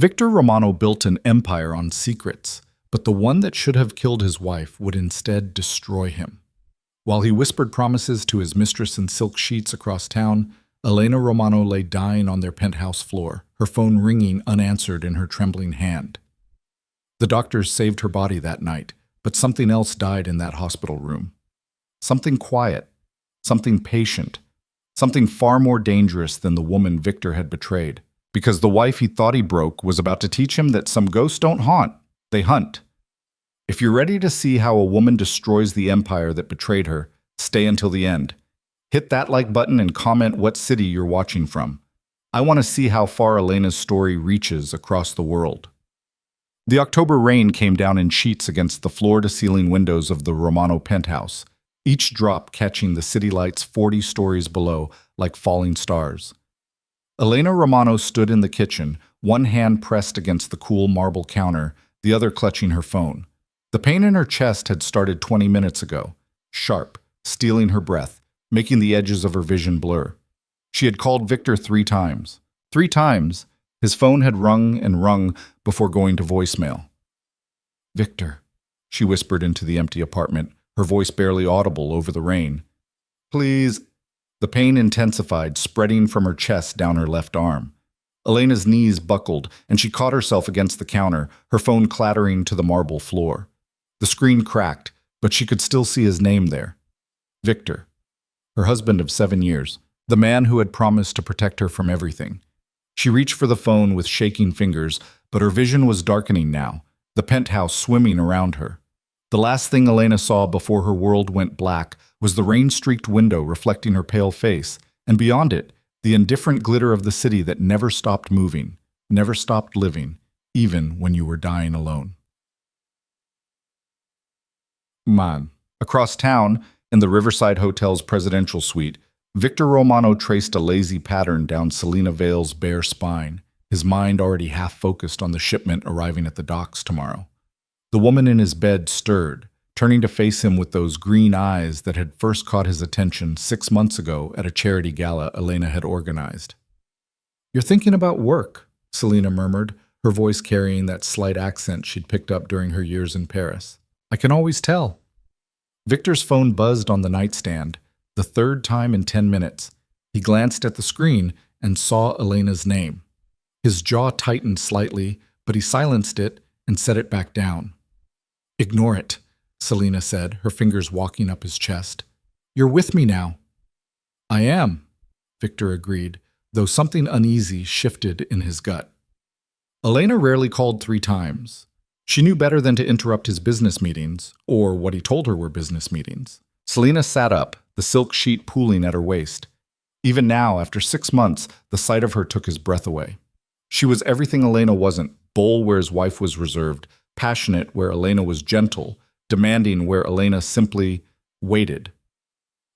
Victor Romano built an empire on secrets, but the one that should have killed his wife would instead destroy him. While he whispered promises to his mistress in silk sheets across town, Elena Romano lay dying on their penthouse floor, her phone ringing unanswered in her trembling hand. The doctors saved her body that night, but something else died in that hospital room. Something quiet, something patient, something far more dangerous than the woman Victor had betrayed. Because the wife he thought he broke was about to teach him that some ghosts don't haunt, they hunt. If you're ready to see how a woman destroys the empire that betrayed her, stay until the end. Hit that like button and comment what city you're watching from. I want to see how far Elena's story reaches across the world. The October rain came down in sheets against the floor-to-ceiling windows of the Romano penthouse, each drop catching the city lights 40 stories below like falling stars. Elena Romano stood in the kitchen, one hand pressed against the cool marble counter, the other clutching her phone. The pain in her chest had started 20 minutes ago, sharp, stealing her breath, making the edges of her vision blur. She had called Victor 3 times. 3 times! His phone had rung and rung before going to voicemail. "Victor," she whispered into the empty apartment, her voice barely audible over the rain. "Please." The pain intensified, spreading from her chest down her left arm. Elena's knees buckled, and she caught herself against the counter, her phone clattering to the marble floor. The screen cracked, but she could still see his name there. Victor, her husband of 7 years, the man who had promised to protect her from everything. She reached for the phone with shaking fingers, but her vision was darkening now, the penthouse swimming around her. The last thing Elena saw before her world went black was the rain-streaked window reflecting her pale face, and beyond it, the indifferent glitter of the city that never stopped moving, never stopped living, even when you were dying alone. Across town, in the Riverside Hotel's presidential suite, Victor Romano traced a lazy pattern down Selena Vale's bare spine, his mind already half-focused on the shipment arriving at the docks tomorrow. The woman in his bed stirred, turning to face him with those green eyes that had first caught his attention 6 months ago at a charity gala Elena had organized. "You're thinking about work," Selena murmured, her voice carrying that slight accent she'd picked up during her years in Paris. "I can always tell." Victor's phone buzzed on the nightstand, the 3rd time in 10 minutes. He glanced at the screen and saw Elena's name. His jaw tightened slightly, but he silenced it and set it back down. "Ignore it," Selena said, her fingers walking up his chest. "You're with me now." "I am," Victor agreed, though something uneasy shifted in his gut. Elena rarely called 3 times. She knew better than to interrupt his business meetings, or what he told her were business meetings. Selena sat up, the silk sheet pooling at her waist. Even now, after 6 months, the sight of her took his breath away. She was everything Elena wasn't, bold where his wife was reserved, passionate where Elena was gentle, demanding where Elena simply waited.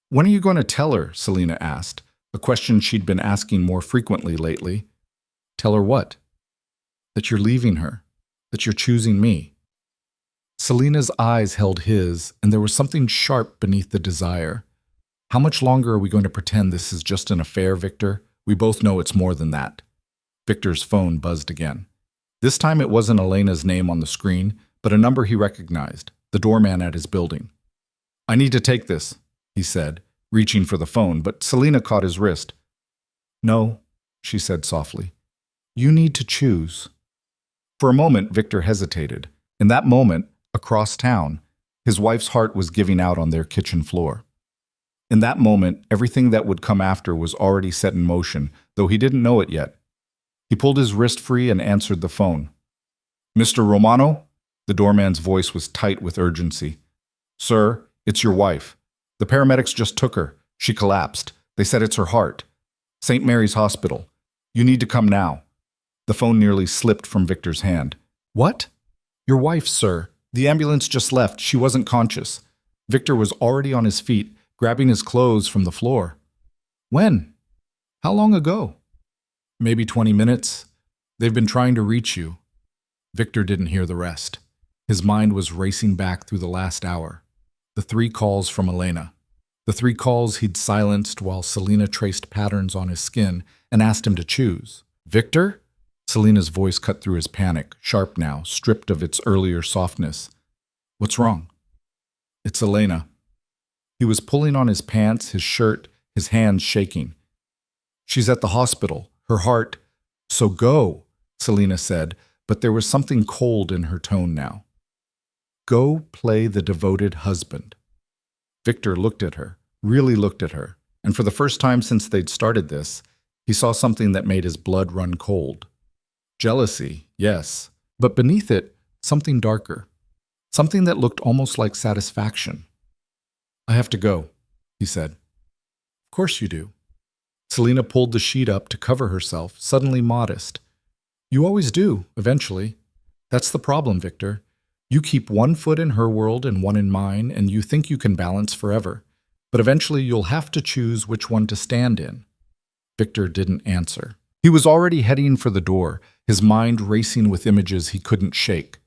"When are you going to tell her?" Selena asked, a question she'd been asking more frequently lately. "Tell her what?" "That you're leaving her, that you're choosing me." Selena's eyes held his, and there was something sharp beneath the desire. "How much longer are we going to pretend this is just an affair, Victor? We both know it's more than that." Victor's phone buzzed again. This time it wasn't Elena's name on the screen, but a number he recognized, the doorman at his building. "I need to take this," he said, reaching for the phone, but Selena caught his wrist. "No," she said softly. "You need to choose." For a moment, Victor hesitated. In that moment, across town, his wife's heart was giving out on their kitchen floor. In that moment, everything that would come after was already set in motion, though he didn't know it yet. He pulled his wrist free and answered the phone. "Mr. Romano?" The doorman's voice was tight with urgency. "Sir, it's your wife. The paramedics just took her. She collapsed. They said it's her heart. St. Mary's Hospital. You need to come now." The phone nearly slipped from Victor's hand. "What?" "Your wife, sir. The ambulance just left. She wasn't conscious." Victor was already on his feet, grabbing his clothes from the floor. "When? How long ago?" "Maybe 20 minutes. They've been trying to reach you." Victor didn't hear the rest. His mind was racing back through the last hour. The 3 calls from Elena. The 3 calls he'd silenced while Selena traced patterns on his skin and asked him to choose. Victor? Selena's voice cut through his panic, sharp now, stripped of its earlier softness. What's wrong? It's Elena. He was pulling on his pants, his shirt, his hands shaking. She's at the hospital. Her heart. So go, Selena said, but there was something cold in her tone now. Go play the devoted husband. Victor looked at her, really looked at her, and for the first time since they'd started this, he saw something that made his blood run cold. Jealousy, yes, but beneath it, something darker. Something that looked almost like satisfaction. I have to go, he said. Of course you do. Selena pulled the sheet up to cover herself, suddenly modest. You always do, eventually. That's the problem, Victor. You keep one foot in her world and one in mine, and you think you can balance forever. But eventually you'll have to choose which one to stand in. Victor didn't answer. He was already heading for the door, his mind racing with images he couldn't shake.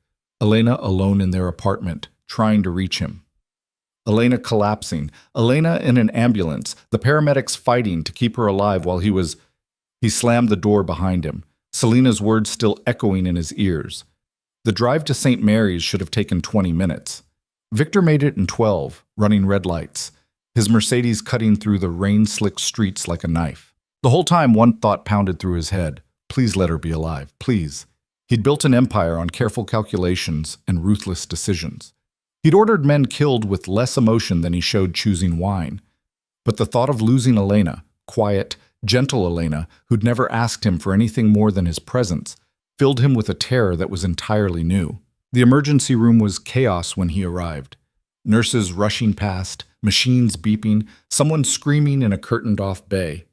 Elena alone in their apartment, trying to reach him. Elena collapsing. Elena in an ambulance, the paramedics fighting to keep her alive while He slammed the door behind him, Selena's words still echoing in his ears. The drive to St. Mary's should have taken 20 minutes. Victor made it in 12, running red lights, his Mercedes cutting through the rain-slicked streets like a knife. The whole time one thought pounded through his head. Please let her be alive, please. He'd built an empire on careful calculations and ruthless decisions. He'd ordered men killed with less emotion than he showed choosing wine. But the thought of losing Elena, quiet, gentle Elena, who'd never asked him for anything more than his presence, filled him with a terror that was entirely new. The emergency room was chaos when he arrived. Nurses rushing past, machines beeping, someone screaming in a curtained-off bay.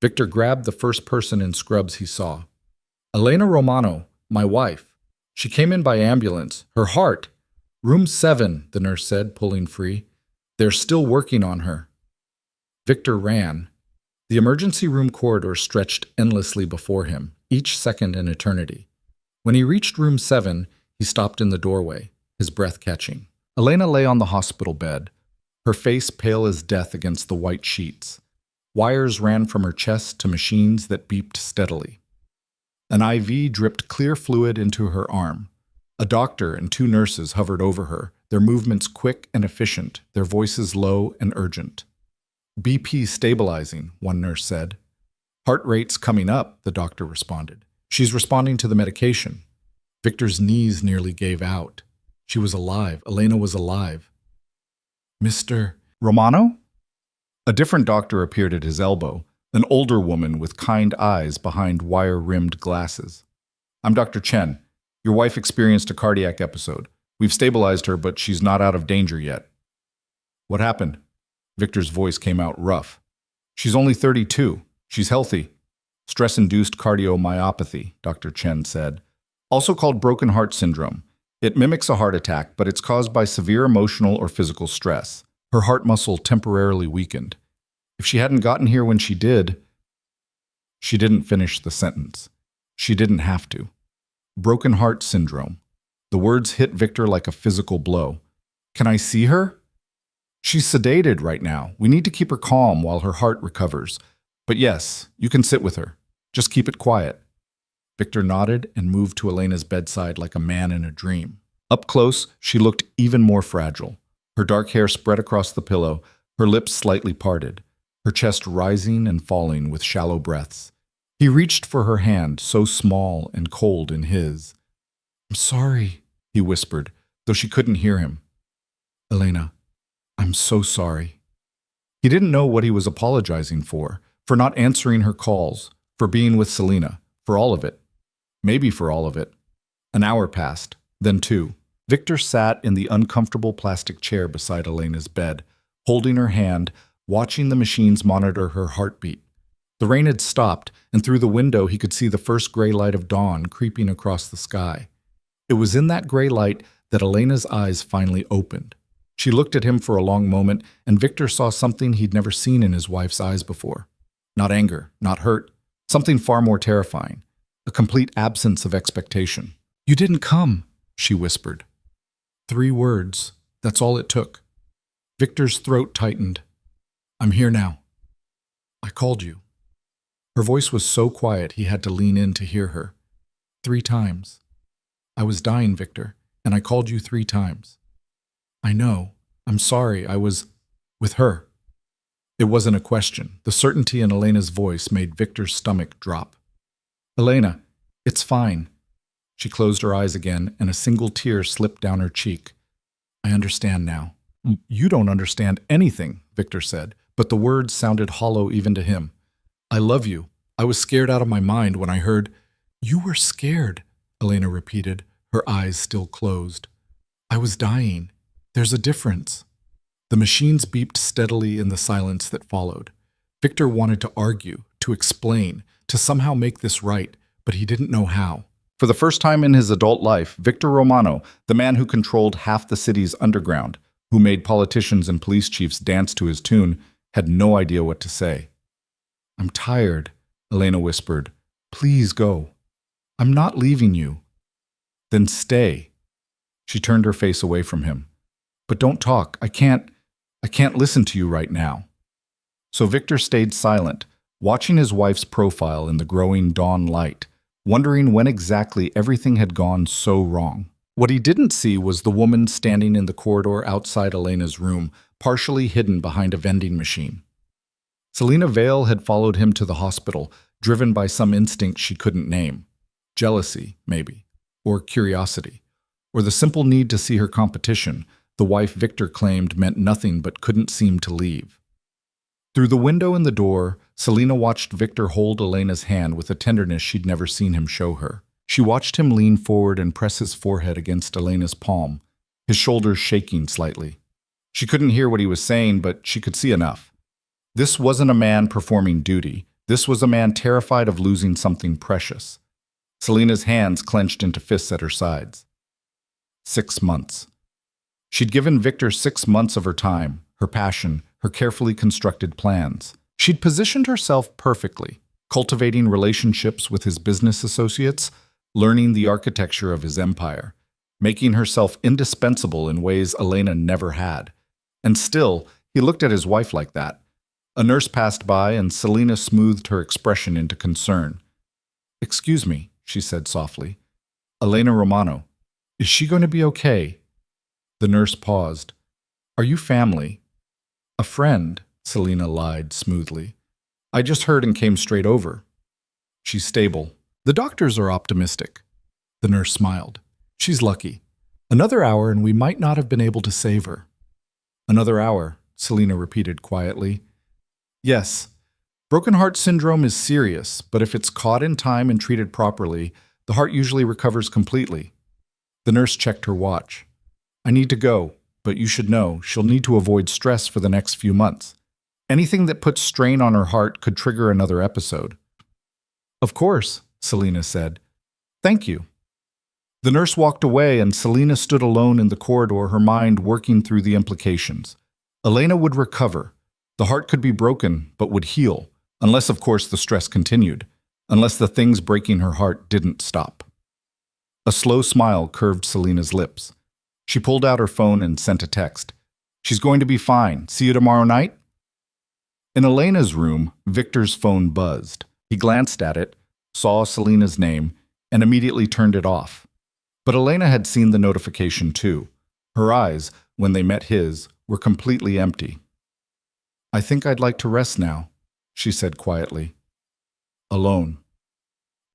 Victor grabbed the first person in scrubs he saw. Elena Romano, my wife. She came in by ambulance. Her heart. Room 7, the nurse said, pulling free. They're still working on her. Victor ran. The emergency room corridor stretched endlessly before him, each second an eternity. When he reached room 7, he stopped in the doorway, his breath catching. Elena lay on the hospital bed, her face pale as death against the white sheets. Wires ran from her chest to machines that beeped steadily. An IV dripped clear fluid into her arm. A doctor and 2 nurses hovered over her, their movements quick and efficient, their voices low and urgent. BP stabilizing, one nurse said. Heart rate's coming up, the doctor responded. She's responding to the medication. Victor's knees nearly gave out. She was alive. Elena was alive. Mr. Romano? A different doctor appeared at his elbow, an older woman with kind eyes behind wire-rimmed glasses. I'm Dr. Chen. Your wife experienced a cardiac episode. We've stabilized her, but she's not out of danger yet. What happened? Victor's voice came out rough. She's only 32. She's healthy. Stress-induced cardiomyopathy, Dr. Chen said. Also called broken heart syndrome. It mimics a heart attack, but it's caused by severe emotional or physical stress. Her heart muscle temporarily weakened. If she hadn't gotten here when she did... She didn't finish the sentence. She didn't have to. Broken heart syndrome. The words hit Victor like a physical blow. Can I see her? She's sedated right now. We need to keep her calm while her heart recovers. But yes, you can sit with her. Just keep it quiet. Victor nodded and moved to Elena's bedside like a man in a dream. Up close, she looked even more fragile. Her dark hair spread across the pillow, her lips slightly parted, her chest rising and falling with shallow breaths. He reached for her hand, so small and cold in his. I'm sorry, he whispered, though she couldn't hear him. Elena, I'm so sorry. He didn't know what he was apologizing for not answering her calls, for being with Selena, for all of it. Maybe for all of it. An hour passed, then 2. Victor sat in the uncomfortable plastic chair beside Elena's bed, holding her hand, watching the machines monitor her heartbeat. The rain had stopped, and through the window he could see the first gray light of dawn creeping across the sky. It was in that gray light that Elena's eyes finally opened. She looked at him for a long moment, and Victor saw something he'd never seen in his wife's eyes before. Not anger, not hurt, something far more terrifying. A complete absence of expectation. You didn't come, she whispered. 3 words, that's all it took. Victor's throat tightened. I'm here now. I called you. Her voice was so quiet he had to lean in to hear her. 3 times. I was dying, Victor, and I called you 3 times. I know. I'm sorry. I was with her. It wasn't a question. The certainty in Elena's voice made Victor's stomach drop. Elena, it's fine. She closed her eyes again, and a single tear slipped down her cheek. I understand now. You don't understand anything, Victor said, but the words sounded hollow even to him. I love you. I was scared out of my mind when I heard. You were scared, Elena repeated, her eyes still closed. I was dying. There's a difference. The machines beeped steadily in the silence that followed. Victor wanted to argue, to explain, to somehow make this right, but he didn't know how. For the first time in his adult life, Victor Romano, the man who controlled half the city's underground, who made politicians and police chiefs dance to his tune, had no idea what to say. I'm tired, Elena whispered. Please go. I'm not leaving you. Then stay. She turned her face away from him. But don't talk. I can't listen to you right now. So Victor stayed silent, watching his wife's profile in the growing dawn light, wondering when exactly everything had gone so wrong. What he didn't see was the woman standing in the corridor outside Elena's room, partially hidden behind a vending machine. Selina Vale had followed him to the hospital, driven by some instinct she couldn't name. Jealousy, maybe, or curiosity, or the simple need to see her competition, the wife Victor claimed meant nothing but couldn't seem to leave. Through the window in the door, Selina watched Victor hold Elena's hand with a tenderness she'd never seen him show her. She watched him lean forward and press his forehead against Elena's palm, his shoulders shaking slightly. She couldn't hear what he was saying, but she could see enough. This wasn't a man performing duty. This was a man terrified of losing something precious. Selina's hands clenched into fists at her sides. 6 months. She'd given Victor 6 months of her time, her passion, her carefully constructed plans. She'd positioned herself perfectly, cultivating relationships with his business associates, learning the architecture of his empire, making herself indispensable in ways Elena never had. And still, he looked at his wife like that. A nurse passed by, and Selina smoothed her expression into concern. Excuse me, she said softly. Elena Romano, is she going to be okay? The nurse paused. Are you family? A friend, Selina lied smoothly. I just heard and came straight over. She's stable. The doctors are optimistic. The nurse smiled. She's lucky. Another hour and we might not have been able to save her. Another hour, Selina repeated quietly. Yes, broken heart syndrome is serious, but if it's caught in time and treated properly, the heart usually recovers completely. The nurse checked her watch. I need to go, but you should know she'll need to avoid stress for the next few months. Anything that puts strain on her heart could trigger another episode. Of course, Selina said. Thank you. The nurse walked away and Selina stood alone in the corridor, her mind working through the implications. Elena would recover. The heart could be broken, but would heal, unless, of course, the stress continued, unless the things breaking her heart didn't stop. A slow smile curved Selina's lips. She pulled out her phone and sent a text. She's going to be fine. See you tomorrow night? In Elena's room, Victor's phone buzzed. He glanced at it, saw Selina's name, and immediately turned it off. But Elena had seen the notification too. Her eyes, when they met his, were completely empty. I think I'd like to rest now, she said quietly. Alone.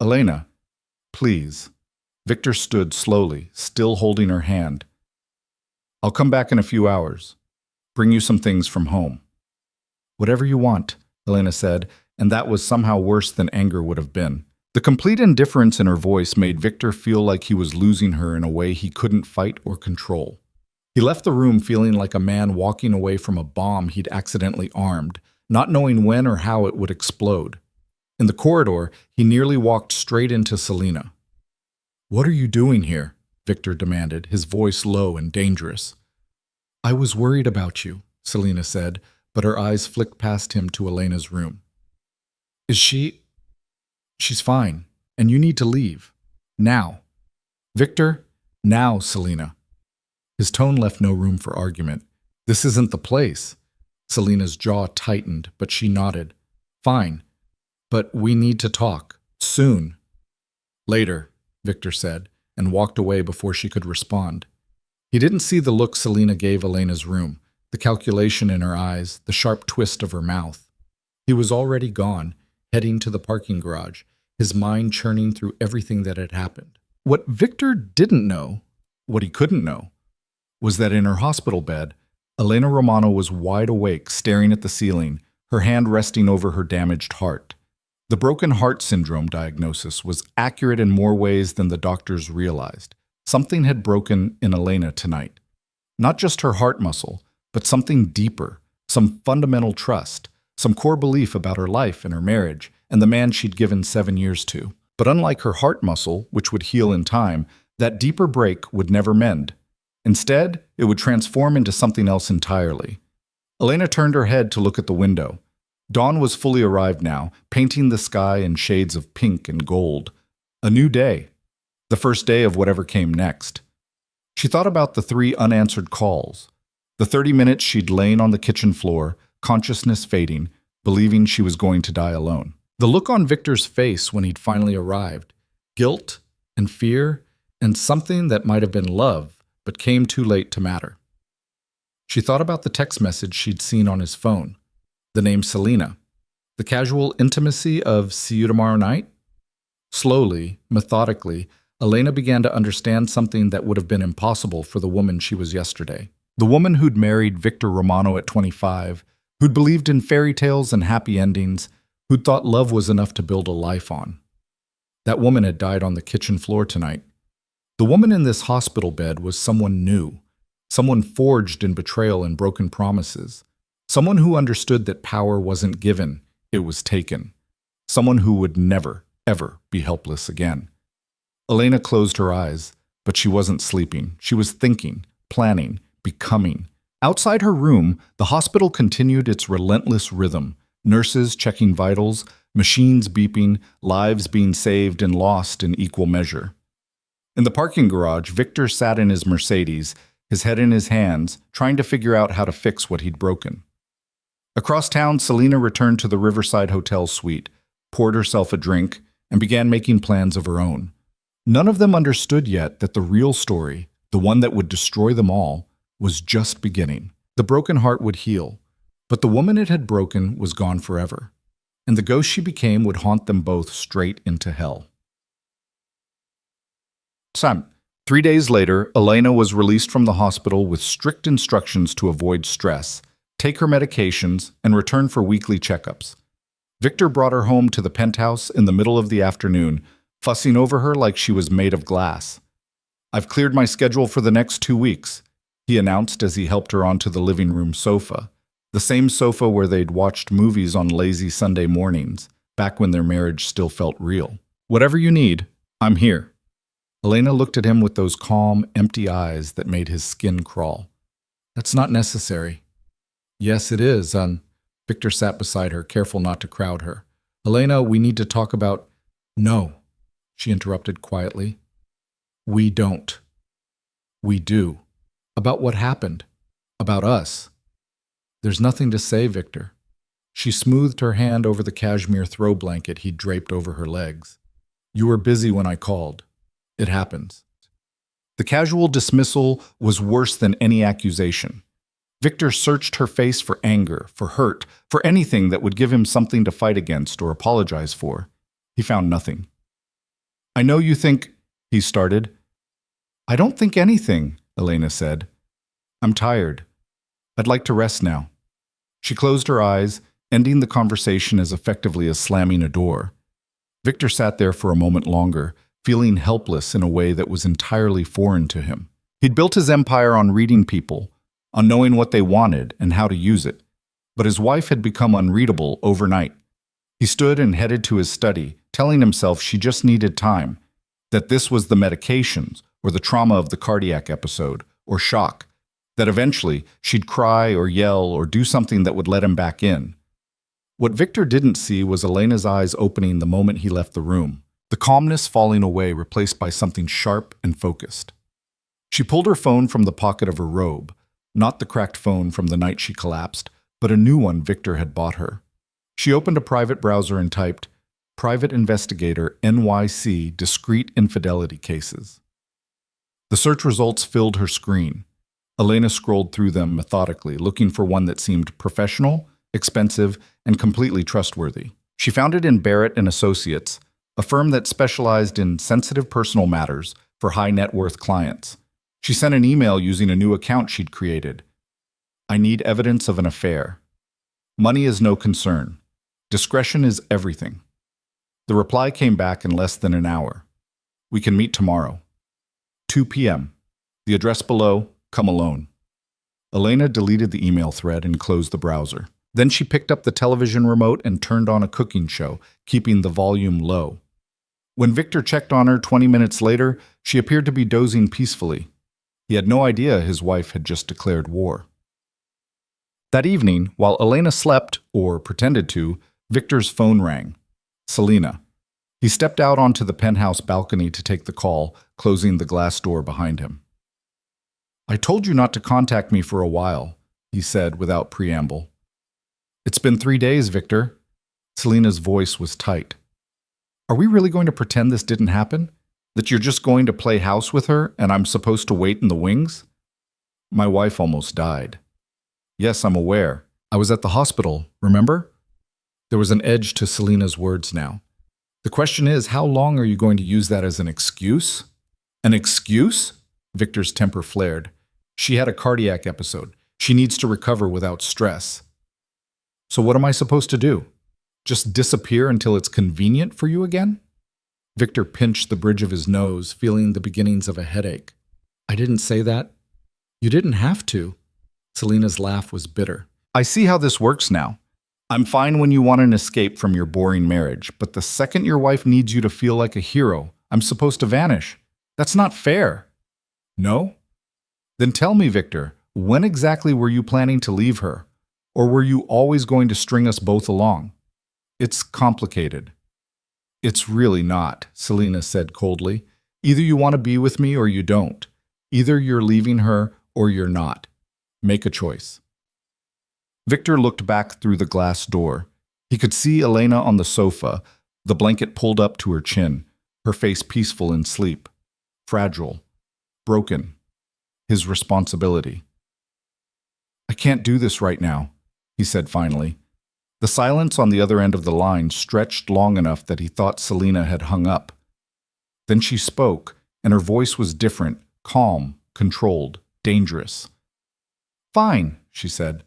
Elena, please. Victor stood slowly, still holding her hand. I'll come back in a few hours. Bring you some things from home. Whatever you want, Elena said, and that was somehow worse than anger would have been. The complete indifference in her voice made Victor feel like he was losing her in a way he couldn't fight or control. He left the room feeling like a man walking away from a bomb he'd accidentally armed, not knowing when or how it would explode. In the corridor, he nearly walked straight into Selina. What are you doing here? Victor demanded, his voice low and dangerous. I was worried about you, Selina said, but her eyes flicked past him to Elena's room. Is she... She's fine, and you need to leave. Now. Victor, now, Selina. His tone left no room for argument. This isn't the place. Selina's jaw tightened, but she nodded. Fine, but we need to talk. Soon. Later, Victor said, and walked away before she could respond. He didn't see the look Selena gave Elena's room, the calculation in her eyes, the sharp twist of her mouth. He was already gone, heading to the parking garage, his mind churning through everything that had happened. What Victor didn't know, what he couldn't know, was that in her hospital bed, Elena Romano was wide awake, staring at the ceiling, her hand resting over her damaged heart. The broken heart syndrome diagnosis was accurate in more ways than the doctors realized. Something had broken in Elena tonight. Not just her heart muscle, but something deeper, some fundamental trust, some core belief about her life and her marriage, and the man she'd given 7 years to. But unlike her heart muscle, which would heal in time, that deeper break would never mend. Instead, it would transform into something else entirely. Elena turned her head to look at the window. Dawn was fully arrived now, painting the sky in shades of pink and gold. A new day. The first day of whatever came next. She thought about the 3 unanswered calls. The 30 minutes she'd lain on the kitchen floor, consciousness fading, believing she was going to die alone. The look on Victor's face when he'd finally arrived. Guilt and fear and something that might have been love, but came too late to matter. She thought about the text message she'd seen on his phone. The name Selena. The casual intimacy of "see you tomorrow night"? Slowly, methodically, Elena began to understand something that would have been impossible for the woman she was yesterday. The woman who'd married Victor Romano at 25, who'd believed in fairy tales and happy endings, who'd thought love was enough to build a life on. That woman had died on the kitchen floor tonight. The woman in this hospital bed was someone new, someone forged in betrayal and broken promises, someone who understood that power wasn't given, it was taken, someone who would never, ever be helpless again. Elena closed her eyes, but she wasn't sleeping. She was thinking, planning, becoming. Outside her room, the hospital continued its relentless rhythm, nurses checking vitals, machines beeping, lives being saved and lost in equal measure. In the parking garage, Victor sat in his Mercedes, his head in his hands, trying to figure out how to fix what he'd broken. Across town, Selena returned to the Riverside Hotel suite, poured herself a drink, and began making plans of her own. None of them understood yet that the real story, the one that would destroy them all, was just beginning. The broken heart would heal, but the woman it had broken was gone forever, and the ghost she became would haunt them both straight into hell. 3 days later, Elena was released from the hospital with strict instructions to avoid stress, take her medications, and return for weekly checkups. Victor brought her home to the penthouse in the middle of the afternoon, fussing over her like she was made of glass. "I've cleared my schedule for the next 2 weeks," he announced as he helped her onto the living room sofa, the same sofa where they'd watched movies on lazy Sunday mornings, back when their marriage still felt real. "Whatever you need, I'm here." Elena looked at him with those calm, empty eyes that made his skin crawl. "That's not necessary." "Yes, it is, Victor sat beside her, careful not to crowd her. "Elena, we need to talk about—" "No," she interrupted quietly. "We don't. We do. About what happened. About us." "There's nothing to say, Victor." She smoothed her hand over the cashmere throw blanket he'd draped over her legs. "You were busy when I called. It happens." The casual dismissal was worse than any accusation. Victor searched her face for anger, for hurt, for anything that would give him something to fight against or apologize for. He found nothing. "I know you think—" he started. "I don't think anything," Elena said. "I'm tired. I'd like to rest now." She closed her eyes, ending the conversation as effectively as slamming a door. Victor sat there for a moment longer, feeling helpless in a way that was entirely foreign to him. He'd built his empire on reading people, on knowing what they wanted and how to use it. But his wife had become unreadable overnight. He stood and headed to his study, telling himself she just needed time, that this was the medications or the trauma of the cardiac episode or shock, that eventually she'd cry or yell or do something that would let him back in. What Victor didn't see was Elena's eyes opening the moment he left the room, the calmness falling away, replaced by something sharp and focused. She pulled her phone from the pocket of her robe, not the cracked phone from the night she collapsed, but a new one Victor had bought her. She opened a private browser and typed, Private Investigator NYC Discrete Infidelity Cases. The search results filled her screen. Elena scrolled through them methodically, looking for one that seemed professional, expensive, and completely trustworthy. She found it in Barrett and Associates, a firm that specialized in sensitive personal matters for high net worth clients. She sent an email using a new account she'd created. I need evidence of an affair. Money is no concern. Discretion is everything. The reply came back in less than an hour. We can meet tomorrow. 2 p.m. The address below, come alone. Elena deleted the email thread and closed the browser. Then she picked up the television remote and turned on a cooking show, keeping the volume low. When Victor checked on her 20 minutes later, she appeared to be dozing peacefully. He had no idea his wife had just declared war. That evening, while Elena slept, or pretended to, Victor's phone rang. Selena. He stepped out onto the penthouse balcony to take the call, closing the glass door behind him. I told you not to contact me for a while, he said without preamble. It's been 3 days, Victor. Selena's voice was tight. Are we really going to pretend this didn't happen? That you're just going to play house with her and I'm supposed to wait in the wings? My wife almost died. Yes, I'm aware. I was at the hospital, remember? There was an edge to Selena's words now. The question is, how long are you going to use that as an excuse? An excuse? Victor's temper flared. She had a cardiac episode. She needs to recover without stress. So what am I supposed to do? Just disappear until it's convenient for you again? Victor pinched the bridge of his nose, feeling the beginnings of a headache. I didn't say that. You didn't have to. Selena's laugh was bitter. I see how this works now. I'm fine when you want an escape from your boring marriage, but the second your wife needs you to feel like a hero, I'm supposed to vanish. That's not fair. No? Then tell me, Victor, when exactly were you planning to leave her? Or were you always going to string us both along? It's complicated. It's really not, Selena said coldly. Either you want to be with me or you don't. Either you're leaving her or you're not. Make a choice. Victor looked back through the glass door. He could see Elena on the sofa, the blanket pulled up to her chin, her face peaceful in sleep. Fragile. Broken. His responsibility. I can't do this right now, he said finally. The silence on the other end of the line stretched long enough that he thought Selena had hung up. Then she spoke, and her voice was different, calm, controlled, dangerous. Fine, she said.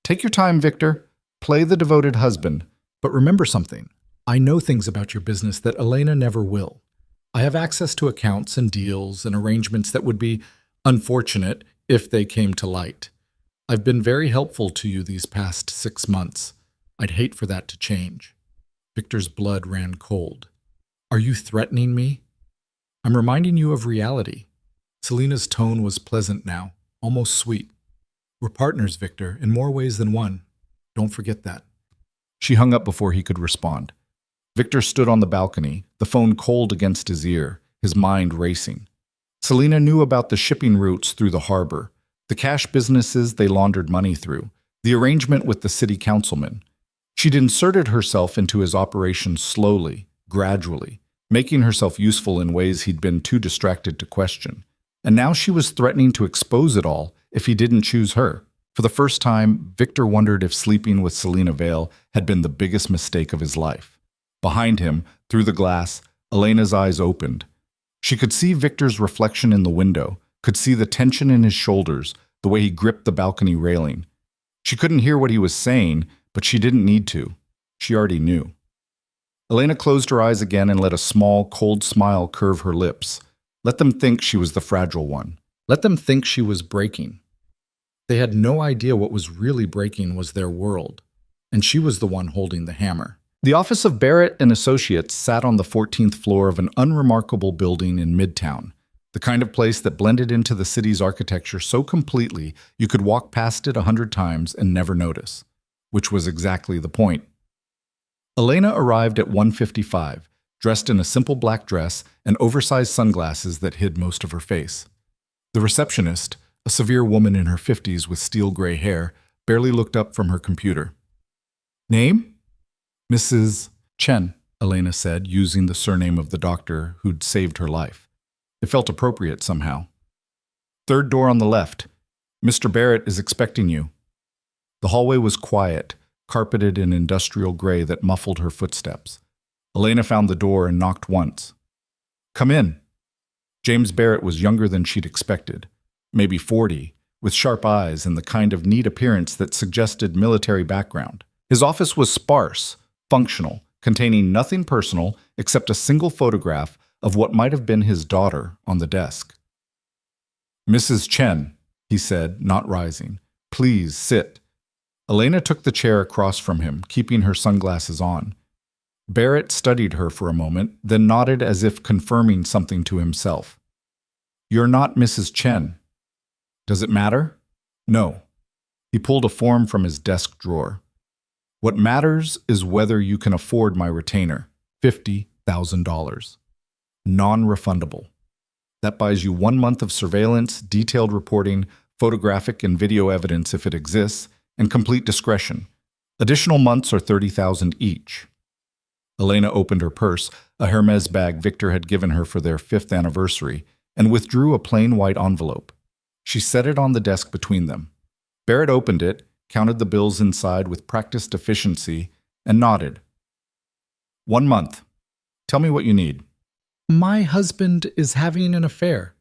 Take your time, Victor. Play the devoted husband. But remember something. I know things about your business that Elena never will. I have access to accounts and deals and arrangements that would be unfortunate if they came to light. I've been very helpful to you these past 6 months. I'd hate for that to change. Victor's blood ran cold. Are you threatening me? I'm reminding you of reality. Selena's tone was pleasant now, almost sweet. We're partners, Victor, in more ways than one. Don't forget that. She hung up before he could respond. Victor stood on the balcony, the phone cold against his ear, his mind racing. Selena knew about the shipping routes through the harbor, the cash businesses they laundered money through, the arrangement with the city councilman. She'd inserted herself into his operation slowly, gradually, making herself useful in ways he'd been too distracted to question. And now she was threatening to expose it all if he didn't choose her. For the first time, Victor wondered if sleeping with Selena Vale had been the biggest mistake of his life. Behind him, through the glass, Elena's eyes opened. She could see Victor's reflection in the window, could see the tension in his shoulders, the way he gripped the balcony railing. She couldn't hear what he was saying, but she didn't need to. She already knew. Elena closed her eyes again and let a small, cold smile curve her lips. Let them think she was the fragile one. Let them think she was breaking. They had no idea what was really breaking was their world, and she was the one holding the hammer. The office of Barrett and Associates sat on the 14th floor of an unremarkable building in Midtown, the kind of place that blended into the city's architecture so completely you could walk past it 100 times and never notice, which was exactly the point. Elena arrived at 1:55, dressed in a simple black dress and oversized sunglasses that hid most of her face. The receptionist, a severe woman in her 50s with steel gray hair, barely looked up from her computer. Name? Mrs. Chen, Elena said, using the surname of the doctor who'd saved her life. It felt appropriate somehow. Third door on the left. Mr. Barrett is expecting you. The hallway was quiet, carpeted in industrial gray that muffled her footsteps. Elena found the door and knocked once. Come in. James Barrett was younger than she'd expected, maybe 40, with sharp eyes and the kind of neat appearance that suggested military background. His office was sparse, functional, containing nothing personal except a single photograph of what might have been his daughter on the desk. Mrs. Chen, he said, not rising. Please sit. Elena took the chair across from him, keeping her sunglasses on. Barrett studied her for a moment, then nodded as if confirming something to himself. You're not Mrs. Chen. Does it matter? No. He pulled a form from his desk drawer. What matters is whether you can afford my retainer, $50,000. Non-refundable. That buys you 1 month of surveillance, detailed reporting, photographic and video evidence if it exists, and complete discretion. Additional months are $30,000 each. Elena opened her purse, a Hermes bag Victor had given her for their 5th anniversary, and withdrew a plain white envelope. She set it on the desk between them. Barrett opened it, counted the bills inside with practiced efficiency, and nodded. 1 month. Tell me what you need. My husband is having an affair.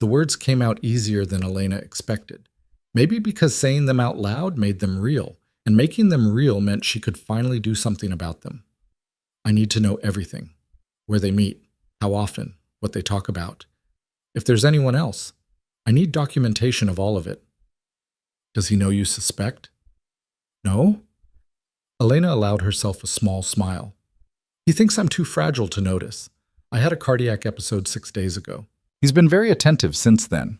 The words came out easier than Elena expected. Maybe because saying them out loud made them real, and making them real meant she could finally do something about them. I need to know everything. Where they meet, how often, what they talk about. If there's anyone else, I need documentation of all of it. Does he know you suspect? No? Elena allowed herself a small smile. He thinks I'm too fragile to notice. I had a cardiac episode 6 days ago. He's been very attentive since then.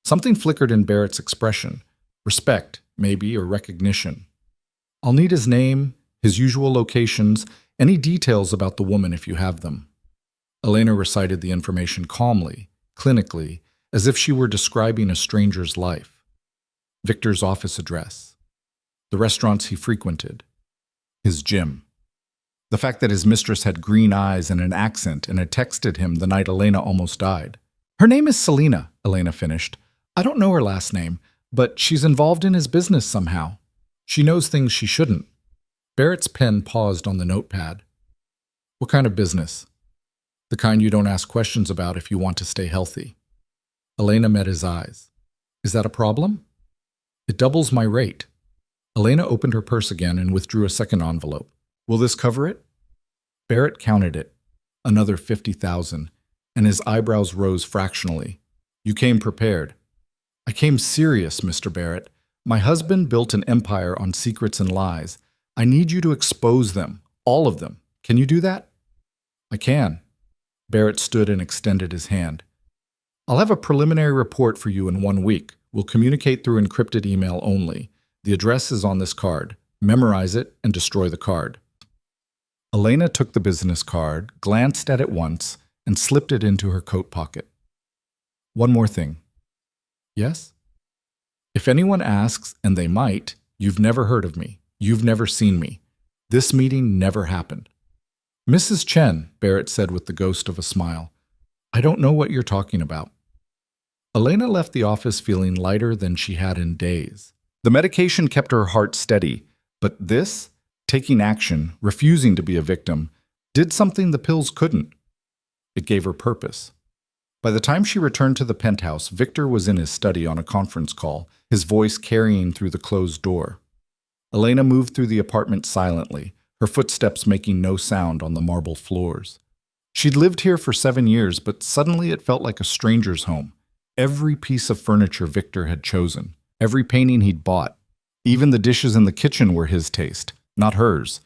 Something flickered in Barrett's expression. Respect, maybe, or recognition. I'll need his name, his usual locations, any details about the woman if you have them. Elena recited the information calmly, clinically, as if she were describing a stranger's life. Victor's office address. The restaurants he frequented. His gym. The fact that his mistress had green eyes and an accent and had texted him the night Elena almost died. Her name is Selena, Elena finished. I don't know her last name, but she's involved in his business somehow. She knows things she shouldn't. Barrett's pen paused on the notepad. What kind of business? The kind you don't ask questions about if you want to stay healthy. Elena met his eyes. Is that a problem? It doubles my rate. Elena opened her purse again and withdrew a second envelope. Will this cover it? Barrett counted it. Another 50,000, and his eyebrows rose fractionally. You came prepared. I came serious, Mr. Barrett. My husband built an empire on secrets and lies. I need you to expose them, all of them. Can you do that? I can. Barrett stood and extended his hand. I'll have a preliminary report for you in 1 week. We'll communicate through encrypted email only. The address is on this card. Memorize it and destroy the card. Elena took the business card, glanced at it once, and slipped it into her coat pocket. One more thing. Yes? If anyone asks, and they might, you've never heard of me. You've never seen me. This meeting never happened. Mrs. Chen, Barrett said with the ghost of a smile. I don't know what you're talking about. Elena left the office feeling lighter than she had in days. The medication kept her heart steady, but this, taking action, refusing to be a victim, did something the pills couldn't. It gave her purpose. By the time she returned to the penthouse, Victor was in his study on a conference call, his voice carrying through the closed door. Elena moved through the apartment silently, her footsteps making no sound on the marble floors. She'd lived here for 7 years, but suddenly it felt like a stranger's home. Every piece of furniture Victor had chosen, every painting he'd bought, even the dishes in the kitchen were his taste, not hers.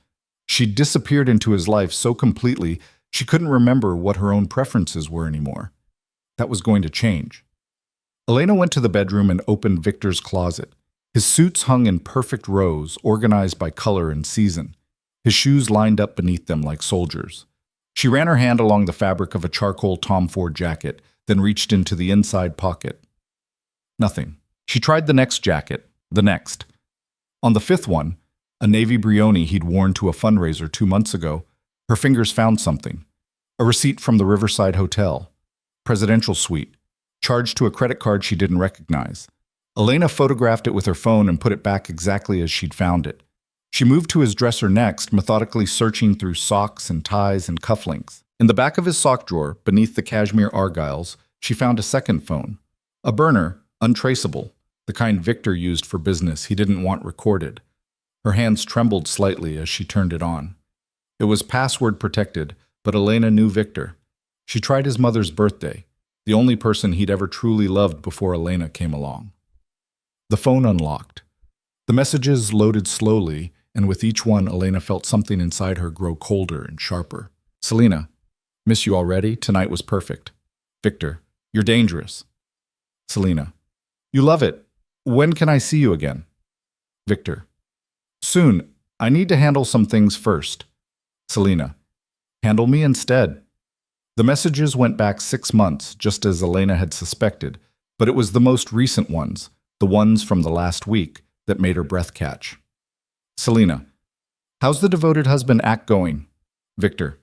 She'd disappeared into his life so completely she couldn't remember what her own preferences were anymore. That was going to change. Elena went to the bedroom and opened Victor's closet. His suits hung in perfect rows, organized by color and season. His shoes lined up beneath them like soldiers. She ran her hand along the fabric of a charcoal Tom Ford jacket, then reached into the inside pocket. Nothing. She tried the next jacket, the next. On the 5th one, a navy brioni he'd worn to a fundraiser 2 months ago, Her fingers found something. A receipt from the Riverside Hotel. Presidential suite. Charged to a credit card she didn't recognize. Elena photographed it with her phone and put it back exactly as she'd found it. She moved to his dresser next, methodically searching through socks and ties and cufflinks. In the back of his sock drawer, beneath the cashmere argyles, she found a second phone. A burner, untraceable, the kind Victor used for business he didn't want recorded. Her hands trembled slightly as she turned it on. It was password protected, but Elena knew Victor. She tried his mother's birthday, the only person he'd ever truly loved before Elena came along. The phone unlocked. The messages loaded slowly, and with each one, Elena felt something inside her grow colder and sharper. Selena, miss you already? Tonight was perfect. Victor, you're dangerous. Selena, you love it. When can I see you again? Victor, soon. I need to handle some things first. Selena, handle me instead. The messages went back 6 months, just as Elena had suspected, but it was the most recent ones, the ones from the last week, that made her breath catch. Selena, how's the devoted husband act going? Victor,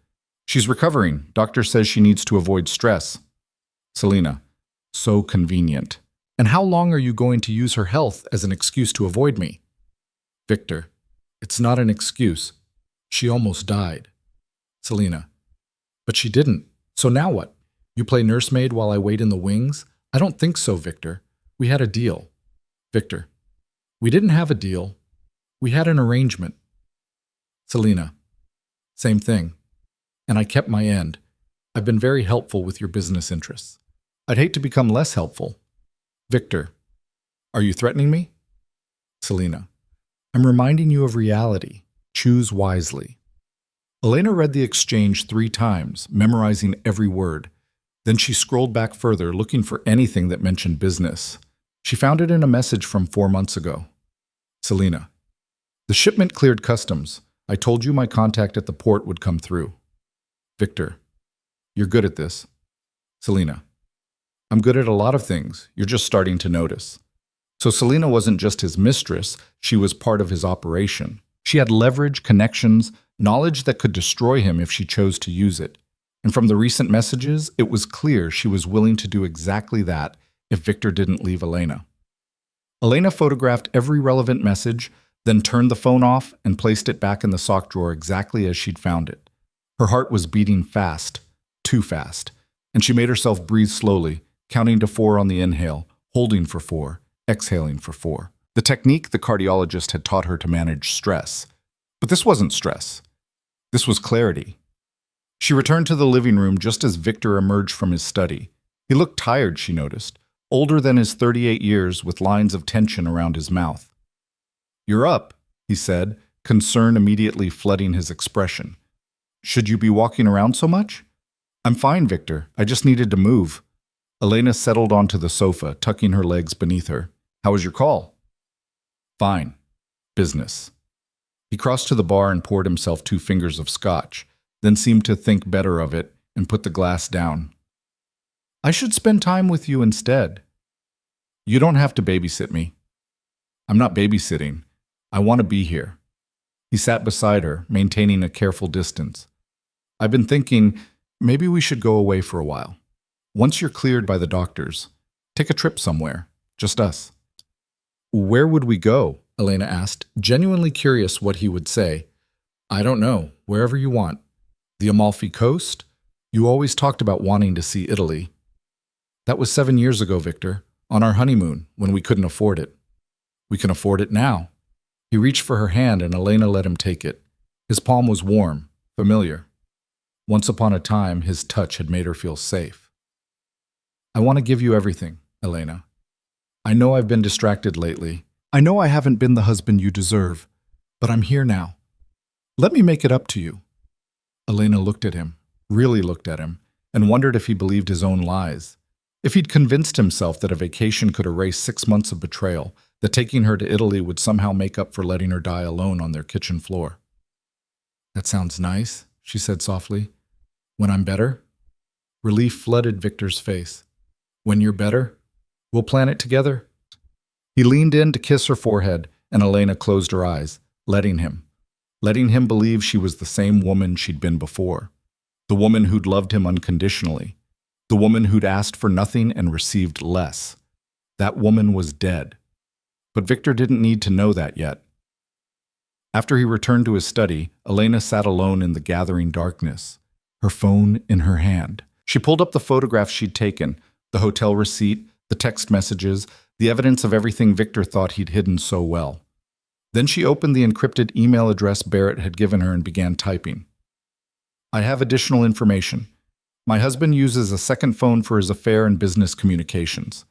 she's recovering. Doctor says she needs to avoid stress. Selena, so convenient. And how long are you going to use her health as an excuse to avoid me? Victor, it's not an excuse. She almost died. Selena, but she didn't. So now what? You play nursemaid while I wait in the wings? I don't think so, Victor. We had a deal. Victor, we didn't have a deal. We had an arrangement. Selena, same thing. And I kept my end. I've been very helpful with your business interests. I'd hate to become less helpful. Victor, are you threatening me? Selena, I'm reminding you of reality. Choose wisely. Elena read the exchange 3 times, memorizing every word. Then she scrolled back further, looking for anything that mentioned business. She found it in a message from 4 months ago. Selena, the shipment cleared customs. I told you my contact at the port would come through. Victor, you're good at this. Selena, I'm good at a lot of things. You're just starting to notice. So Selena wasn't just his mistress, she was part of his operation. She had leverage, connections, knowledge that could destroy him if she chose to use it. And from the recent messages, it was clear she was willing to do exactly that if Victor didn't leave Elena. Elena photographed every relevant message, then turned the phone off and placed it back in the sock drawer exactly as she'd found it. Her heart was beating fast, too fast, and she made herself breathe slowly, counting to 4 on the inhale, holding for 4, exhaling for 4. The technique the cardiologist had taught her to manage stress. But this wasn't stress. This was clarity. She returned to the living room just as Victor emerged from his study. He looked tired, she noticed, older than his 38 years, with lines of tension around his mouth. You're up, he said, concern immediately flooding his expression. Should you be walking around so much? I'm fine, Victor. I just needed to move. Elena settled onto the sofa, tucking her legs beneath her. How was your call? Fine. Business. He crossed to the bar and poured himself 2 fingers of scotch, then seemed to think better of it and put the glass down. I should spend time with you instead. You don't have to babysit me. I'm not babysitting. I want to be here. He sat beside her, maintaining a careful distance. I've been thinking, maybe we should go away for a while. Once you're cleared by the doctors, take a trip somewhere, just us. Where would we go? Elena asked, genuinely curious what he would say. I don't know, wherever you want. The Amalfi Coast? You always talked about wanting to see Italy. That was 7 years ago, Victor, on our honeymoon, when we couldn't afford it. We can afford it now. He reached for her hand and Elena let him take it. His palm was warm, familiar. Once upon a time, his touch had made her feel safe. I want to give you everything, Elena. I know I've been distracted lately. I know I haven't been the husband you deserve, but I'm here now. Let me make it up to you. Elena looked at him, really looked at him, and wondered if he believed his own lies. If he'd convinced himself that a vacation could erase 6 months of betrayal, that taking her to Italy would somehow make up for letting her die alone on their kitchen floor. That sounds nice, she said softly. When I'm better? Relief flooded Victor's face. When you're better? We'll plan it together. He leaned in to kiss her forehead, and Elena closed her eyes, letting him. letting him believe she was the same woman she'd been before. The woman who'd loved him unconditionally. The woman who'd asked for nothing and received less. That woman was dead. But Victor didn't need to know that yet. After he returned to his study, Elena sat alone in the gathering darkness, her phone in her hand. She pulled up the photographs she'd taken, the hotel receipt, the text messages, the evidence of everything Victor thought he'd hidden so well. Then she opened the encrypted email address Barrett had given her and began typing. I have additional information. My husband uses a second phone for his affair and business communications.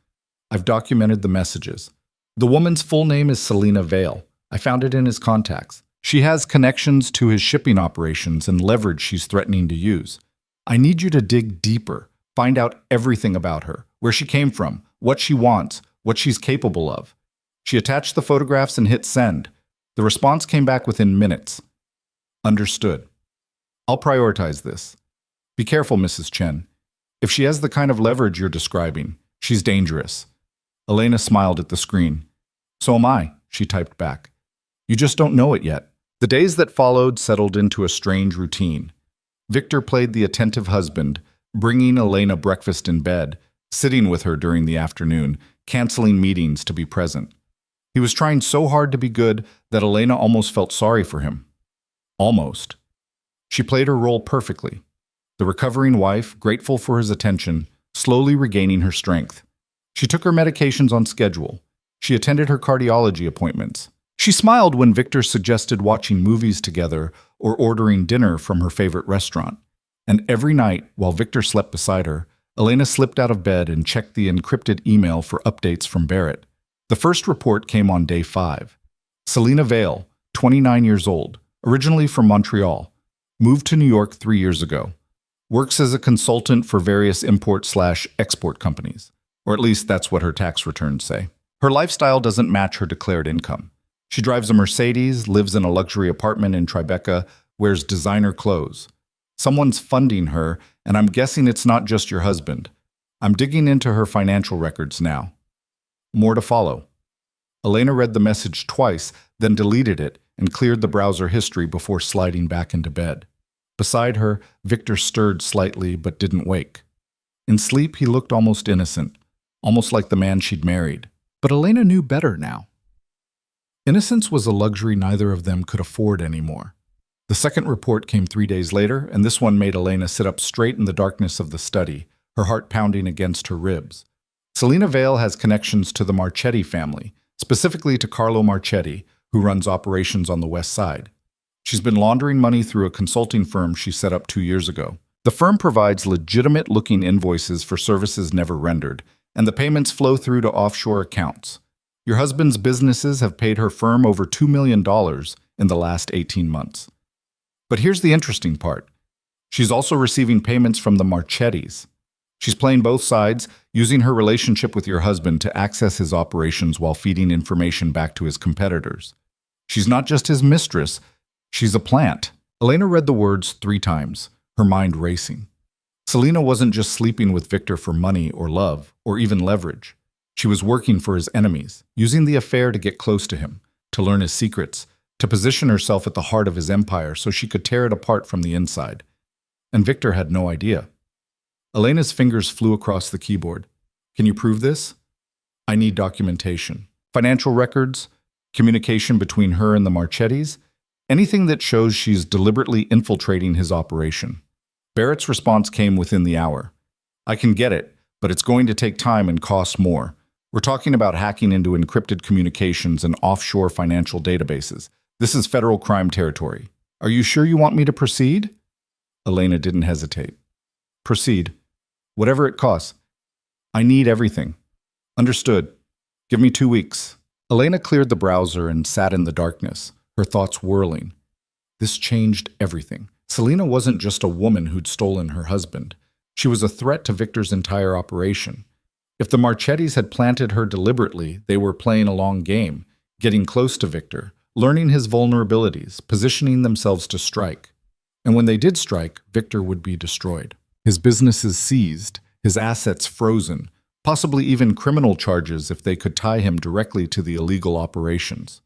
I've documented the messages. The woman's full name is Selena Vale. I found it in his contacts. She has connections to his shipping operations and leverage she's threatening to use. I need you to dig deeper, find out everything about her, where she came from, what she wants, what she's capable of. She attached the photographs and hit send. The response came back within minutes. Understood. I'll prioritize this. Be careful, Mrs. Chen. If she has the kind of leverage you're describing, she's dangerous. Elena smiled at the screen. So am I, she typed back. You just don't know it yet. The days that followed settled into a strange routine. Victor played the attentive husband, bringing Elena breakfast in bed, sitting with her during the afternoon, canceling meetings to be present. He was trying so hard to be good that Elena almost felt sorry for him. Almost. She played her role perfectly. The recovering wife, grateful for his attention, slowly regaining her strength. She took her medications on schedule. She attended her cardiology appointments. She smiled when Victor suggested watching movies together or ordering dinner from her favorite restaurant. And every night, while Victor slept beside her, Elena slipped out of bed and checked the encrypted email for updates from Barrett. The first report came on day 5. Selena Vale, 29 years old, originally from Montreal, moved to New York 3 years ago. Works as a consultant for various import/export companies, or at least that's what her tax returns say. Her lifestyle doesn't match her declared income. She drives a Mercedes, lives in a luxury apartment in Tribeca, wears designer clothes. Someone's funding her, and I'm guessing it's not just your husband. I'm digging into her financial records now. More to follow. Elena read the message twice, then deleted it and cleared the browser history before sliding back into bed. Beside her, Victor stirred slightly but didn't wake. In sleep, he looked almost innocent, almost like the man she'd married. But Elena knew better now. Innocence was a luxury neither of them could afford anymore. The second report came 3 days later, and this one made Elena sit up straight in the darkness of the study, her heart pounding against her ribs. Selena Vale has connections to the Marchetti family, specifically to Carlo Marchetti, who runs operations on the West Side. She's been laundering money through a consulting firm she set up 2 years ago. The firm provides legitimate-looking invoices for services never rendered, and the payments flow through to offshore accounts. Your husband's businesses have paid her firm over $2 million in the last 18 months. But here's the interesting part. She's also receiving payments from the Marchettis. She's playing both sides, using her relationship with your husband to access his operations while feeding information back to his competitors. She's not just his mistress, she's a plant. Elena read the words 3 times, her mind racing. Selena wasn't just sleeping with Victor for money or love, or even leverage. She was working for his enemies, using the affair to get close to him, to learn his secrets, to position herself at the heart of his empire so she could tear it apart from the inside. And Victor had no idea. Elena's fingers flew across the keyboard. Can you prove this? I need documentation. Financial records, communication between her and the Marchettis, anything that shows she's deliberately infiltrating his operation. Barrett's response came within the hour. I can get it, but it's going to take time and cost more. We're talking about hacking into encrypted communications and offshore financial databases. This is federal crime territory. Are you sure you want me to proceed? Elena didn't hesitate. Proceed. Whatever it costs. I need everything. Understood. Give me 2 weeks. Elena cleared the browser and sat in the darkness, her thoughts whirling. This changed everything. Selena wasn't just a woman who'd stolen her husband. She was a threat to Victor's entire operation. If the Marchettis had planted her deliberately, they were playing a long game, getting close to Victor, learning his vulnerabilities, positioning themselves to strike. And when they did strike, Victor would be destroyed. His businesses seized, his assets frozen, possibly even criminal charges if they could tie him directly to the illegal operations.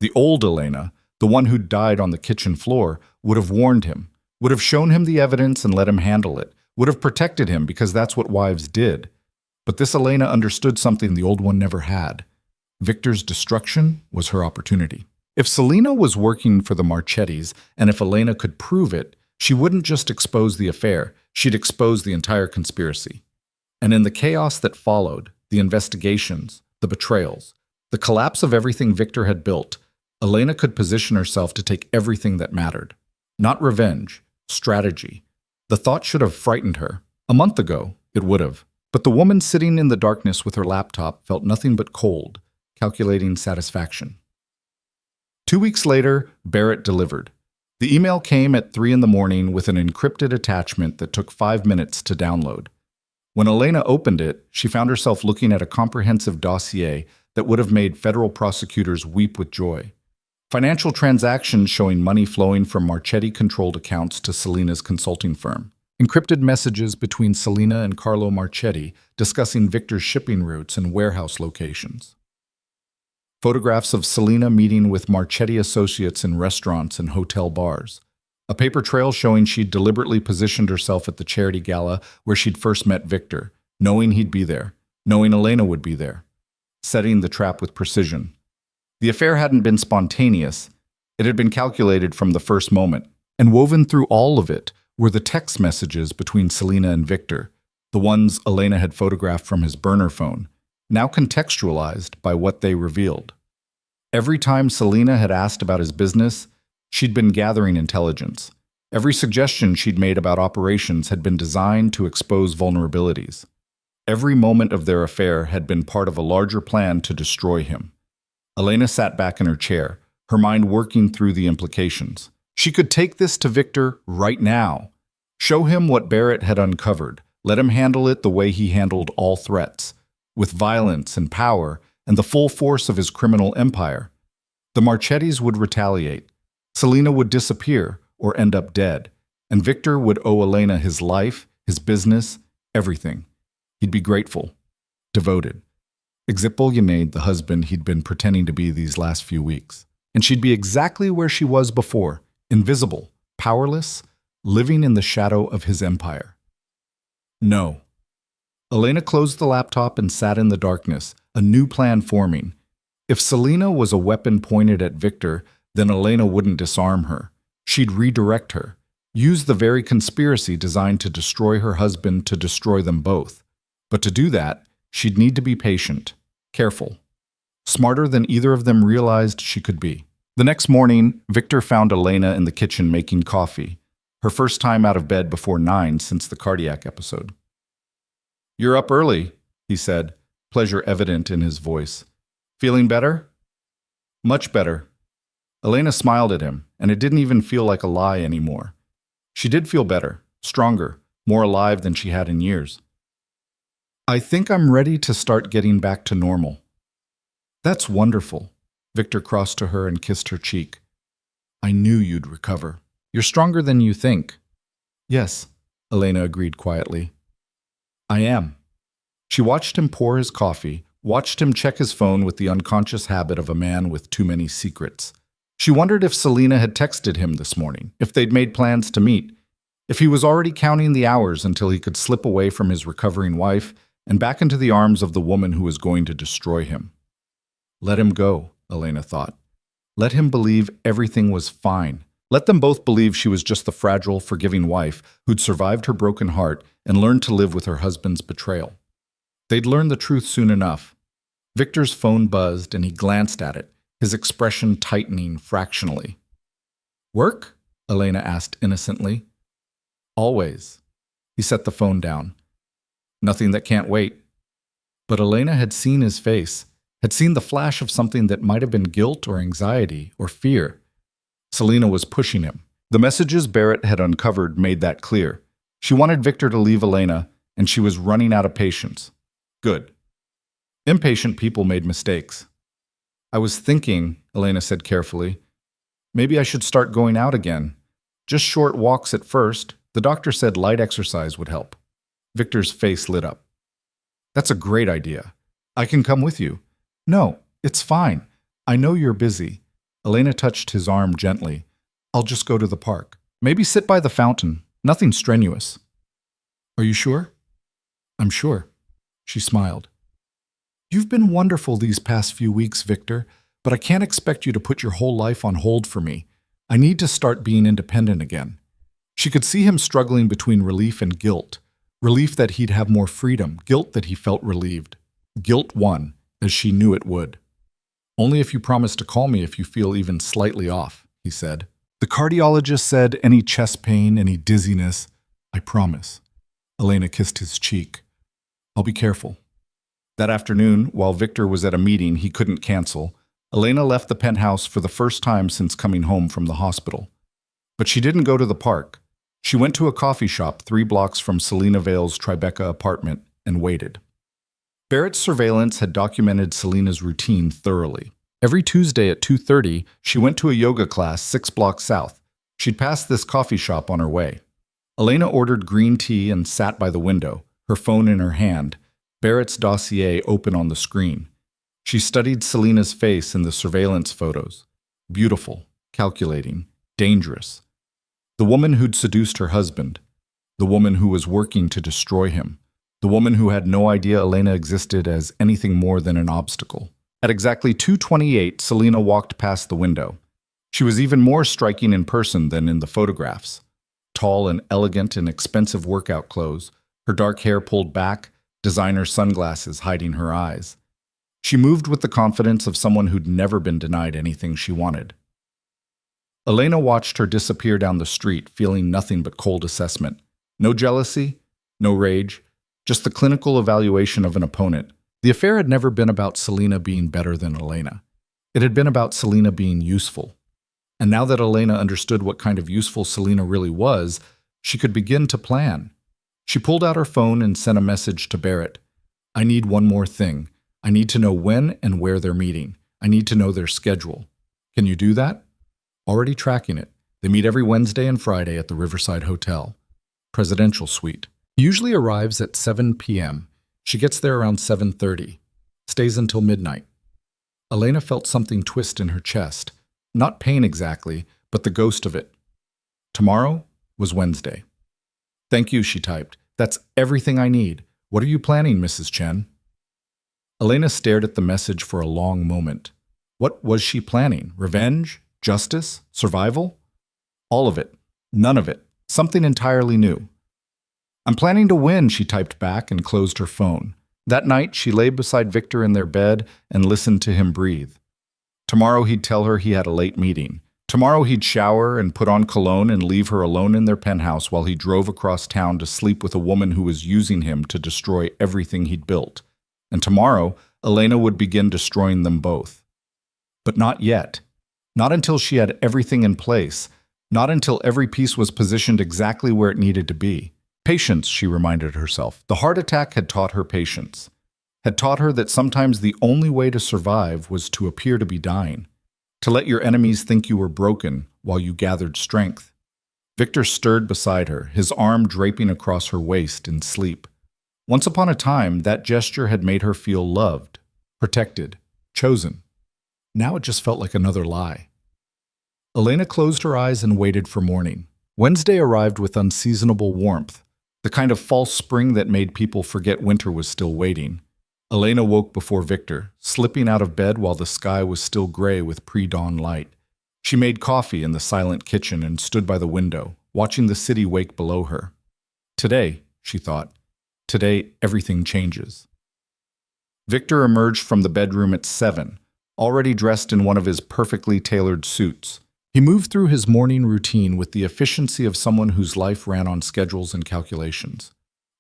The old Elena, The one who'd died on the kitchen floor would have warned him, would have shown him the evidence and let him handle it, would have protected him because that's what wives did. But this Elena understood something the old one never had. Victor's destruction was her opportunity. If Selena was working for the Marchettis, and if Elena could prove it, she wouldn't just expose the affair, she'd expose the entire conspiracy. And in the chaos that followed, the investigations, the betrayals, the collapse of everything Victor had built, Elena could position herself to take everything that mattered. Not revenge, strategy. The thought should have frightened her. A month ago, it would have. But the woman sitting in the darkness with her laptop felt nothing but cold, calculating satisfaction. 2 weeks later, Barrett delivered. The email came at 3 in the morning with an encrypted attachment that took 5 minutes to download. When Elena opened it, she found herself looking at a comprehensive dossier that would have made federal prosecutors weep with joy. Financial transactions showing money flowing from Marchetti-controlled accounts to Selena's consulting firm. Encrypted messages between Selena and Carlo Marchetti discussing Victor's shipping routes and warehouse locations. Photographs of Selena meeting with Marchetti associates in restaurants and hotel bars. A paper trail showing she'd deliberately positioned herself at the charity gala where she'd first met Victor, knowing he'd be there, knowing Elena would be there, setting the trap with precision. The affair hadn't been spontaneous. It had been calculated from the first moment, and woven through all of it were the text messages between Selena and Victor, the ones Elena had photographed from his burner phone, now contextualized by what they revealed. Every time Selena had asked about his business, she'd been gathering intelligence. Every suggestion she'd made about operations had been designed to expose vulnerabilities. Every moment of their affair had been part of a larger plan to destroy him. Elena sat back in her chair, her mind working through the implications. She could take this to Victor right now. Show him what Barrett had uncovered. Let him handle it the way he handled all threats, with violence and power and the full force of his criminal empire. The Marchettis would retaliate. Selena would disappear or end up dead, and Victor would owe Elena his life, his business, everything. He'd be grateful, devoted. Except the husband he'd been pretending to be these last few weeks. And she'd be exactly where she was before, invisible, powerless, living in the shadow of his empire. No. Elena closed the laptop and sat in the darkness, a new plan forming. If Selena was a weapon pointed at Victor, then Elena wouldn't disarm her. She'd redirect her, use the very conspiracy designed to destroy her husband to destroy them both. But to do that, she'd need to be patient, careful, smarter than either of them realized she could be. The next morning, Victor found Elena in the kitchen making coffee, her first time out of bed before 9 since the cardiac episode. "You're up early," he said, pleasure evident in his voice. "Feeling better?" "Much better." Elena smiled at him, and it didn't even feel like a lie anymore. She did feel better, stronger, more alive than she had in years. "I think I'm ready to start getting back to normal." "That's wonderful." Victor crossed to her and kissed her cheek. "I knew you'd recover. You're stronger than you think." "Yes," Elena agreed quietly. "I am." She watched him pour his coffee, watched him check his phone with the unconscious habit of a man with too many secrets. She wondered if Selena had texted him this morning, if they'd made plans to meet, if he was already counting the hours until he could slip away from his recovering wife and back into the arms of the woman who was going to destroy him. Let him go, Elena thought. Let him believe everything was fine. Let them both believe she was just the fragile, forgiving wife who'd survived her broken heart and learned to live with her husband's betrayal. They'd learn the truth soon enough. Victor's phone buzzed and he glanced at it, his expression tightening fractionally. "Work?" Elena asked innocently. "Always." He set the phone down. "Nothing that can't wait." But Elena had seen his face, had seen the flash of something that might have been guilt or anxiety or fear. Selena was pushing him. The messages Barrett had uncovered made that clear. She wanted Victor to leave Elena, and she was running out of patience. Good. Impatient people made mistakes. "I was thinking," Elena said carefully, "maybe I should start going out again. Just short walks at first. The doctor said light exercise would help." Victor's face lit up. "That's a great idea. I can come with you." "No, it's fine. I know you're busy." Elena touched his arm gently. I'll just go to the park. Maybe sit by the fountain. Nothing strenuous. Are you sure? I'm sure. She smiled. You've been wonderful these past few weeks, Victor, but I can't expect you to put your whole life on hold for me. I need to start being independent again. She could see him struggling between relief and guilt. Relief that he'd have more freedom, guilt that he felt relieved. Guilt won, as she knew it would. Only if you promise to call me if you feel even slightly off, he said. The cardiologist said any chest pain, any dizziness. I promise. Elena kissed his cheek. I'll be careful. That afternoon, while Victor was at a meeting he couldn't cancel, Elena left the penthouse for the first time since coming home from the hospital. But she didn't go to the park. She went to a coffee shop 3 blocks from Selena Vale's Tribeca apartment and waited. Barrett's surveillance had documented Selena's routine thoroughly. Every Tuesday at 2:30, she went to a yoga class 6 blocks south. She'd passed this coffee shop on her way. Elena ordered green tea and sat by the window, her phone in her hand, Barrett's dossier open on the screen. She studied Selena's face in the surveillance photos. Beautiful, calculating, dangerous. The woman who'd seduced her husband. The woman who was working to destroy him. The woman who had no idea Elena existed as anything more than an obstacle. At exactly 2:28, Selena walked past the window. She was even more striking in person than in the photographs. Tall and elegant in expensive workout clothes, her dark hair pulled back, designer sunglasses hiding her eyes. She moved with the confidence of someone who'd never been denied anything she wanted. Elena watched her disappear down the street, feeling nothing but cold assessment. No jealousy, no rage, just the clinical evaluation of an opponent. The affair had never been about Selena being better than Elena. It had been about Selena being useful. And now that Elena understood what kind of useful Selena really was, she could begin to plan. She pulled out her phone and sent a message to Barrett. I need one more thing. I need to know when and where they're meeting. I need to know their schedule. Can you do that? Already tracking it. They meet every Wednesday and Friday at the Riverside Hotel. Presidential suite. Usually arrives at 7 p.m. She gets there around 7:30. Stays until midnight. Elena felt something twist in her chest. Not pain exactly, but the ghost of it. Tomorrow was Wednesday. Thank you, she typed. That's everything I need. What are you planning, Mrs. Chen? Elena stared at the message for a long moment. What was she planning? Revenge? Justice? Survival? All of it. None of it. Something entirely new. I'm planning to win, she typed back and closed her phone. That night, she lay beside Victor in their bed and listened to him breathe. Tomorrow he'd tell her he had a late meeting. Tomorrow he'd shower and put on cologne and leave her alone in their penthouse while he drove across town to sleep with a woman who was using him to destroy everything he'd built. And tomorrow, Elena would begin destroying them both. But not yet. Not until she had everything in place. Not until every piece was positioned exactly where it needed to be. Patience, she reminded herself. The heart attack had taught her patience. Had taught her that sometimes the only way to survive was to appear to be dying. To let your enemies think you were broken while you gathered strength. Victor stirred beside her, his arm draping across her waist in sleep. Once upon a time, that gesture had made her feel loved, protected, chosen. Now it just felt like another lie. Elena closed her eyes and waited for morning. Wednesday arrived with unseasonable warmth, the kind of false spring that made people forget winter was still waiting. Elena woke before Victor, slipping out of bed while the sky was still gray with pre-dawn light. She made coffee in the silent kitchen and stood by the window, watching the city wake below her. Today, she thought, today everything changes. Victor emerged from the bedroom at 7, already dressed in one of his perfectly tailored suits. He moved through his morning routine with the efficiency of someone whose life ran on schedules and calculations.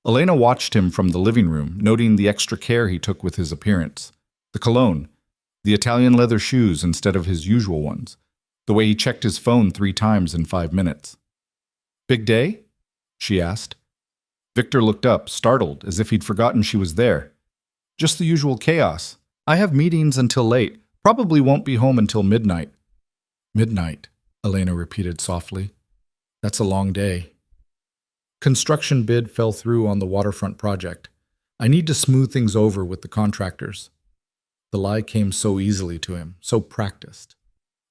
Elena watched him from the living room, noting the extra care he took with his appearance. The cologne, the Italian leather shoes instead of his usual ones, the way he checked his phone 3 times in 5 minutes. Big day? She asked. Victor looked up, startled, as if he'd forgotten she was there. Just the usual chaos. I have meetings until late. Probably won't be home until midnight. Midnight, Elena repeated softly. That's a long day. Construction bid fell through on the waterfront project. I need to smooth things over with the contractors. The lie came so easily to him, so practiced.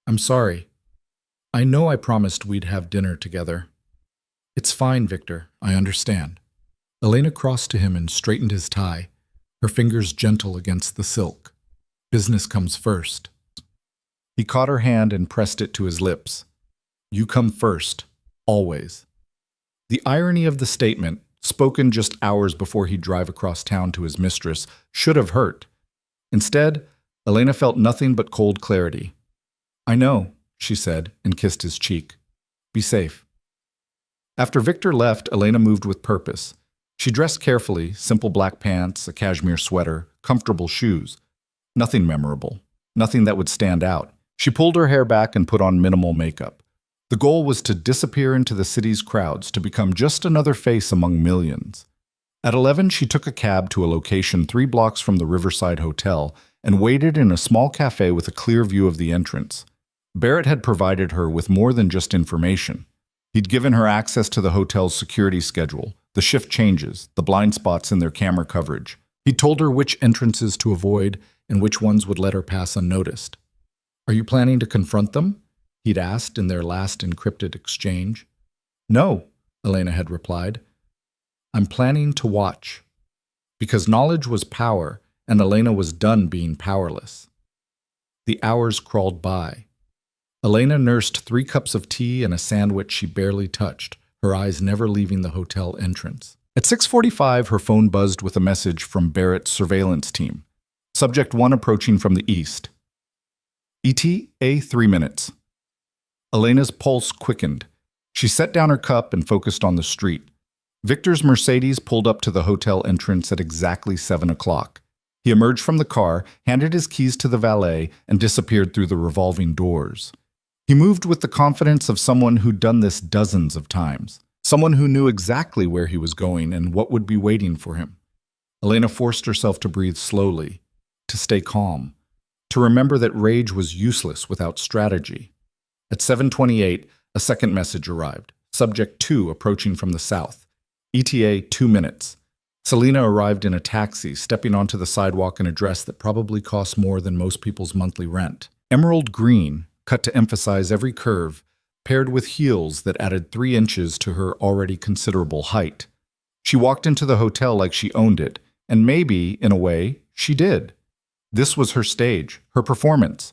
I'm sorry. I know I promised we'd have dinner together. It's fine, Victor. I understand. Elena crossed to him and straightened his tie, her fingers gentle against the silk. Business comes first. He caught her hand and pressed it to his lips. You come first, always. The irony of the statement, spoken just hours before he'd drive across town to his mistress, should have hurt. Instead, Elena felt nothing but cold clarity. I know, she said, and kissed his cheek. Be safe. After Victor left, Elena moved with purpose. She dressed carefully, simple black pants, a cashmere sweater, comfortable shoes. Nothing memorable, nothing that would stand out. She pulled her hair back and put on minimal makeup. The goal was to disappear into the city's crowds, to become just another face among millions. At 11, she took a cab to a location 3 blocks from the Riverside Hotel and waited in a small cafe with a clear view of the entrance. Barrett had provided her with more than just information. He'd given her access to the hotel's security schedule, the shift changes, the blind spots in their camera coverage. He told her which entrances to avoid and which ones would let her pass unnoticed. Are you planning to confront them? He'd asked in their last encrypted exchange. No, Elena had replied. I'm planning to watch. Because knowledge was power, and Elena was done being powerless. The hours crawled by. Elena nursed 3 cups of tea and a sandwich she barely touched, her eyes never leaving the hotel entrance. At 6:45, her phone buzzed with a message from Barrett's surveillance team. Subject 1 approaching from the east. ETA 3 minutes. Elena's pulse quickened. She set down her cup and focused on the street. Victor's Mercedes pulled up to the hotel entrance at exactly 7 o'clock. He emerged from the car, handed his keys to the valet, and disappeared through the revolving doors. He moved with the confidence of someone who'd done this dozens of times, someone who knew exactly where he was going and what would be waiting for him. Elena forced herself to breathe slowly, to stay calm, to remember that rage was useless without strategy. At 7:28, a second message arrived. Subject 2 approaching from the south. ETA 2 minutes. Selena arrived in a taxi, stepping onto the sidewalk in a dress that probably cost more than most people's monthly rent. Emerald green, cut to emphasize every curve, paired with heels that added 3 inches to her already considerable height. She walked into the hotel like she owned it, and maybe, in a way, she did. This was her stage, her performance,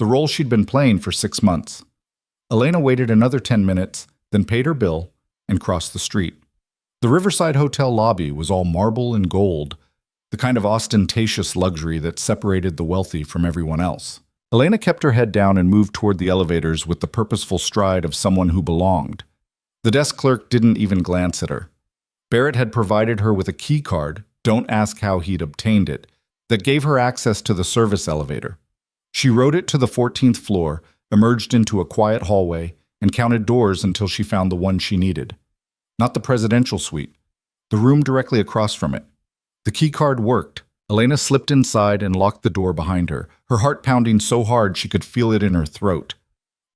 the role she'd been playing for 6 months. Elena waited another 10 minutes, then paid her bill, and crossed the street. The Riverside Hotel lobby was all marble and gold, the kind of ostentatious luxury that separated the wealthy from everyone else. Elena kept her head down and moved toward the elevators with the purposeful stride of someone who belonged. The desk clerk didn't even glance at her. Barrett had provided her with a key card, don't ask how he'd obtained it, that gave her access to the service elevator. She rode it to the 14th floor, emerged into a quiet hallway, and counted doors until she found the one she needed. Not the presidential suite, the room directly across from it. The key card worked. Elena slipped inside and locked the door behind her, her heart pounding so hard she could feel it in her throat.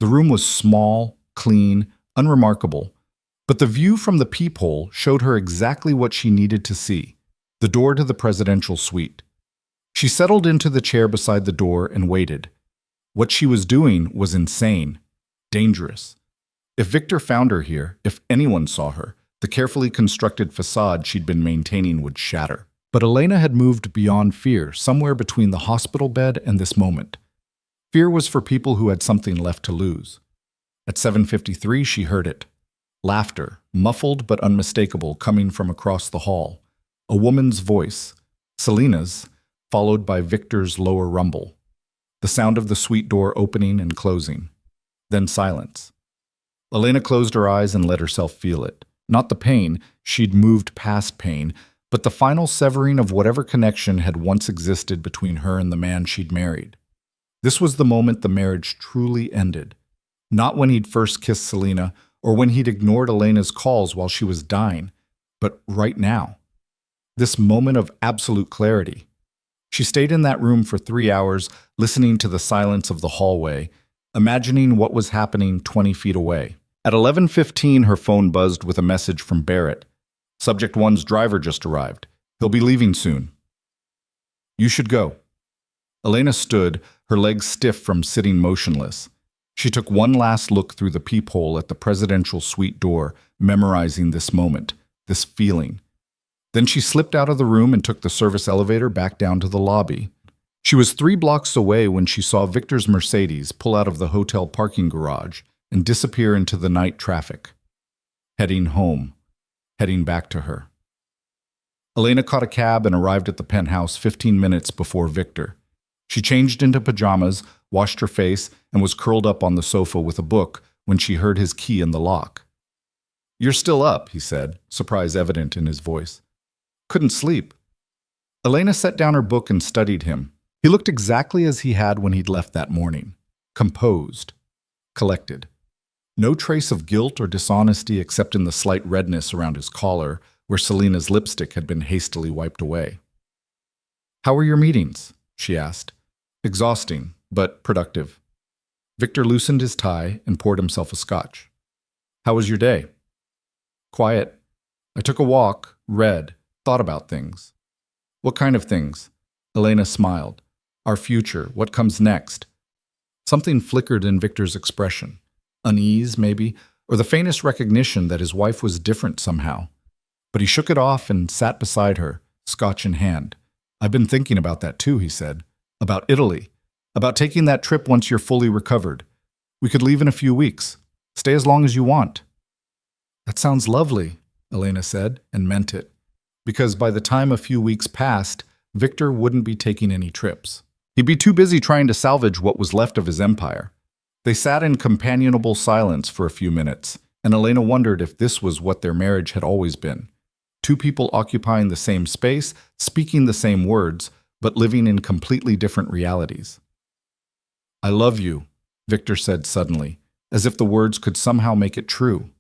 The room was small, clean, unremarkable, but the view from the peephole showed her exactly what she needed to see, the door to the presidential suite. She settled into the chair beside the door and waited. What she was doing was insane, dangerous. If Victor found her here, if anyone saw her, the carefully constructed facade she'd been maintaining would shatter. But Elena had moved beyond fear, somewhere between the hospital bed and this moment. Fear was for people who had something left to lose. At 7:53, she heard it. Laughter, muffled but unmistakable, coming from across the hall. A woman's voice, Selena's, followed by Victor's lower rumble. The sound of the suite door opening and closing. Then silence. Elena closed her eyes and let herself feel it. Not the pain, she'd moved past pain, but the final severing of whatever connection had once existed between her and the man she'd married. This was the moment the marriage truly ended. Not when he'd first kissed Selena, or when he'd ignored Elena's calls while she was dying, but right now. This moment of absolute clarity. She stayed in that room for 3 hours, listening to the silence of the hallway, imagining what was happening 20 feet away. At 11:15, her phone buzzed with a message from Barrett. Subject 1's driver just arrived. He'll be leaving soon. You should go. Elena stood, her legs stiff from sitting motionless. She took one last look through the peephole at the presidential suite door, memorizing this moment, this feeling. Then she slipped out of the room and took the service elevator back down to the lobby. She was 3 blocks away when she saw Victor's Mercedes pull out of the hotel parking garage and disappear into the night traffic. Heading home. Heading back to her. Elena caught a cab and arrived at the penthouse 15 minutes before Victor. She changed into pajamas, washed her face, and was curled up on the sofa with a book when she heard his key in the lock. "You're still up," he said, surprise evident in his voice. "Couldn't sleep." Elena set down her book and studied him. He looked exactly as he had when he'd left that morning. Composed. Collected. No trace of guilt or dishonesty except in the slight redness around his collar, where Selina's lipstick had been hastily wiped away. "How were your meetings?" she asked. "Exhausting, but productive." Victor loosened his tie and poured himself a scotch. "How was your day?" "Quiet. I took a walk, read, thought about things." "What kind of things?" Elena smiled. "Our future, what comes next?" Something flickered in Victor's expression. Unease, maybe, or the faintest recognition that his wife was different somehow. But he shook it off and sat beside her, scotch in hand. "I've been thinking about that too," he said. "About Italy. About taking that trip once you're fully recovered. We could leave in a few weeks. Stay as long as you want." "That sounds lovely," Elena said, and meant it. Because by the time a few weeks passed, Victor wouldn't be taking any trips. He'd be too busy trying to salvage what was left of his empire. They sat in companionable silence for a few minutes, and Elena wondered if this was what their marriage had always been. 2 people occupying the same space, speaking the same words, but living in completely different realities. "I love you," Victor said suddenly, as if the words could somehow make it true.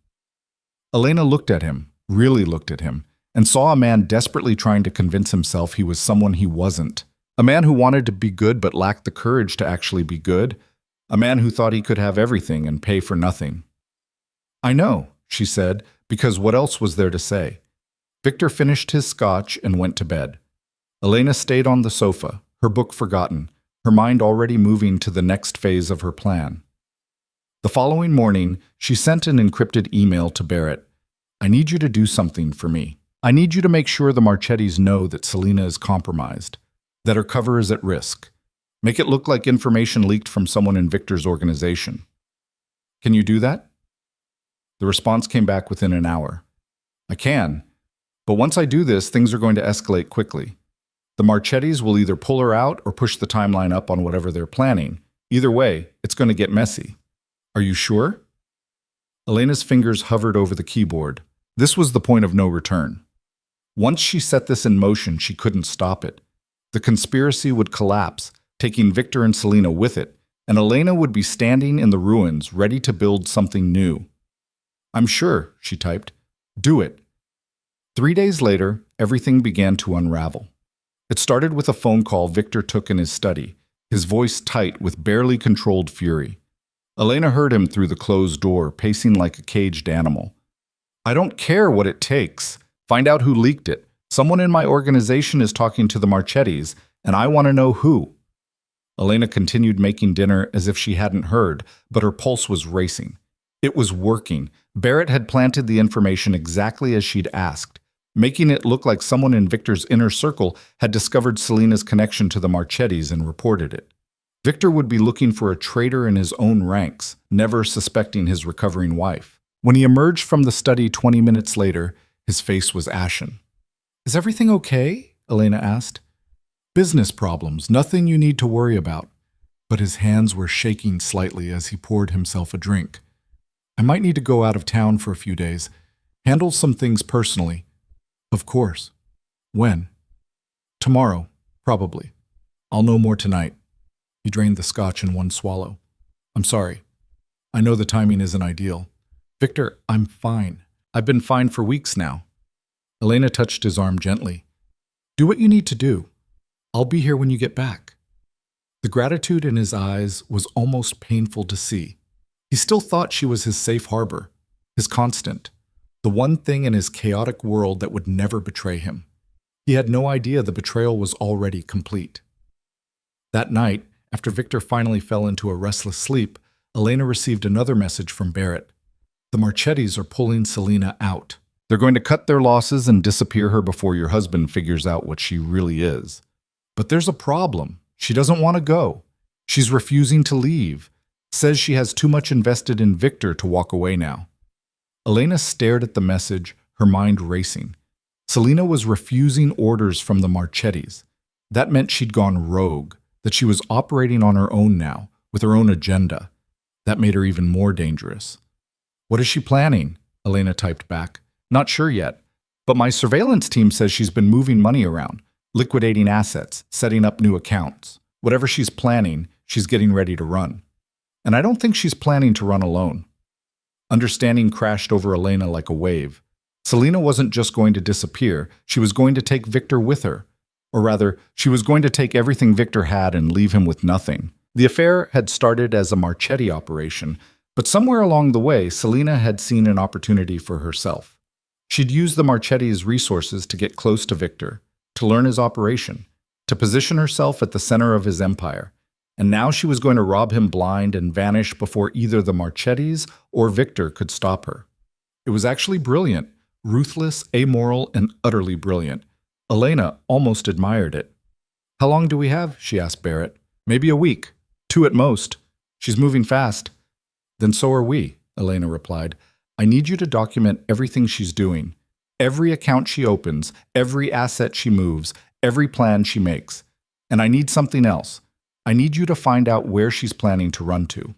Elena looked at him, really looked at him, and saw a man desperately trying to convince himself he was someone he wasn't. A man who wanted to be good but lacked the courage to actually be good. A man who thought he could have everything and pay for nothing. "I know," she said, because what else was there to say? Victor finished his scotch and went to bed. Elena stayed on the sofa, her book forgotten, her mind already moving to the next phase of her plan. The following morning, she sent an encrypted email to Barrett. "I need you to do something for me. I need you to make sure the Marchettis know that Selina is compromised, that her cover is at risk. Make it look like information leaked from someone in Victor's organization. Can you do that?" The response came back within an hour. "I can, but once I do this, things are going to escalate quickly. The Marchettis will either pull her out or push the timeline up on whatever they're planning. Either way, it's going to get messy. Are you sure?" Elena's fingers hovered over the keyboard. This was the point of no return. Once she set this in motion, she couldn't stop it. The conspiracy would collapse, taking Victor and Selina with it, and Elena would be standing in the ruins, ready to build something new. "I'm sure," she typed. "Do it." 3 days later, everything began to unravel. It started with a phone call Victor took in his study, his voice tight with barely controlled fury. Elena heard him through the closed door, pacing like a caged animal. "I don't care what it takes. Find out who leaked it. Someone in my organization is talking to the Marchettis, and I want to know who." Elena continued making dinner as if she hadn't heard, but her pulse was racing. It was working. Barrett had planted the information exactly as she'd asked, making it look like someone in Victor's inner circle had discovered Selina's connection to the Marchettis and reported it. Victor would be looking for a traitor in his own ranks, never suspecting his recovering wife. When he emerged from the study 20 minutes later, his face was ashen. "Is everything okay?" Elena asked. "Business problems, nothing you need to worry about." But his hands were shaking slightly as he poured himself a drink. "I might need to go out of town for a few days. Handle some things personally." "Of course." "When?" "Tomorrow, probably. I'll know more tonight." He drained the scotch in one swallow. "I'm sorry. I know the timing isn't ideal." "Victor, I'm fine. I've been fine for weeks now." Elena touched his arm gently. "Do what you need to do. I'll be here when you get back." The gratitude in his eyes was almost painful to see. He still thought she was his safe harbor, his constant, the one thing in his chaotic world that would never betray him. He had no idea the betrayal was already complete. That night, after Victor finally fell into a restless sleep, Elena received another message from Barrett. The Marchettis are pulling Selena out. They're going to cut their losses and disappear her before your husband figures out what she really is. But there's a problem. She doesn't want to go. She's refusing to leave. Says she has too much invested in Victor to walk away now. Elena stared at the message, her mind racing. Selena was refusing orders from the Marchettis. That meant she'd gone rogue, that she was operating on her own now, with her own agenda. That made her even more dangerous. What is she planning? Elena typed back. Not sure yet, but my surveillance team says she's been moving money around, liquidating assets, setting up new accounts. Whatever she's planning, she's getting ready to run. And I don't think she's planning to run alone. Understanding crashed over Elena like a wave. Selena wasn't just going to disappear, she was going to take Victor with her. Or rather, she was going to take everything Victor had and leave him with nothing. The affair had started as a Marchetti operation, but somewhere along the way, Selena had seen an opportunity for herself. She'd used the Marchetti's resources to get close to Victor, to learn his operation, to position herself at the center of his empire. And now she was going to rob him blind and vanish before either the Marchettis or Victor could stop her. It was actually brilliant, ruthless, amoral, and utterly brilliant. Elena almost admired it. How long do we have? She asked Barrett. Maybe a week. 2 at most. She's moving fast. Then so are we, Elena replied. I need you to document everything she's doing. Every account she opens, every asset she moves, every plan she makes. And I need something else. I need you to find out where she's planning to run to.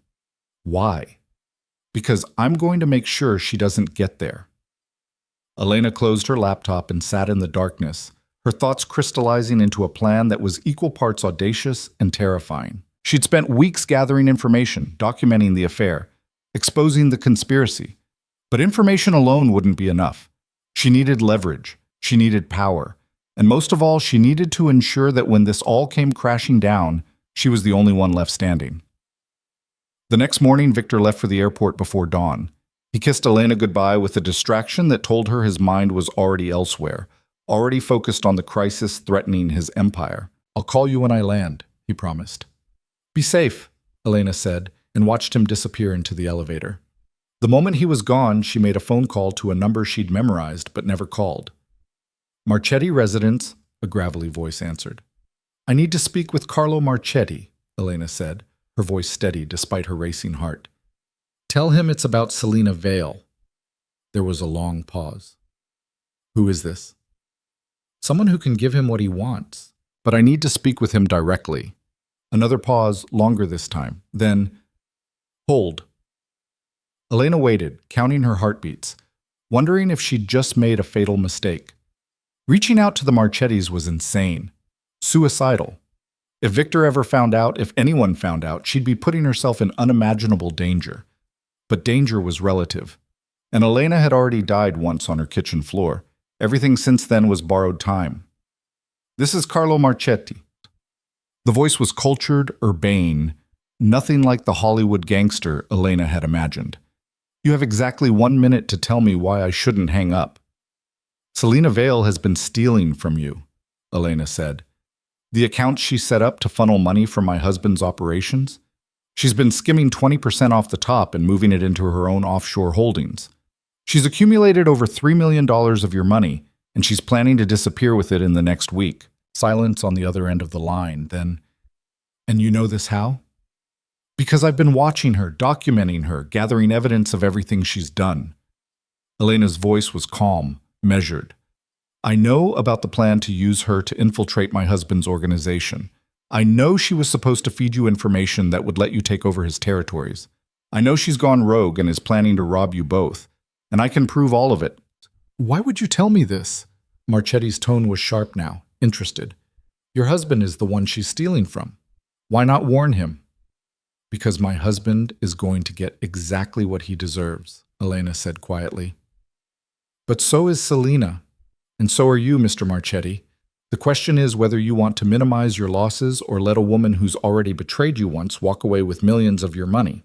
Why? Because I'm going to make sure she doesn't get there. Elena closed her laptop and sat in the darkness, her thoughts crystallizing into a plan that was equal parts audacious and terrifying. She'd spent weeks gathering information, documenting the affair, exposing the conspiracy. But information alone wouldn't be enough. She needed leverage, she needed power, and most of all, she needed to ensure that when this all came crashing down, she was the only one left standing. The next morning, Victor left for the airport before dawn. He kissed Elena goodbye with a distraction that told her his mind was already elsewhere, already focused on the crisis threatening his empire. I'll call you when I land, he promised. Be safe, Elena said, and watched him disappear into the elevator. The moment he was gone, she made a phone call to a number she'd memorized but never called. Marchetti residence, a gravelly voice answered. I need to speak with Carlo Marchetti, Elena said, her voice steady despite her racing heart. Tell him it's about Selena Vale. There was a long pause. Who is this? Someone who can give him what he wants, but I need to speak with him directly. Another pause, longer this time. Then, hold. Elena waited, counting her heartbeats, wondering if she'd just made a fatal mistake. Reaching out to the Marchettis was insane. Suicidal. If Victor ever found out, if anyone found out, she'd be putting herself in unimaginable danger. But danger was relative. And Elena had already died once on her kitchen floor. Everything since then was borrowed time. This is Carlo Marchetti. The voice was cultured, urbane, nothing like the Hollywood gangster Elena had imagined. You have exactly 1 minute to tell me why I shouldn't hang up. Selena Vale has been stealing from you, Elena said. The accounts she set up to funnel money from my husband's operations? She's been skimming 20% off the top and moving it into her own offshore holdings. She's accumulated over $3 million of your money, and she's planning to disappear with it in the next week. Silence on the other end of the line, then, and you know this how? Because I've been watching her, documenting her, gathering evidence of everything she's done. Elena's voice was calm, measured. I know about the plan to use her to infiltrate my husband's organization. I know she was supposed to feed you information that would let you take over his territories. I know she's gone rogue and is planning to rob you both, and I can prove all of it. Why would you tell me this? Marchetti's tone was sharp now, interested. Your husband is the one she's stealing from. Why not warn him? Because my husband is going to get exactly what he deserves, Elena said quietly. But so is Selena, and so are you, Mr. Marchetti. The question is whether you want to minimize your losses or let a woman who's already betrayed you once walk away with millions of your money.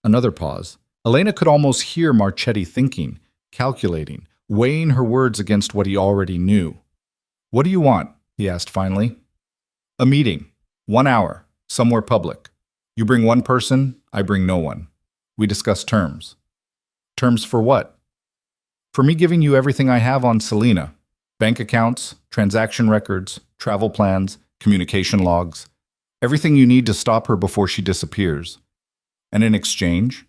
Another pause. Elena could almost hear Marchetti thinking, calculating, weighing her words against what he already knew. What do you want? He asked finally. A meeting. 1 hour. Somewhere public. You bring one person, I bring no one. We discuss terms. Terms for what? For me giving you everything I have on Selena. Bank accounts, transaction records, travel plans, communication logs. Everything you need to stop her before she disappears. And in exchange,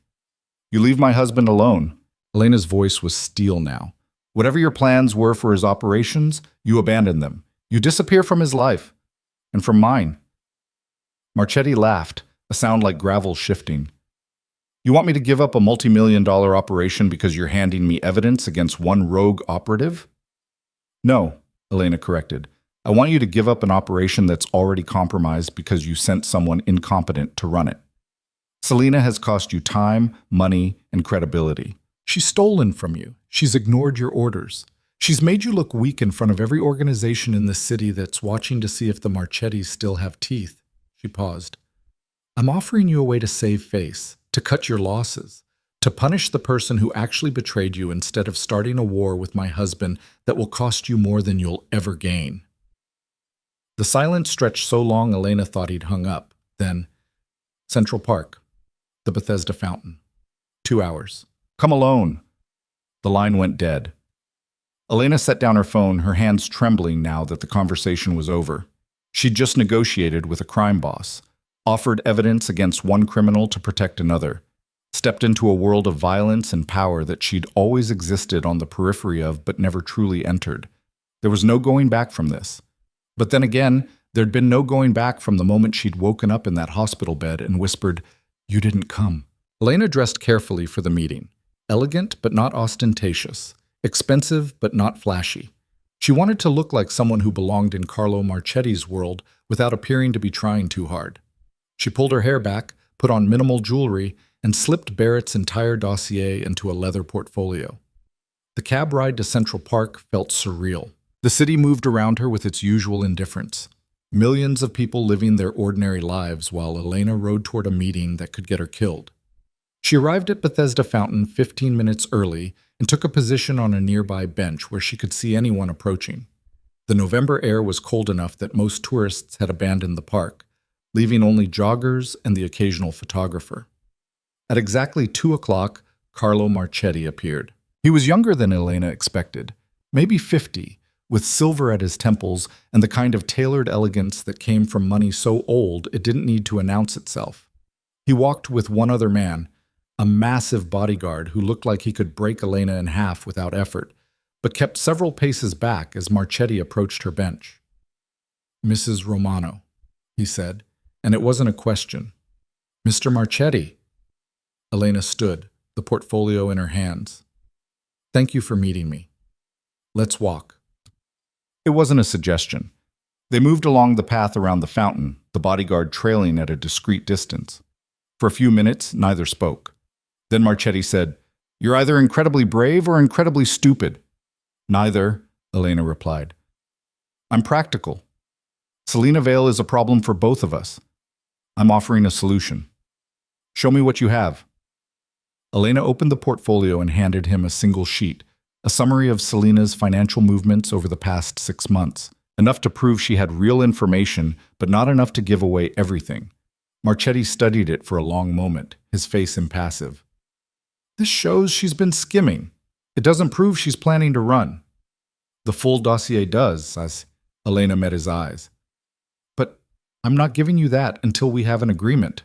you leave my husband alone. Elena's voice was steel now. Whatever your plans were for his operations, you abandon them. You disappear from his life. And from mine. Marchetti laughed, a sound like gravel shifting. You want me to give up a multi-million-dollar operation because you're handing me evidence against one rogue operative? No, Elena corrected. I want you to give up an operation that's already compromised because you sent someone incompetent to run it. Selena has cost you time, money, and credibility. She's stolen from you. She's ignored your orders. She's made you look weak in front of every organization in the city that's watching to see if the Marchettis still have teeth. She paused. I'm offering you a way to save face, to cut your losses, to punish the person who actually betrayed you instead of starting a war with my husband that will cost you more than you'll ever gain. The silence stretched so long Elena thought he'd hung up. Then, Central Park, the Bethesda Fountain. 2 hours. Come alone. The line went dead. Elena set down her phone, her hands trembling now that the conversation was over. She'd just negotiated with a crime boss, offered evidence against one criminal to protect another, stepped into a world of violence and power that she'd always existed on the periphery of but never truly entered. There was no going back from this. But then again, there'd been no going back from the moment she'd woken up in that hospital bed and whispered, "You didn't come." Elena dressed carefully for the meeting. Elegant but not ostentatious. Expensive but not flashy. She wanted to look like someone who belonged in Carlo Marchetti's world without appearing to be trying too hard. She pulled her hair back, put on minimal jewelry, and slipped Barrett's entire dossier into a leather portfolio. The cab ride to Central Park felt surreal. The city moved around her with its usual indifference. Millions of people living their ordinary lives while Elena rode toward a meeting that could get her killed. She arrived at Bethesda Fountain 15 minutes early and took a position on a nearby bench where she could see anyone approaching. The November air was cold enough that most tourists had abandoned the park, leaving only joggers and the occasional photographer. At exactly 2 o'clock, Carlo Marchetti appeared. He was younger than Elena expected, maybe 50, with silver at his temples and the kind of tailored elegance that came from money so old it didn't need to announce itself. He walked with one other man, a massive bodyguard who looked like he could break Elena in half without effort, but kept several paces back as Marchetti approached her bench. "Mrs. Romano," he said, and it wasn't a question. "Mr. Marchetti." Elena stood, the portfolio in her hands. "Thank you for meeting me. Let's walk." It wasn't a suggestion. They moved along the path around the fountain, the bodyguard trailing at a discreet distance. For a few minutes, neither spoke. Then Marchetti said, "You're either incredibly brave or incredibly stupid." "Neither," Elena replied. "I'm practical. Selena Vale is a problem for both of us. I'm offering a solution. Show me what you have." Elena opened the portfolio and handed him a single sheet, a summary of Selena's financial movements over the past 6 months, enough to prove she had real information, but not enough to give away everything. Marchetti studied it for a long moment, his face impassive. "This shows she's been skimming. It doesn't prove she's planning to run." "The full dossier does," as Elena met his eyes. "But I'm not giving you that until we have an agreement."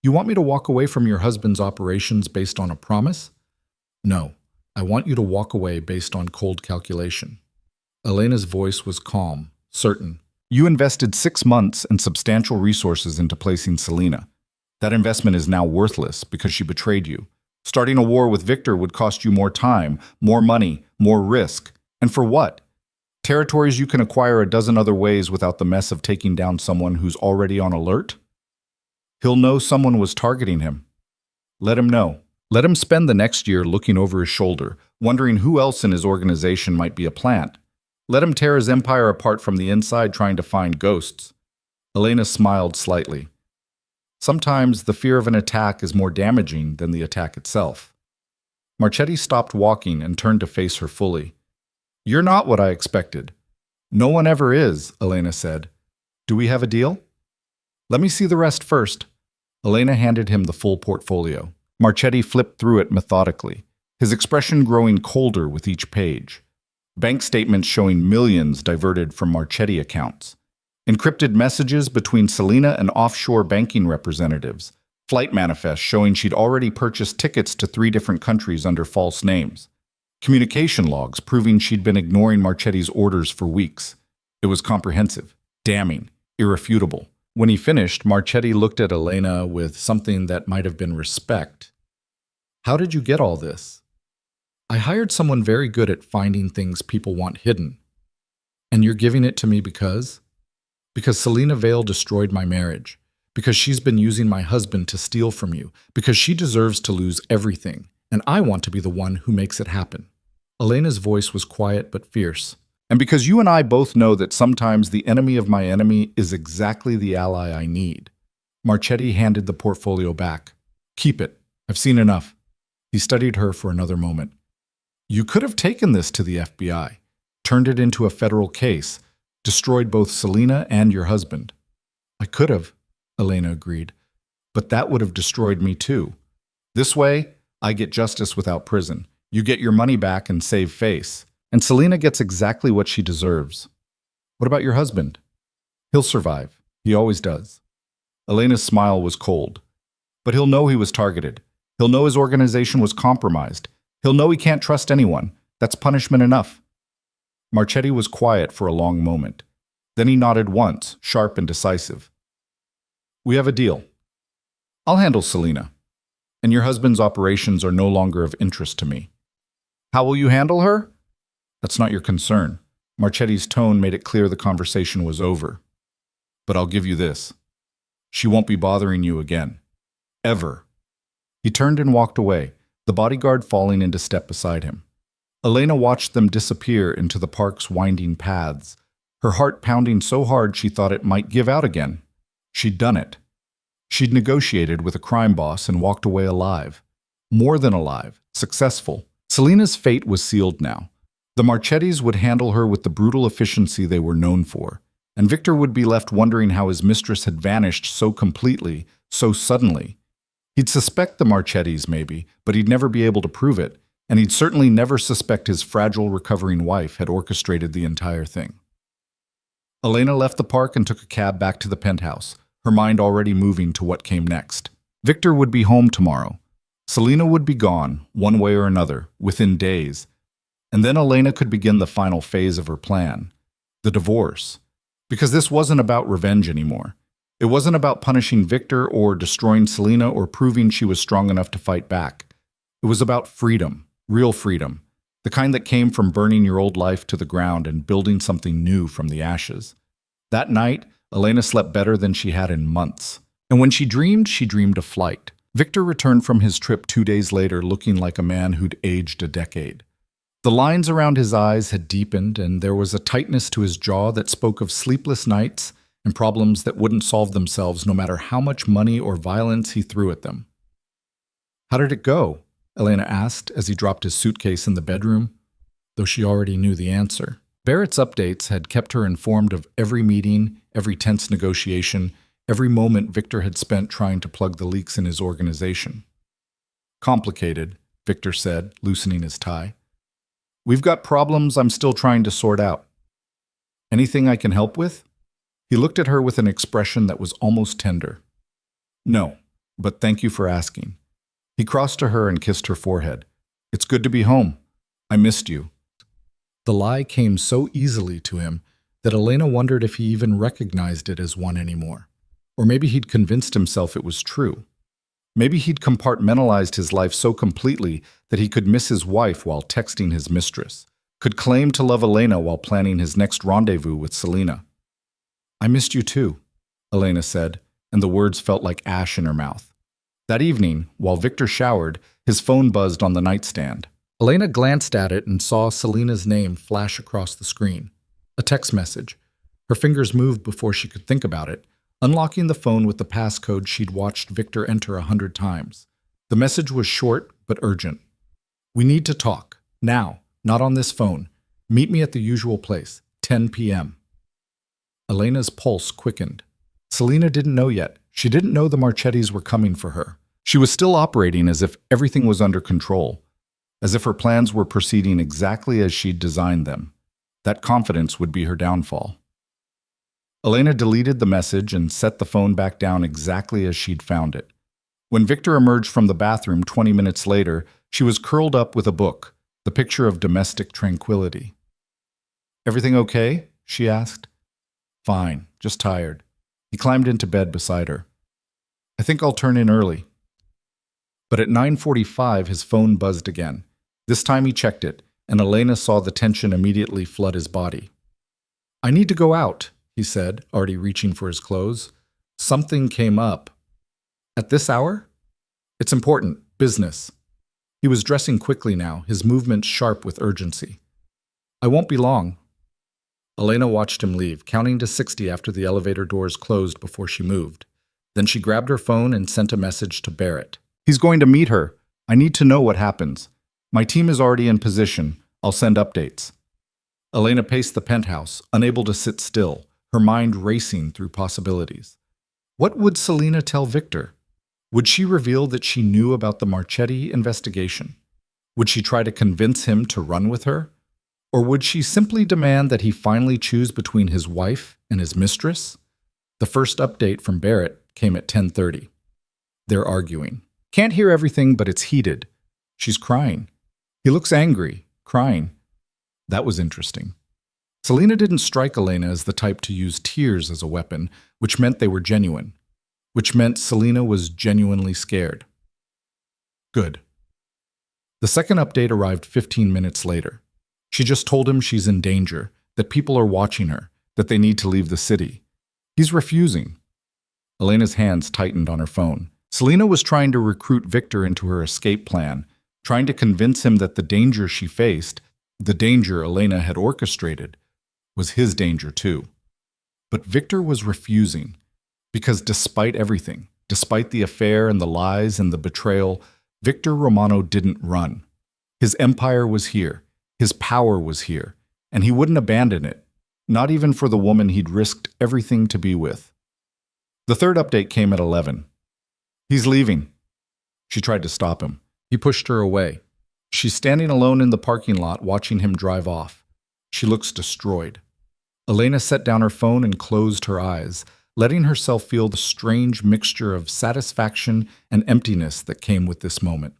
"You want me to walk away from your husband's operations based on a promise?" "No, I want you to walk away based on cold calculation." Elena's voice was calm, certain. "You invested 6 months and substantial resources into placing Selena. That investment is now worthless because she betrayed you. Starting a war with Victor would cost you more time, more money, more risk. And for what? Territories you can acquire a dozen other ways without the mess of taking down someone who's already on alert? He'll know someone was targeting him. Let him know. Let him spend the next year looking over his shoulder, wondering who else in his organization might be a plant. Let him tear his empire apart from the inside trying to find ghosts." Elena smiled slightly. Sometimes the fear of an attack is more damaging than the attack itself. Marchetti stopped walking and turned to face her fully. "You're not what I expected." "No one ever is," Elena said. "Do we have a deal?" "Let me see the rest first." Elena handed him the full portfolio. Marchetti flipped through it methodically, his expression growing colder with each page. Bank statements showing millions diverted from Marchetti accounts. Encrypted messages between Selena and offshore banking representatives. Flight manifests showing she'd already purchased tickets to 3 different countries under false names. Communication logs proving she'd been ignoring Marchetti's orders for weeks. It was comprehensive, damning, irrefutable. When he finished, Marchetti looked at Elena with something that might have been respect. "How did you get all this?" "I hired someone very good at finding things people want hidden." "And you're giving it to me because?" "Because Selena Vale destroyed my marriage. Because she's been using my husband to steal from you. Because she deserves to lose everything. And I want to be the one who makes it happen." Elena's voice was quiet but fierce. "And because you and I both know that sometimes the enemy of my enemy is exactly the ally I need." Marchetti handed the portfolio back. "Keep it. I've seen enough." He studied her for another moment. "You could have taken this to the FBI, turned it into a federal case, destroyed both Selena and your husband." "I could have," Elena agreed, "but that would have destroyed me too. This way, I get justice without prison. You get your money back and save face. And Selena gets exactly what she deserves." "What about your husband?" "He'll survive. He always does." Elena's smile was cold. "But he'll know he was targeted. He'll know his organization was compromised. He'll know he can't trust anyone. That's punishment enough." Marchetti was quiet for a long moment. Then he nodded once, sharp and decisive. "We have a deal. I'll handle Selena. And your husband's operations are no longer of interest to me." "How will you handle her?" "That's not your concern." Marchetti's tone made it clear the conversation was over. "But I'll give you this. She won't be bothering you again. Ever." He turned and walked away, the bodyguard falling into step beside him. Elena watched them disappear into the park's winding paths, her heart pounding so hard she thought it might give out again. She'd done it. She'd negotiated with a crime boss and walked away alive. More than alive, successful. Selena's fate was sealed now. The Marchettis would handle her with the brutal efficiency they were known for, and Victor would be left wondering how his mistress had vanished so completely, so suddenly. He'd suspect the Marchettis, maybe, but he'd never be able to prove it, and he'd certainly never suspect his fragile, recovering wife had orchestrated the entire thing. Elena left the park and took a cab back to the penthouse, her mind already moving to what came next. Victor would be home tomorrow. Selena would be gone, one way or another, within days. And then Elena could begin the final phase of her plan, the divorce. Because this wasn't about revenge anymore. It wasn't about punishing Victor or destroying Selena or proving she was strong enough to fight back. It was about freedom, real freedom, the kind that came from burning your old life to the ground and building something new from the ashes. That night, Elena slept better than she had in months. And when she dreamed of flight. Victor returned from his trip 2 days later looking like a man who'd aged a decade. The lines around his eyes had deepened, and there was a tightness to his jaw that spoke of sleepless nights and problems that wouldn't solve themselves no matter how much money or violence he threw at them. "How did it go?" Elena asked as he dropped his suitcase in the bedroom, though she already knew the answer. Barrett's updates had kept her informed of every meeting, every tense negotiation, every moment Victor had spent trying to plug the leaks in his organization. "Complicated," Victor said, loosening his tie. "We've got problems I'm still trying to sort out. Anything I can help with?" He looked at her with an expression that was almost tender. "No, but thank you for asking." He crossed to her and kissed her forehead. "It's good to be home. I missed you." The lie came so easily to him that Elena wondered if he even recognized it as one anymore. Or maybe he'd convinced himself it was true. Maybe he'd compartmentalized his life so completely that he could miss his wife while texting his mistress, could claim to love Elena while planning his next rendezvous with Selena. "I missed you too," Elena said, and the words felt like ash in her mouth. That evening, while Victor showered, his phone buzzed on the nightstand. Elena glanced at it and saw Selena's name flash across the screen. A text message. Her fingers moved before she could think about it, unlocking the phone with the passcode she'd watched Victor enter 100 times. The message was short but urgent. "We need to talk. Now. Not on this phone. Meet me at the usual place. 10 p.m. Elena's pulse quickened. Selena didn't know yet. She didn't know the Marchettis were coming for her. She was still operating as if everything was under control, as if her plans were proceeding exactly as she'd designed them. That confidence would be her downfall. Elena deleted the message and set the phone back down exactly as she'd found it. When Victor emerged from the bathroom 20 minutes later, she was curled up with a book, the picture of domestic tranquility. "Everything okay?" she asked. "Fine, just tired." He climbed into bed beside her. "I think I'll turn in early." But at 9:45, his phone buzzed again. This time he checked it, and Elena saw the tension immediately flood his body. "I need to go out," he said, already reaching for his clothes. "Something came up." "At this hour?" "It's important. Business." He was dressing quickly now, his movements sharp with urgency. "I won't be long." Elena watched him leave, counting to 60 after the elevator doors closed before she moved. Then she grabbed her phone and sent a message to Barrett. "He's going to meet her. I need to know what happens. My team is already in position. I'll send updates." Elena paced the penthouse, unable to sit still, her mind racing through possibilities. What would Selena tell Victor? Would she reveal that she knew about the Marchetti investigation? Would she try to convince him to run with her? Or would she simply demand that he finally choose between his wife and his mistress? The first update from Barrett came at 10:30. They're arguing. "Can't hear everything, but it's heated. She's crying. He looks angry, crying." That was interesting. Selena didn't strike Elena as the type to use tears as a weapon, which meant they were genuine, which meant Selena was genuinely scared. Good. The second update arrived 15 minutes later. She just told him she's in danger, that people are watching her, that they need to leave the city. He's refusing. Elena's hands tightened on her phone. Selena was trying to recruit Victor into her escape plan, trying to convince him that the danger she faced, the danger Elena had orchestrated, was his danger too. But Victor was refusing, because despite everything, despite the affair and the lies and the betrayal, Victor Romano didn't run. His empire was here. His power was here, and he wouldn't abandon it, not even for the woman he'd risked everything to be with. The third update came at 11. "He's leaving." She tried to stop him. He pushed her away. She's standing alone in the parking lot watching him drive off. She looks destroyed. Elena set down her phone and closed her eyes, letting herself feel the strange mixture of satisfaction and emptiness that came with this moment.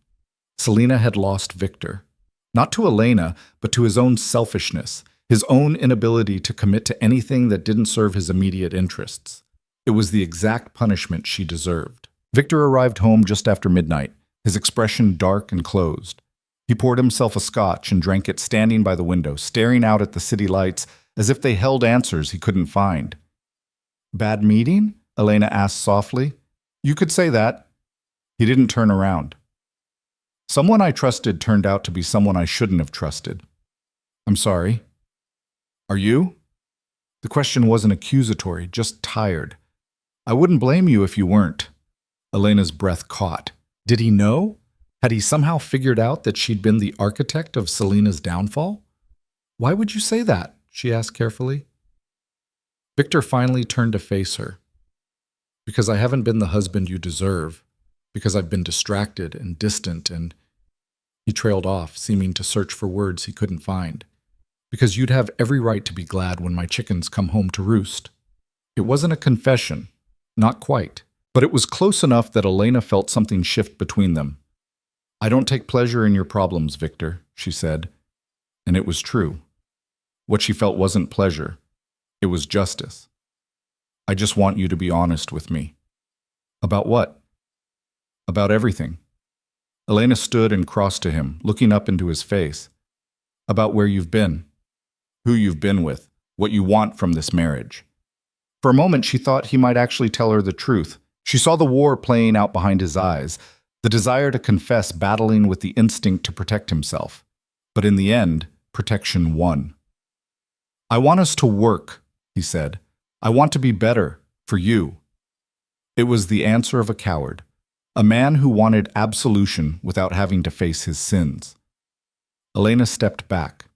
Selena had lost Victor. Not to Elena, but to his own selfishness, his own inability to commit to anything that didn't serve his immediate interests. It was the exact punishment she deserved. Victor arrived home just after midnight, his expression dark and closed. He poured himself a scotch and drank it standing by the window, staring out at the city lights as if they held answers he couldn't find. "Bad meeting?" Elena asked softly. "You could say that." He didn't turn around. "Someone I trusted turned out to be someone I shouldn't have trusted." "I'm sorry." "Are you?" The question wasn't accusatory, just tired. "I wouldn't blame you if you weren't." Elena's breath caught. Did he know? Had he somehow figured out that she'd been the architect of Selena's downfall? "Why would you say that?" she asked carefully. Victor finally turned to face her. "Because I haven't been the husband you deserve. Because I've been distracted and distant and—" He trailed off, seeming to search for words he couldn't find. "Because you'd have every right to be glad when my chickens come home to roost." It wasn't a confession. Not quite. But it was close enough that Elena felt something shift between them. "I don't take pleasure in your problems, Victor," she said. And it was true. What she felt wasn't pleasure. It was justice. "I just want you to be honest with me." "About what?" "About everything." Elena stood and crossed to him, looking up into his face. "About where you've been, who you've been with, what you want from this marriage." For a moment, she thought he might actually tell her the truth. She saw the war playing out behind his eyes, the desire to confess battling with the instinct to protect himself. But in the end, protection won. "I want us to work," he said. "I want to be better, for you." It was the answer of a coward, a man who wanted absolution without having to face his sins. Elena stepped back.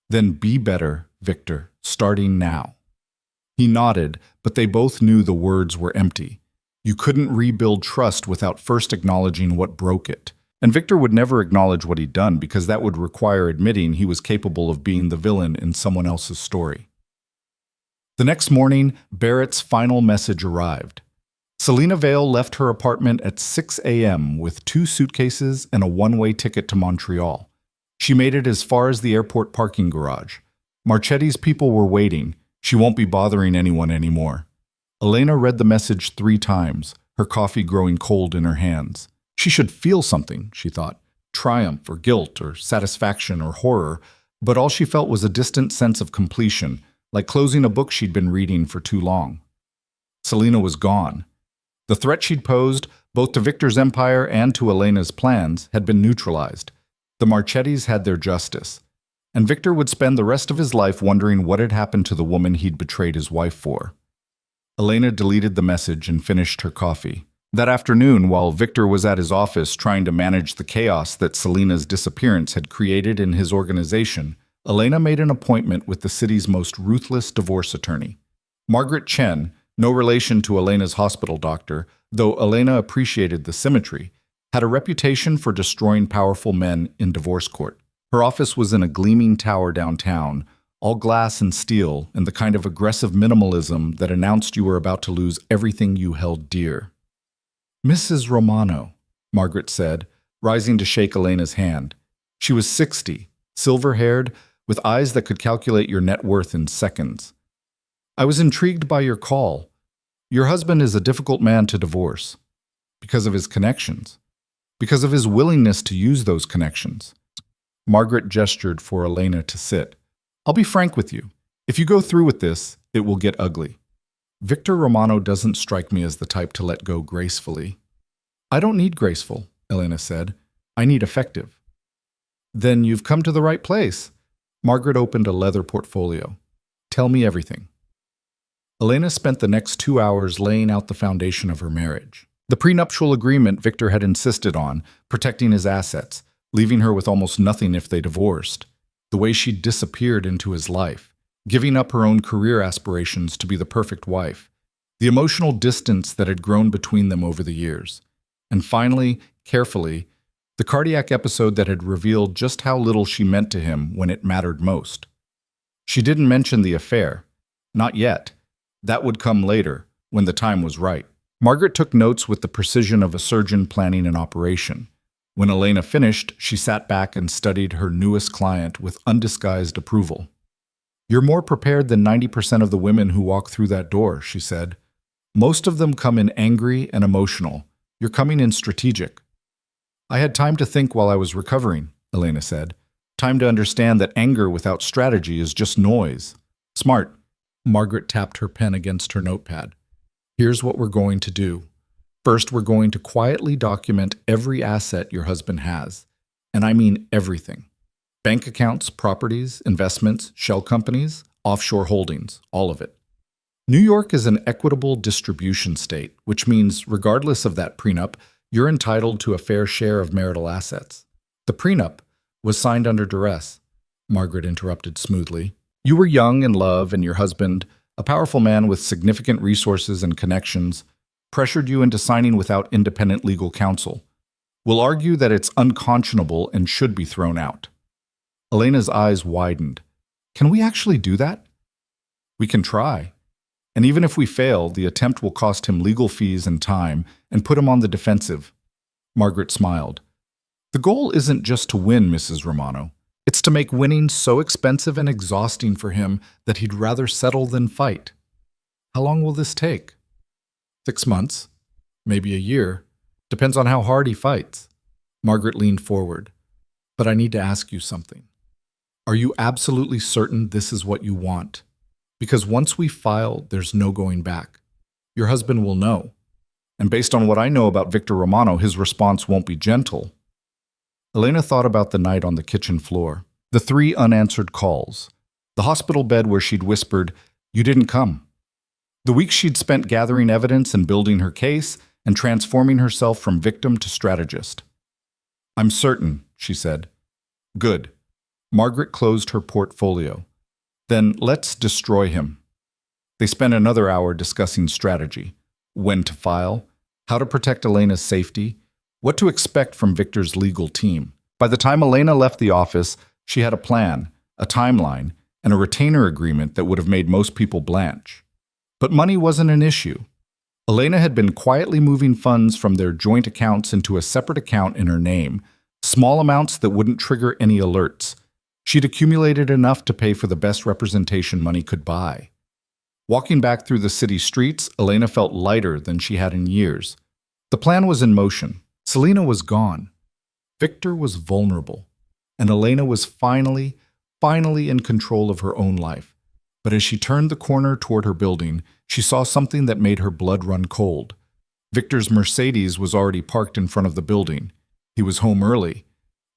"Then be better, Victor, starting now." He nodded, but they both knew the words were empty. You couldn't rebuild trust without first acknowledging what broke it. And Victor would never acknowledge what he'd done because that would require admitting he was capable of being the villain in someone else's story. The next morning, Barrett's final message arrived. Selina Vale left her apartment at 6 a.m. with 2 suitcases and a one-way ticket to Montreal. She made it as far as the airport parking garage. Marchetti's people were waiting. She won't be bothering anyone anymore. Elena read the message 3 times, her coffee growing cold in her hands. She should feel something, she thought, triumph or guilt or satisfaction or horror, but all she felt was a distant sense of completion, like closing a book she'd been reading for too long. Selina was gone. The threat she'd posed, both to Victor's empire and to Elena's plans, had been neutralized. The Marchettis had their justice, and Victor would spend the rest of his life wondering what had happened to the woman he'd betrayed his wife for. Elena deleted the message and finished her coffee. That afternoon, while Victor was at his office trying to manage the chaos that Selina's disappearance had created in his organization, Elena made an appointment with the city's most ruthless divorce attorney. Margaret Chen, no relation to Elena's hospital doctor, though Elena appreciated the symmetry, had a reputation for destroying powerful men in divorce court. Her office was in a gleaming tower downtown, all glass and steel, and the kind of aggressive minimalism that announced you were about to lose everything you held dear. "Mrs. Romano," Margaret said, rising to shake Elena's hand. She was 60, silver-haired, with eyes that could calculate your net worth in seconds. "I was intrigued by your call. Your husband is a difficult man to divorce. Because of his connections. Because of his willingness to use those connections." Margaret gestured for Elena to sit. "I'll be frank with you. If you go through with this, it will get ugly. Victor Romano doesn't strike me as the type to let go gracefully." "I don't need graceful," Elena said. "I need effective." "Then you've come to the right place." Margaret opened a leather portfolio. "Tell me everything." Elena spent the next 2 hours laying out the foundation of her marriage. The prenuptial agreement Victor had insisted on, protecting his assets, leaving her with almost nothing if they divorced. The way she'd disappeared into his life, giving up her own career aspirations to be the perfect wife, the emotional distance that had grown between them over the years, and finally, carefully, the cardiac episode that had revealed just how little she meant to him when it mattered most. She didn't mention the affair. Not yet. That would come later, when the time was right. Margaret took notes with the precision of a surgeon planning an operation. When Elena finished, she sat back and studied her newest client with undisguised approval. "You're more prepared than 90% of the women who walk through that door," she said. "Most of them come in angry and emotional. You're coming in strategic." "I had time to think while I was recovering," Elena said. "Time to understand that anger without strategy is just noise." "Smart." Margaret tapped her pen against her notepad. "Here's what we're going to do. First, we're going to quietly document every asset your husband has. And I mean everything. Bank accounts, properties, investments, shell companies, offshore holdings, all of it. New York is an equitable distribution state, which means regardless of that prenup, you're entitled to a fair share of marital assets. The prenup was signed under duress," Margaret interrupted smoothly. "You were young in love, and your husband, a powerful man with significant resources and connections, pressured you into signing without independent legal counsel. We'll argue that it's unconscionable and should be thrown out." Elena's eyes widened. "Can we actually do that?" "We can try. And even if we fail, the attempt will cost him legal fees and time and put him on the defensive." Margaret smiled. "The goal isn't just to win, Mrs. Romano. It's to make winning so expensive and exhausting for him that he'd rather settle than fight. How long will this take?" 6 months. Maybe a year. Depends on how hard he fights." Margaret leaned forward. "But I need to ask you something. Are you absolutely certain this is what you want? Because once we file, there's no going back. Your husband will know. And based on what I know about Victor Romano, his response won't be gentle." Elena thought about the night on the kitchen floor, the 3 unanswered calls, the hospital bed where she'd whispered, "You didn't come." The weeks she'd spent gathering evidence and building her case and transforming herself from victim to strategist. "I'm certain," she said. "Good." Margaret closed her portfolio. "Then let's destroy him." They spent another hour discussing strategy, when to file, how to protect Elena's safety, what to expect from Victor's legal team. By the time Elena left the office, she had a plan, a timeline, and a retainer agreement that would have made most people blanch. But money wasn't an issue. Elena had been quietly moving funds from their joint accounts into a separate account in her name, small amounts that wouldn't trigger any alerts. She'd accumulated enough to pay for the best representation money could buy. Walking back through the city streets, Elena felt lighter than she had in years. The plan was in motion. Selena was gone. Victor was vulnerable. And Elena was finally in control of her own life. But as she turned the corner toward her building, she saw something that made her blood run cold. Victor's Mercedes was already parked in front of the building. He was home early.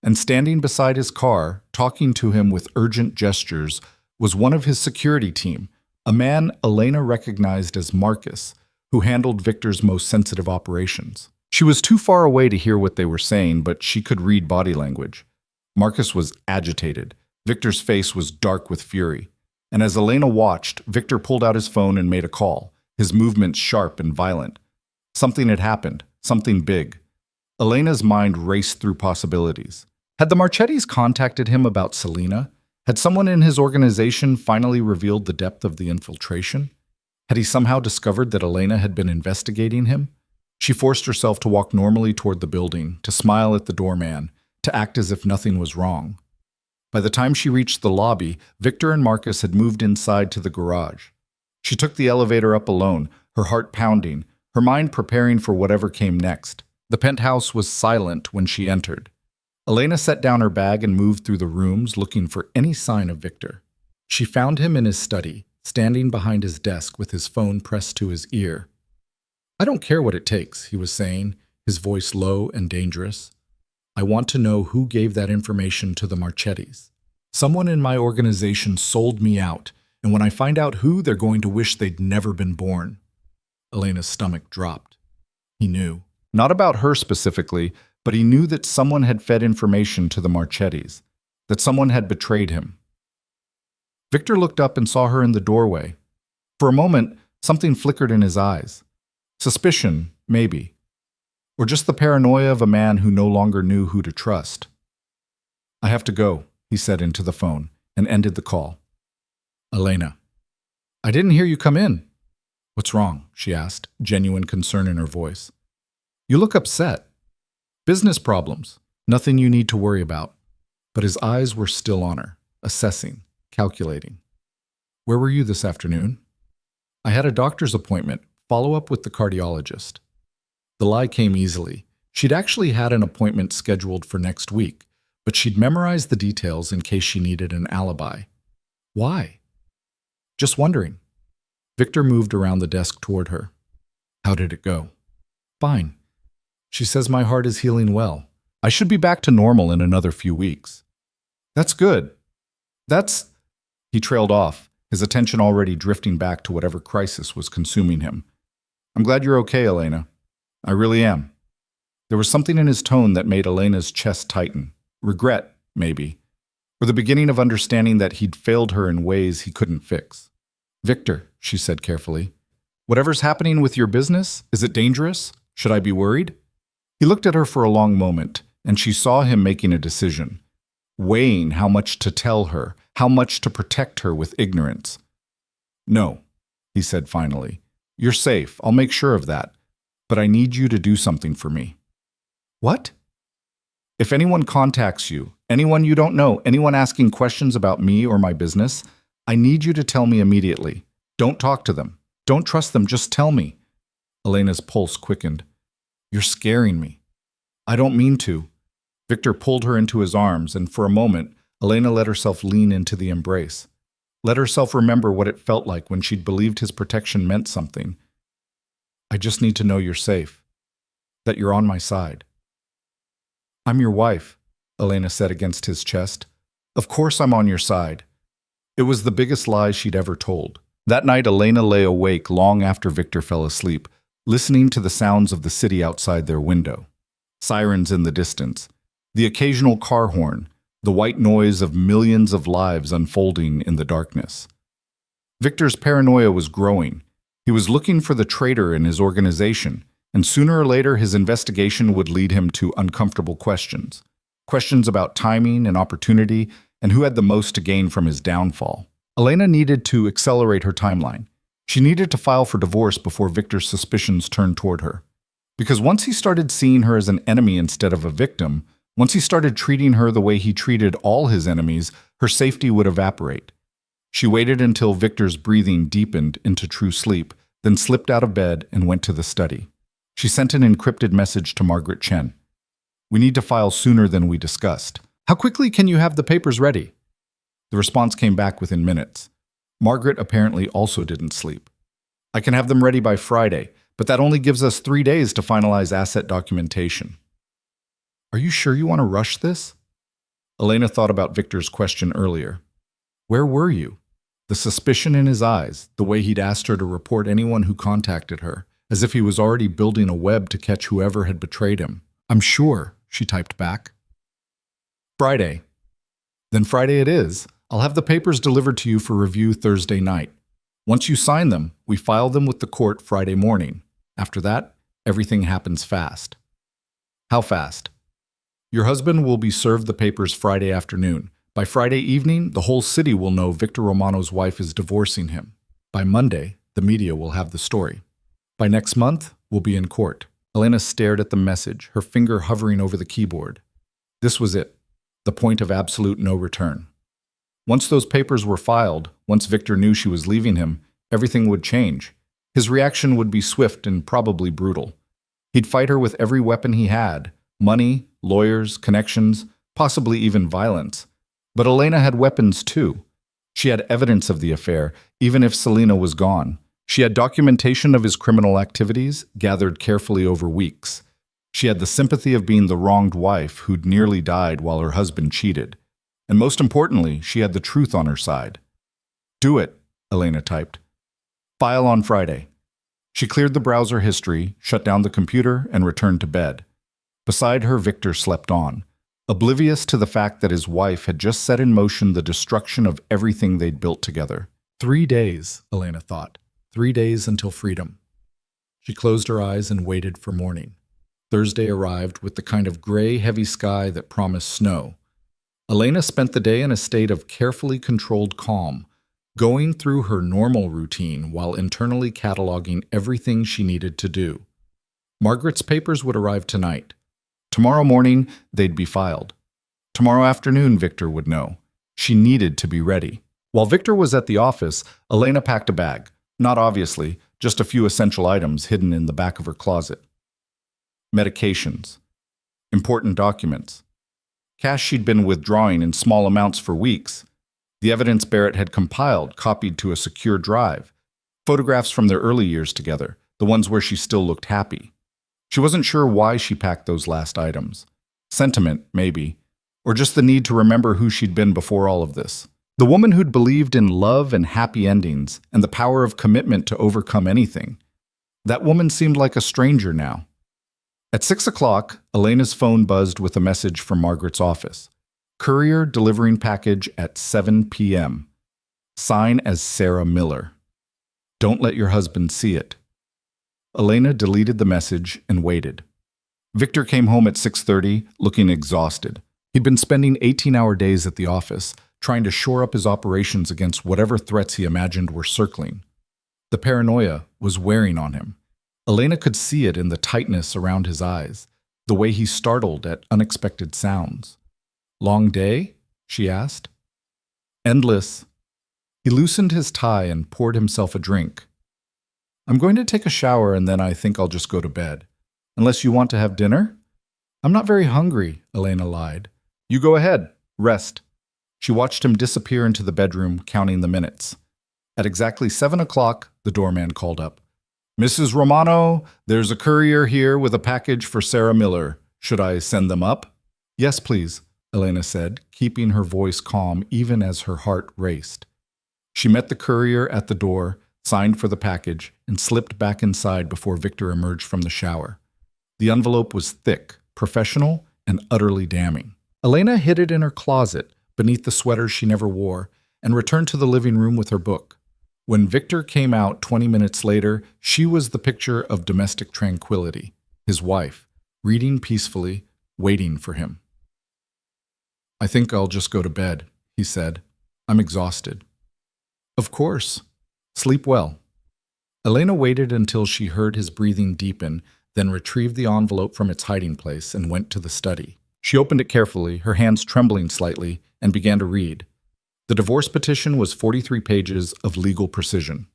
And standing beside his car, talking to him with urgent gestures, was one of his security team, a man Elena recognized as Marcus, who handled Victor's most sensitive operations. She was too far away to hear what they were saying, but she could read body language. Marcus was agitated. Victor's face was dark with fury. And as Elena watched, Victor pulled out his phone and made a call, his movements sharp and violent. Something had happened, something big. Elena's mind raced through possibilities. Had the Marchettis contacted him about Selena? Had someone in his organization finally revealed the depth of the infiltration? Had he somehow discovered that Elena had been investigating him? She forced herself to walk normally toward the building, to smile at the doorman, to act as if nothing was wrong. By the time she reached the lobby, Victor and Marcus had moved inside to the garage. She took the elevator up alone, her heart pounding, her mind preparing for whatever came next. The penthouse was silent when she entered. Elena set down her bag and moved through the rooms, looking for any sign of Victor. She found him in his study, standing behind his desk with his phone pressed to his ear. "I don't care what it takes," he was saying, his voice low and dangerous. "I want to know who gave that information to the Marchettis. Someone in my organization sold me out, and when I find out who, they're going to wish they'd never been born." Elena's stomach dropped. He knew. Not about her specifically, but he knew that someone had fed information to the Marchettis, that someone had betrayed him. Victor looked up and saw her in the doorway. For a moment, something flickered in his eyes. Suspicion, maybe. Or just the paranoia of a man who no longer knew who to trust. "I have to go," he said into the phone, and ended the call. "Elena." "I didn't hear you come in." "What's wrong?" she asked, genuine concern in her voice. "You look upset." "Business problems. Nothing you need to worry about." But his eyes were still on her, assessing, calculating. "Where were you this afternoon?" "I had a doctor's appointment, follow-up with the cardiologist." The lie came easily. She'd actually had an appointment scheduled for next week, but she'd memorized the details in case she needed an alibi. "Why?" "Just wondering." Victor moved around the desk toward her. "How did it go?" "Fine. She says my heart is healing well. I should be back to normal in another few weeks." "That's good. That's—" He trailed off, his attention already drifting back to whatever crisis was consuming him. "I'm glad you're okay, Elena. I really am." There was something in his tone that made Elena's chest tighten. Regret, maybe. Or the beginning of understanding that he'd failed her in ways he couldn't fix. "Victor," she said carefully, "whatever's happening with your business, is it dangerous? Should I be worried?" He looked at her for a long moment, and she saw him making a decision, weighing how much to tell her, how much to protect her with ignorance. "No," he said finally. "You're safe. I'll make sure of that. But I need you to do something for me." "What?" "If anyone contacts you, anyone you don't know, anyone asking questions about me or my business, I need you to tell me immediately. Don't talk to them. Don't trust them. Just tell me." Elena's pulse quickened. "You're scaring me." "I don't mean to." Victor pulled her into his arms, and for a moment, Elena let herself lean into the embrace. Let herself remember what it felt like when she'd believed his protection meant something. "I just need to know you're safe. That you're on my side." "I'm your wife," Elena said against his chest. "Of course I'm on your side." It was the biggest lie she'd ever told. That night, Elena lay awake long after Victor fell asleep, listening to the sounds of the city outside their window. Sirens in the distance, the occasional car horn, the white noise of millions of lives unfolding in the darkness. Victor's paranoia was growing. He was looking for the traitor in his organization. and sooner or later his investigation would lead him to uncomfortable questions. Questions about timing and opportunity, and who had the most to gain from his downfall. Elena needed to accelerate her timeline. She needed to file for divorce before Victor's suspicions turned toward her. Because once he started seeing her as an enemy instead of a victim, once he started treating her the way he treated all his enemies, her safety would evaporate. She waited until Victor's breathing deepened into true sleep, then slipped out of bed and went to the study. She sent an encrypted message to Margaret Chen. "We need to file sooner than we discussed. How quickly can you have the papers ready?" The response came back within minutes. Margaret apparently also didn't sleep. "I can have them ready by Friday, but that only gives us 3 days to finalize asset documentation." "Are you sure you want to rush this?" Elena thought about Victor's question earlier. Where were you? The suspicion in his eyes, the way he'd asked her to report anyone who contacted her, as if he was already building a web to catch whoever had betrayed him. "I'm sure," she typed back. "Friday." "Then Friday it is. I'll have the papers delivered to you for review Thursday night. Once you sign them, we file them with the court Friday morning. After that, everything happens fast." "How fast?" "Your husband will be served the papers Friday afternoon. By Friday evening, the whole city will know Victor Romano's wife is divorcing him. By Monday, the media will have the story. By next month, we'll be in court." Elena stared at the message, her finger hovering over the keyboard. This was it, the point of absolute no return. Once those papers were filed, once Victor knew she was leaving him, everything would change. His reaction would be swift and probably brutal. He'd fight her with every weapon he had: money, lawyers, connections, possibly even violence. But Elena had weapons too. She had evidence of the affair, even if Selena was gone. She had documentation of his criminal activities, gathered carefully over weeks. She had the sympathy of being the wronged wife who'd nearly died while her husband cheated. And most importantly, she had the truth on her side. "Do it," Elena typed. "File on Friday." She cleared the browser history, shut down the computer, and returned to bed. Beside her, Victor slept on, oblivious to the fact that his wife had just set in motion the destruction of everything they'd built together. 3 days, Elena thought. 3 days until freedom. She closed her eyes and waited for morning. Thursday arrived with the kind of gray, heavy sky that promised snow. Elena spent the day in a state of carefully controlled calm, going through her normal routine while internally cataloging everything she needed to do. Margaret's papers would arrive tonight. Tomorrow morning, they'd be filed. Tomorrow afternoon, Victor would know. She needed to be ready. While Victor was at the office, Elena packed a bag. Not obviously, just a few essential items hidden in the back of her closet. Medications. Important documents. Cash she'd been withdrawing in small amounts for weeks. The evidence Barrett had compiled, copied to a secure drive. Photographs from their early years together, the ones where she still looked happy. She wasn't sure why she packed those last items. Sentiment, maybe. Or just the need to remember who she'd been before all of this. The woman who'd believed in love and happy endings, and the power of commitment to overcome anything. That woman seemed like a stranger now. At 6 o'clock, Elena's phone buzzed with a message from Margaret's office. Courier delivering package at 7 p.m. Sign as Sarah Miller. Don't let your husband see it. Elena deleted the message and waited. Victor came home at 6:30, looking exhausted. He'd been spending 18-hour days at the office, trying to shore up his operations against whatever threats he imagined were circling. The paranoia was wearing on him. Elena could see it in the tightness around his eyes, the way he startled at unexpected sounds. "Long day?" she asked. "Endless." He loosened his tie and poured himself a drink. "I'm going to take a shower and then I think I'll just go to bed. Unless you want to have dinner?" "I'm not very hungry," Elena lied. "You go ahead. Rest." She watched him disappear into the bedroom, counting the minutes. At exactly 7 o'clock, the doorman called up. "Mrs. Romano, there's a courier here with a package for Sarah Miller. Should I send them up?" "Yes, please," Elena said, keeping her voice calm even as her heart raced. She met the courier at the door, signed for the package, and slipped back inside before Victor emerged from the shower. The envelope was thick, professional, and utterly damning. Elena hid it in her closet, beneath the sweater she never wore, and returned to the living room with her book. When Victor came out 20 minutes later, she was the picture of domestic tranquility, his wife, reading peacefully, waiting for him. "I think I'll just go to bed," he said. "I'm exhausted." "Of course. Sleep well." Elena waited until she heard his breathing deepen, then retrieved the envelope from its hiding place and went to the study. She opened it carefully, her hands trembling slightly, and began to read. The divorce petition was 43 pages of legal precision.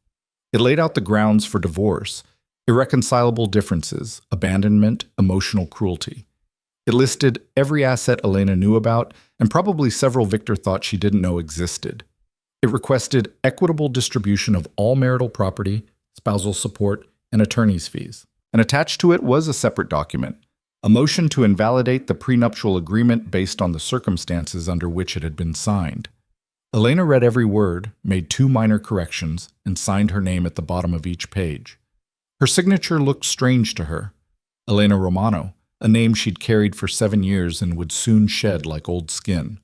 It laid out the grounds for divorce, irreconcilable differences, abandonment, emotional cruelty. It listed every asset Elena knew about, and probably several Victor thought she didn't know existed. It requested equitable distribution of all marital property, spousal support, and attorney's fees. And attached to it was a separate document, a motion to invalidate the prenuptial agreement based on the circumstances under which it had been signed. Elena read every word, made 2 minor corrections, and signed her name at the bottom of each page. Her signature looked strange to her. Elena Romano, a name she'd carried for 7 years and would soon shed like old skin.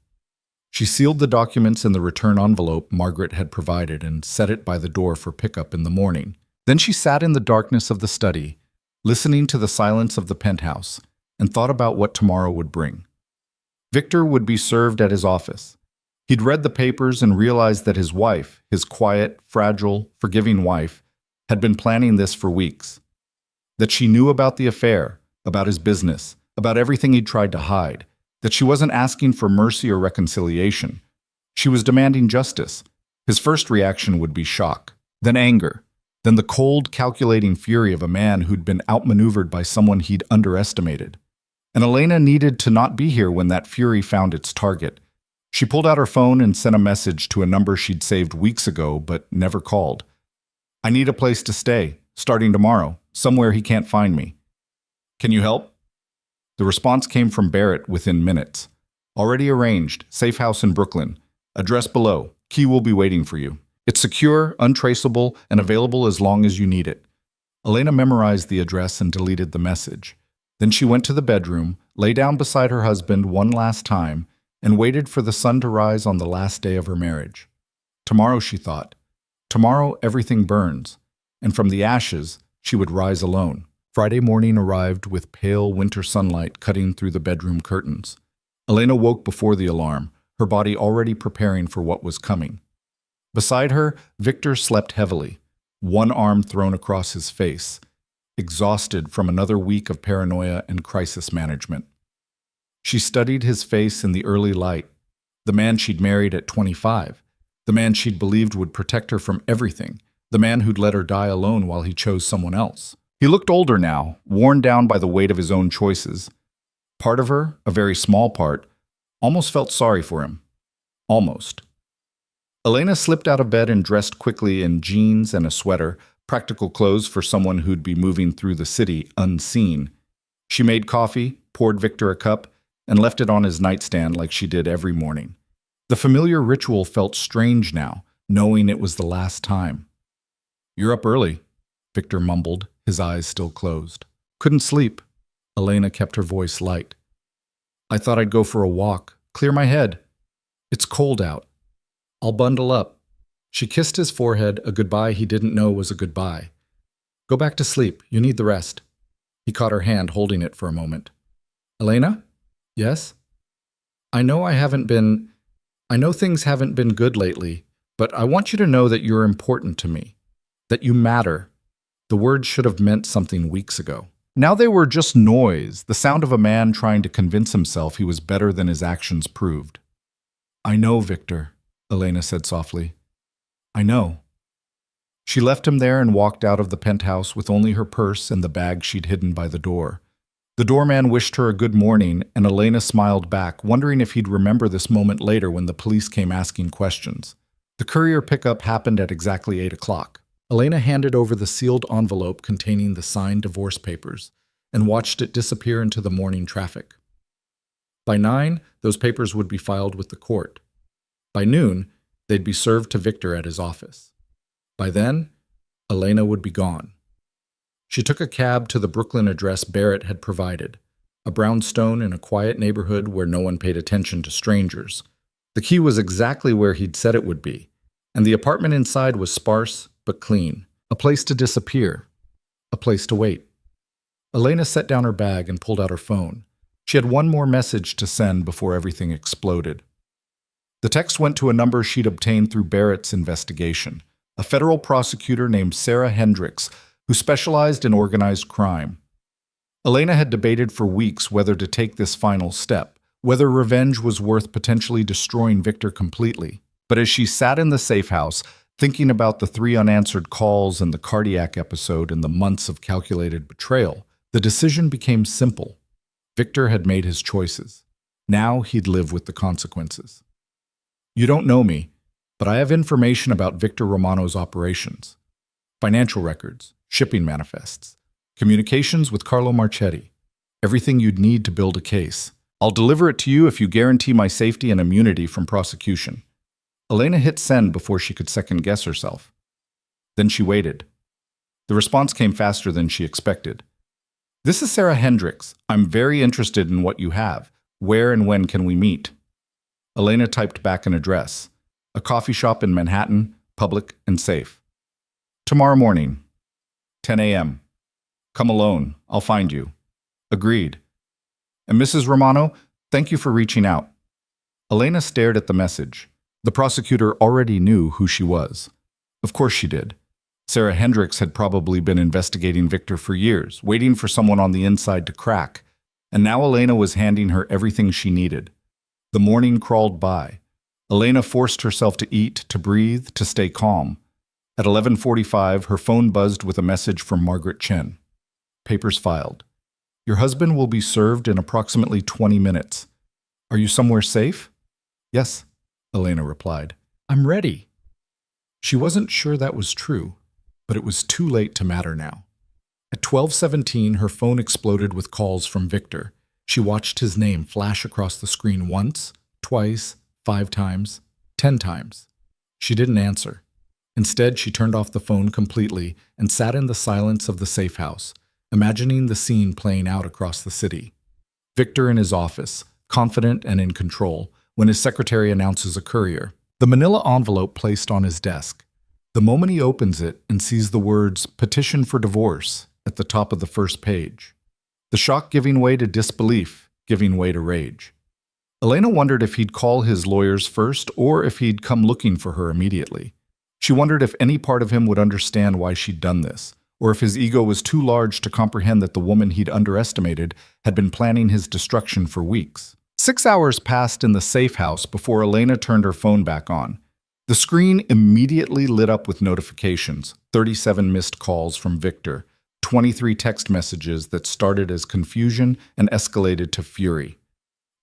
She sealed the documents in the return envelope Margaret had provided and set it by the door for pickup in the morning. Then she sat in the darkness of the study, listening to the silence of the penthouse, and thought about what tomorrow would bring. Victor would be served at his office. He'd read the papers and realized that his wife, his quiet, fragile, forgiving wife, had been planning this for weeks. That she knew about the affair, about his business, about everything he'd tried to hide. That she wasn't asking for mercy or reconciliation. She was demanding justice. His first reaction would be shock, then anger, then the cold, calculating fury of a man who'd been outmaneuvered by someone he'd underestimated. And Elena needed to not be here when that fury found its target. She pulled out her phone and sent a message to a number she'd saved weeks ago but never called. "I need a place to stay, starting tomorrow, somewhere he can't find me. Can you help?" The response came from Barrett within minutes. "Already arranged, safe house in Brooklyn. Address below. Key will be waiting for you. It's secure, untraceable, and available as long as you need it." Elena memorized the address and deleted the message. Then she went to the bedroom, lay down beside her husband one last time, and waited for the sun to rise on the last day of her marriage. Tomorrow, she thought. Tomorrow everything burns, and from the ashes she would rise alone. Friday morning arrived with pale winter sunlight cutting through the bedroom curtains. Elena woke before the alarm, her body already preparing for what was coming. Beside her, Victor slept heavily, one arm thrown across his face, exhausted from another week of paranoia and crisis management. She studied his face in the early light, the man she'd married at 25, the man she'd believed would protect her from everything, the man who'd let her die alone while he chose someone else. He looked older now, worn down by the weight of his own choices. Part of her, a very small part, almost felt sorry for him. Almost. Elena slipped out of bed and dressed quickly in jeans and a sweater, practical clothes for someone who'd be moving through the city unseen. She made coffee, poured Victor a cup, and left it on his nightstand like she did every morning. The familiar ritual felt strange now, knowing it was the last time. "You're up early," Victor mumbled, his eyes still closed. "Couldn't sleep." Elena kept her voice light. "I thought I'd go for a walk, clear my head. It's cold out. I'll bundle up." She kissed his forehead, a goodbye he didn't know was a goodbye. "Go back to sleep. You need the rest." He caught her hand, holding it for a moment. "Elena? Yes? I know things haven't been good lately, but I want you to know that you're important to me, that you matter." The words should have meant something weeks ago. Now they were just noise, the sound of a man trying to convince himself he was better than his actions proved. "I know, Victor," Elena said softly. "I know." She left him there and walked out of the penthouse with only her purse and the bag she'd hidden by the door. The doorman wished her a good morning, and Elena smiled back, wondering if he'd remember this moment later when the police came asking questions. The courier pickup happened at exactly 8 o'clock. Elena handed over the sealed envelope containing the signed divorce papers and watched it disappear into the morning traffic. By 9, those papers would be filed with the court. By noon, they'd be served to Victor at his office. By then, Elena would be gone. She took a cab to the Brooklyn address Barrett had provided, a brownstone in a quiet neighborhood where no one paid attention to strangers. The key was exactly where he'd said it would be, and the apartment inside was sparse but clean. A place to disappear. A place to wait. Elena set down her bag and pulled out her phone. She had one more message to send before everything exploded. The text went to a number she'd obtained through Barrett's investigation, a federal prosecutor named Sarah Hendricks, who specialized in organized crime. Elena had debated for weeks whether to take this final step, whether revenge was worth potentially destroying Victor completely. But as she sat in the safe house, thinking about the 3 unanswered calls and the cardiac episode and the months of calculated betrayal, the decision became simple. Victor had made his choices. Now he'd live with the consequences. You don't know me, but I have information about Victor Romano's operations. Financial records, shipping manifests, communications with Carlo Marchetti. Everything you'd need to build a case. I'll deliver it to you if you guarantee my safety and immunity from prosecution. Elena hit send before she could second-guess herself. Then she waited. The response came faster than she expected. This is Sarah Hendricks. I'm very interested in what you have. Where and when can we meet? Elena typed back an address. A coffee shop in Manhattan, public and safe. Tomorrow morning, 10 a.m. Come alone. I'll find you. Agreed. And Mrs. Romano, thank you for reaching out. Elena stared at the message. The prosecutor already knew who she was. Of course she did. Sarah Hendricks had probably been investigating Victor for years, waiting for someone on the inside to crack. And now Elena was handing her everything she needed. The morning crawled by. Elena forced herself to eat, to breathe, to stay calm. At 11:45, her phone buzzed with a message from Margaret Chen. Papers filed. Your husband will be served in approximately 20 minutes. Are you somewhere safe? Yes, Elena replied. I'm ready. She wasn't sure that was true, but it was too late to matter now. At 12:17, her phone exploded with calls from Victor. She watched his name flash across the screen once, twice, 5 times, 10 times. She didn't answer. Instead, she turned off the phone completely and sat in the silence of the safe house, imagining the scene playing out across the city. Victor in his office, confident and in control, when his secretary announces a courier. The manila envelope placed on his desk. The moment he opens it and sees the words "Petition for Divorce" at the top of the first page. The shock giving way to disbelief, giving way to rage. Elena wondered if he'd call his lawyers first or if he'd come looking for her immediately. She wondered if any part of him would understand why she'd done this, or if his ego was too large to comprehend that the woman he'd underestimated had been planning his destruction for weeks. 6 hours passed in the safe house before Elena turned her phone back on. The screen immediately lit up with notifications, 37 missed calls from Victor, 23 text messages that started as confusion and escalated to fury.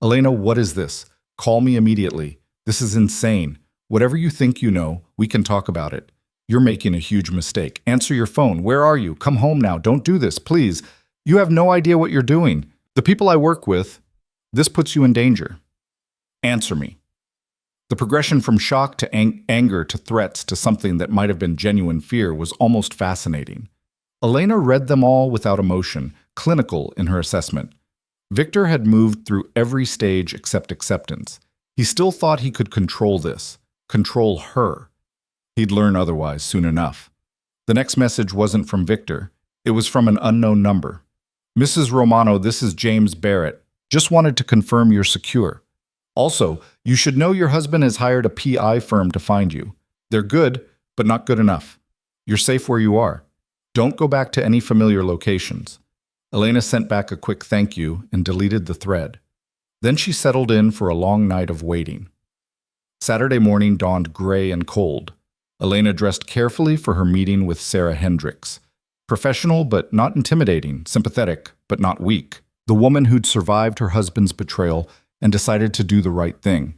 Elena, what is this? Call me immediately. This is insane. Whatever you think you know, we can talk about it. You're making a huge mistake. Answer your phone. Where are you? Come home now. Don't do this, please. You have no idea what you're doing. The people I work with, this puts you in danger. Answer me. The progression from shock to anger to threats to something that might have been genuine fear was almost fascinating. Elena read them all without emotion, clinical in her assessment. Victor had moved through every stage except acceptance. He still thought he could control this, control her. He'd learn otherwise soon enough. The next message wasn't from Victor. It was from an unknown number. Mrs. Romano, this is James Barrett. Just wanted to confirm you're secure. Also, you should know your husband has hired a PI firm to find you. They're good, but not good enough. You're safe where you are. Don't go back to any familiar locations. Elena sent back a quick thank you and deleted the thread. Then she settled in for a long night of waiting. Saturday morning dawned gray and cold. Elena dressed carefully for her meeting with Sarah Hendricks. Professional but not intimidating, sympathetic but not weak. The woman who'd survived her husband's betrayal and decided to do the right thing.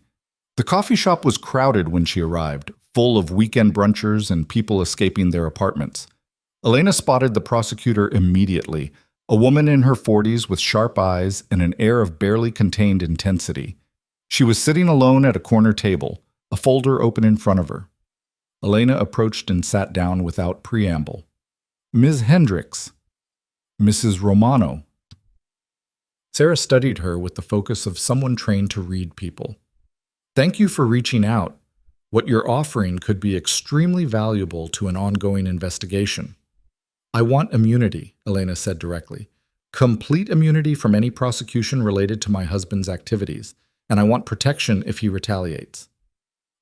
The coffee shop was crowded when she arrived, full of weekend brunchers and people escaping their apartments. Elena spotted the prosecutor immediately, a woman in her 40s with sharp eyes and an air of barely contained intensity. She was sitting alone at a corner table, a folder open in front of her. Elena approached and sat down without preamble. Ms. Hendricks. Mrs. Romano. Sarah studied her with the focus of someone trained to read people. Thank you for reaching out. What you're offering could be extremely valuable to an ongoing investigation. I want immunity, Elena said directly. Complete immunity from any prosecution related to my husband's activities, and I want protection if he retaliates.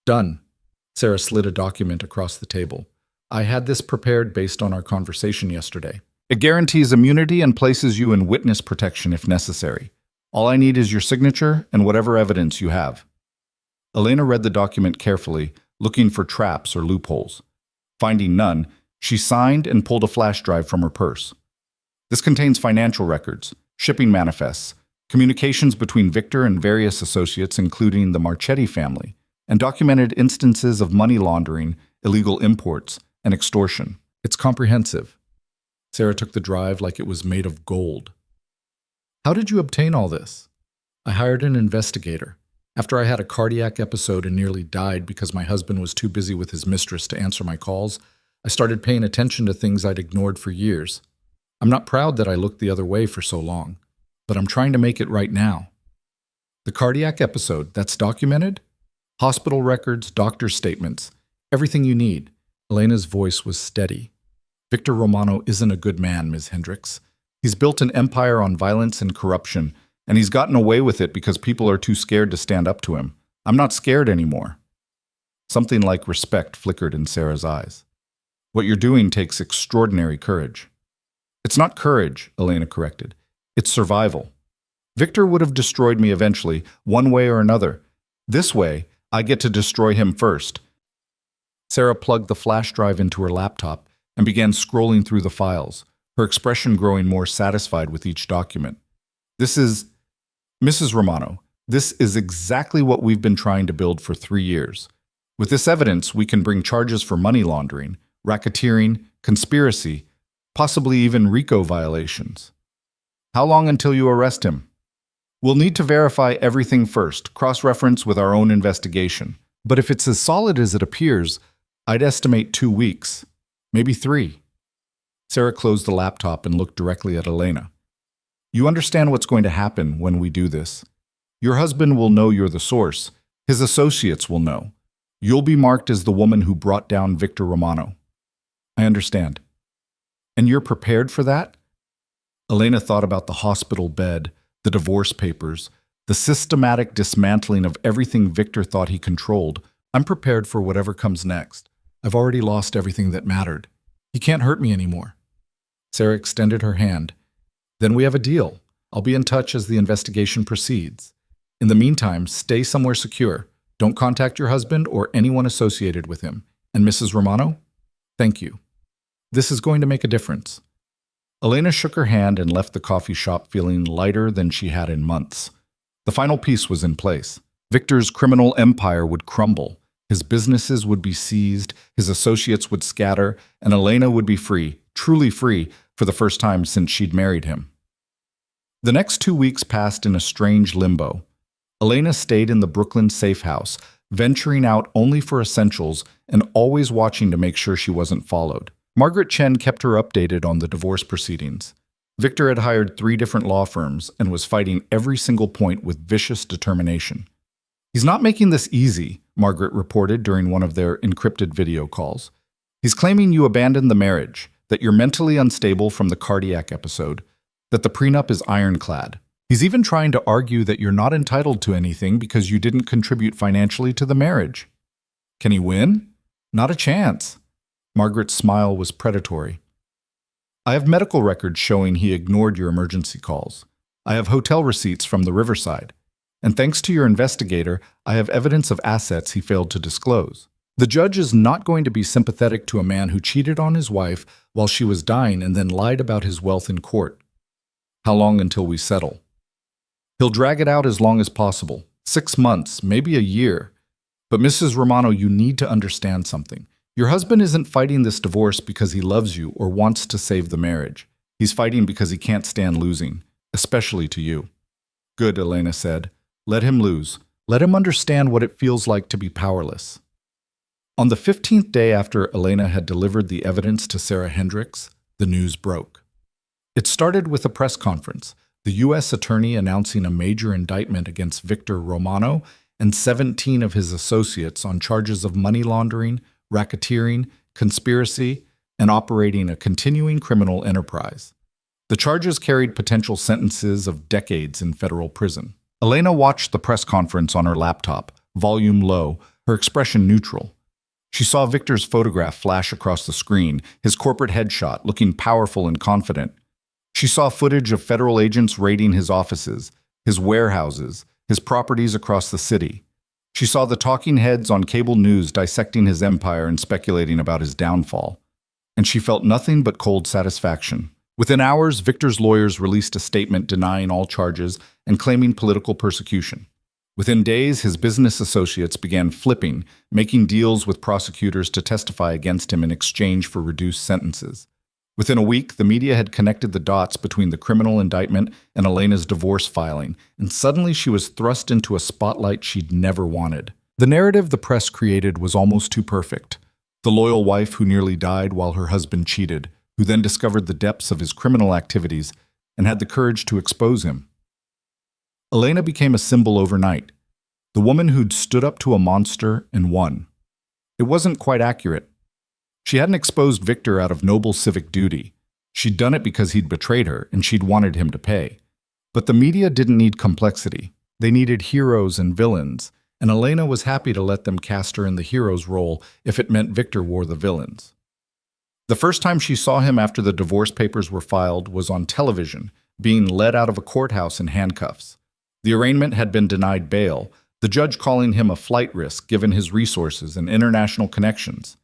Done. Sarah slid a document across the table. I had this prepared based on our conversation yesterday. It guarantees immunity and places you in witness protection if necessary. All I need is your signature and whatever evidence you have. Elena read the document carefully, looking for traps or loopholes. Finding none, she signed and pulled a flash drive from her purse. This contains financial records, shipping manifests, communications between Victor and various associates, including the Marchetti family, and documented instances of money laundering, illegal imports, and extortion. It's comprehensive. Sarah took the drive like it was made of gold. How did you obtain all this? I hired an investigator. After I had a cardiac episode and nearly died because my husband was too busy with his mistress to answer my calls, I started paying attention to things I'd ignored for years. I'm not proud that I looked the other way for so long, but I'm trying to make it right now. The cardiac episode, that's documented? Hospital records, doctor's statements, everything you need. Elena's voice was steady. Victor Romano isn't a good man, Ms. Hendricks. He's built an empire on violence and corruption, and he's gotten away with it because people are too scared to stand up to him. I'm not scared anymore. Something like respect flickered in Sarah's eyes. What you're doing takes extraordinary courage. It's not courage, Elena corrected. It's survival. Victor would have destroyed me eventually, one way or another. This way, I get to destroy him first. Sarah plugged the flash drive into her laptop and began scrolling through the files, her expression growing more satisfied with each document. This is Mrs. Romano. This is exactly what we've been trying to build for 3 years. With this evidence, we can bring charges for money laundering, racketeering, conspiracy, possibly even RICO violations. How long until you arrest him? We'll need to verify everything first, cross-reference with our own investigation. But if it's as solid as it appears, I'd estimate 2 weeks, maybe 3. Sarah closed the laptop and looked directly at Elena. You understand what's going to happen when we do this. Your husband will know you're the source. His associates will know. You'll be marked as the woman who brought down Victor Romano. I understand. And you're prepared for that? Elena thought about the hospital bed, the divorce papers, the systematic dismantling of everything Victor thought he controlled. I'm prepared for whatever comes next. I've already lost everything that mattered. He can't hurt me anymore. Sarah extended her hand. Then we have a deal. I'll be in touch as the investigation proceeds. In the meantime, stay somewhere secure. Don't contact your husband or anyone associated with him. And Mrs. Romano? Thank you. This is going to make a difference. Elena shook her hand and left the coffee shop feeling lighter than she had in months. The final piece was in place. Victor's criminal empire would crumble. His businesses would be seized, his associates would scatter, and Elena would be free, truly free, for the first time since she'd married him. The next 2 weeks passed in a strange limbo. Elena stayed in the Brooklyn safe house, venturing out only for essentials and always watching to make sure she wasn't followed. Margaret Chen kept her updated on the divorce proceedings. Victor had hired 3 different law firms and was fighting every single point with vicious determination. He's not making this easy, Margaret reported during one of their encrypted video calls. He's claiming you abandoned the marriage, that you're mentally unstable from the cardiac episode, that the prenup is ironclad. He's even trying to argue that you're not entitled to anything because you didn't contribute financially to the marriage. Can he win? Not a chance. Margaret's smile was predatory. I have medical records showing he ignored your emergency calls. I have hotel receipts from the Riverside. And thanks to your investigator, I have evidence of assets he failed to disclose. The judge is not going to be sympathetic to a man who cheated on his wife while she was dying and then lied about his wealth in court. How long until we settle? He'll drag it out as long as possible. 6 months, maybe a year. But Mrs. Romano, you need to understand something. Your husband isn't fighting this divorce because he loves you or wants to save the marriage. He's fighting because he can't stand losing, especially to you. Good, Elena said. Let him lose. Let him understand what it feels like to be powerless. On the 15th day after Elena had delivered the evidence to Sarah Hendricks, the news broke. It started with a press conference, the U.S. attorney announcing a major indictment against Victor Romano and 17 of his associates on charges of money laundering, racketeering, conspiracy, and operating a continuing criminal enterprise. The charges carried potential sentences of decades in federal prison. Elena watched the press conference on her laptop, volume low, her expression neutral. She saw Victor's photograph flash across the screen, his corporate headshot, looking powerful and confident. She saw footage of federal agents raiding his offices, his warehouses, his properties across the city. She saw the talking heads on cable news dissecting his empire and speculating about his downfall. And she felt nothing but cold satisfaction. Within hours, Victor's lawyers released a statement denying all charges and claiming political persecution. Within days, his business associates began flipping, making deals with prosecutors to testify against him in exchange for reduced sentences. Within a week, the media had connected the dots between the criminal indictment and Elena's divorce filing, and suddenly she was thrust into a spotlight she'd never wanted. The narrative the press created was almost too perfect. The loyal wife who nearly died while her husband cheated, who then discovered the depths of his criminal activities and had the courage to expose him. Elena became a symbol overnight, the woman who'd stood up to a monster and won. It wasn't quite accurate. She hadn't exposed Victor out of noble civic duty. She'd done it because he'd betrayed her and she'd wanted him to pay. But the media didn't need complexity. They needed heroes and villains, and Elena was happy to let them cast her in the hero's role if it meant Victor wore the villains. The first time she saw him after the divorce papers were filed was on television, being led out of a courthouse in handcuffs. The arraignment had been denied bail, the judge calling him a flight risk given his resources and international connections.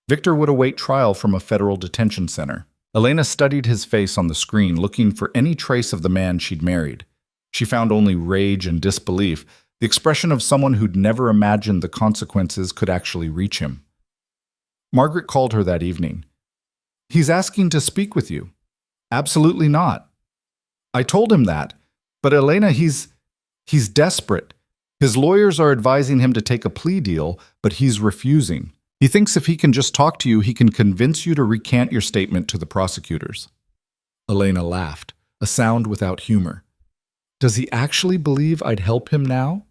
Victor would await trial from a federal detention center. Elena studied his face on the screen, looking for any trace of the man she'd married. She found only rage and disbelief, the expression of someone who'd never imagined the consequences could actually reach him. Margaret called her that evening. "He's asking to speak with you." "Absolutely not." "I told him that. But Elena, he's desperate. His lawyers are advising him to take a plea deal, but he's refusing. He thinks if he can just talk to you, he can convince you to recant your statement to the prosecutors." Elena laughed, a sound without humor. "Does he actually believe I'd help him now?"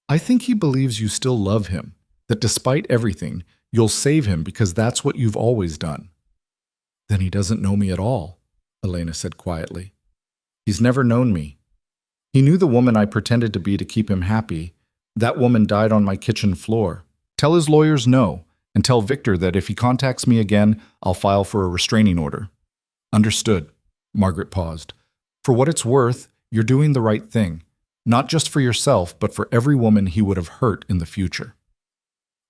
"I think he believes you still love him, that despite everything, you'll save him because that's what you've always done." "Then he doesn't know me at all," Elena said quietly. "He's never known me. He knew the woman I pretended to be to keep him happy. That woman died on my kitchen floor. Tell his lawyers no, and tell Victor that if he contacts me again, I'll file for a restraining order." "Understood." Margaret paused. "For what it's worth, you're doing the right thing, not just for yourself, but for every woman he would have hurt in the future."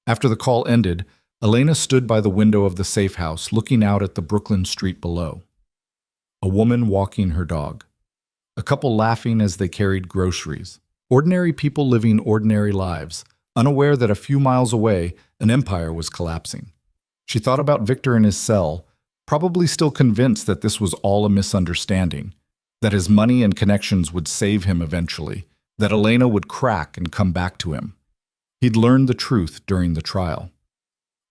After the call ended, Elena stood by the window of the safe house, looking out at the Brooklyn street below. A woman walking her dog. A couple laughing as they carried groceries. Ordinary people living ordinary lives, unaware that a few miles away, an empire was collapsing. She thought about Victor in his cell, probably still convinced that this was all a misunderstanding, that his money and connections would save him eventually, that Elena would crack and come back to him. He'd learned the truth during the trial.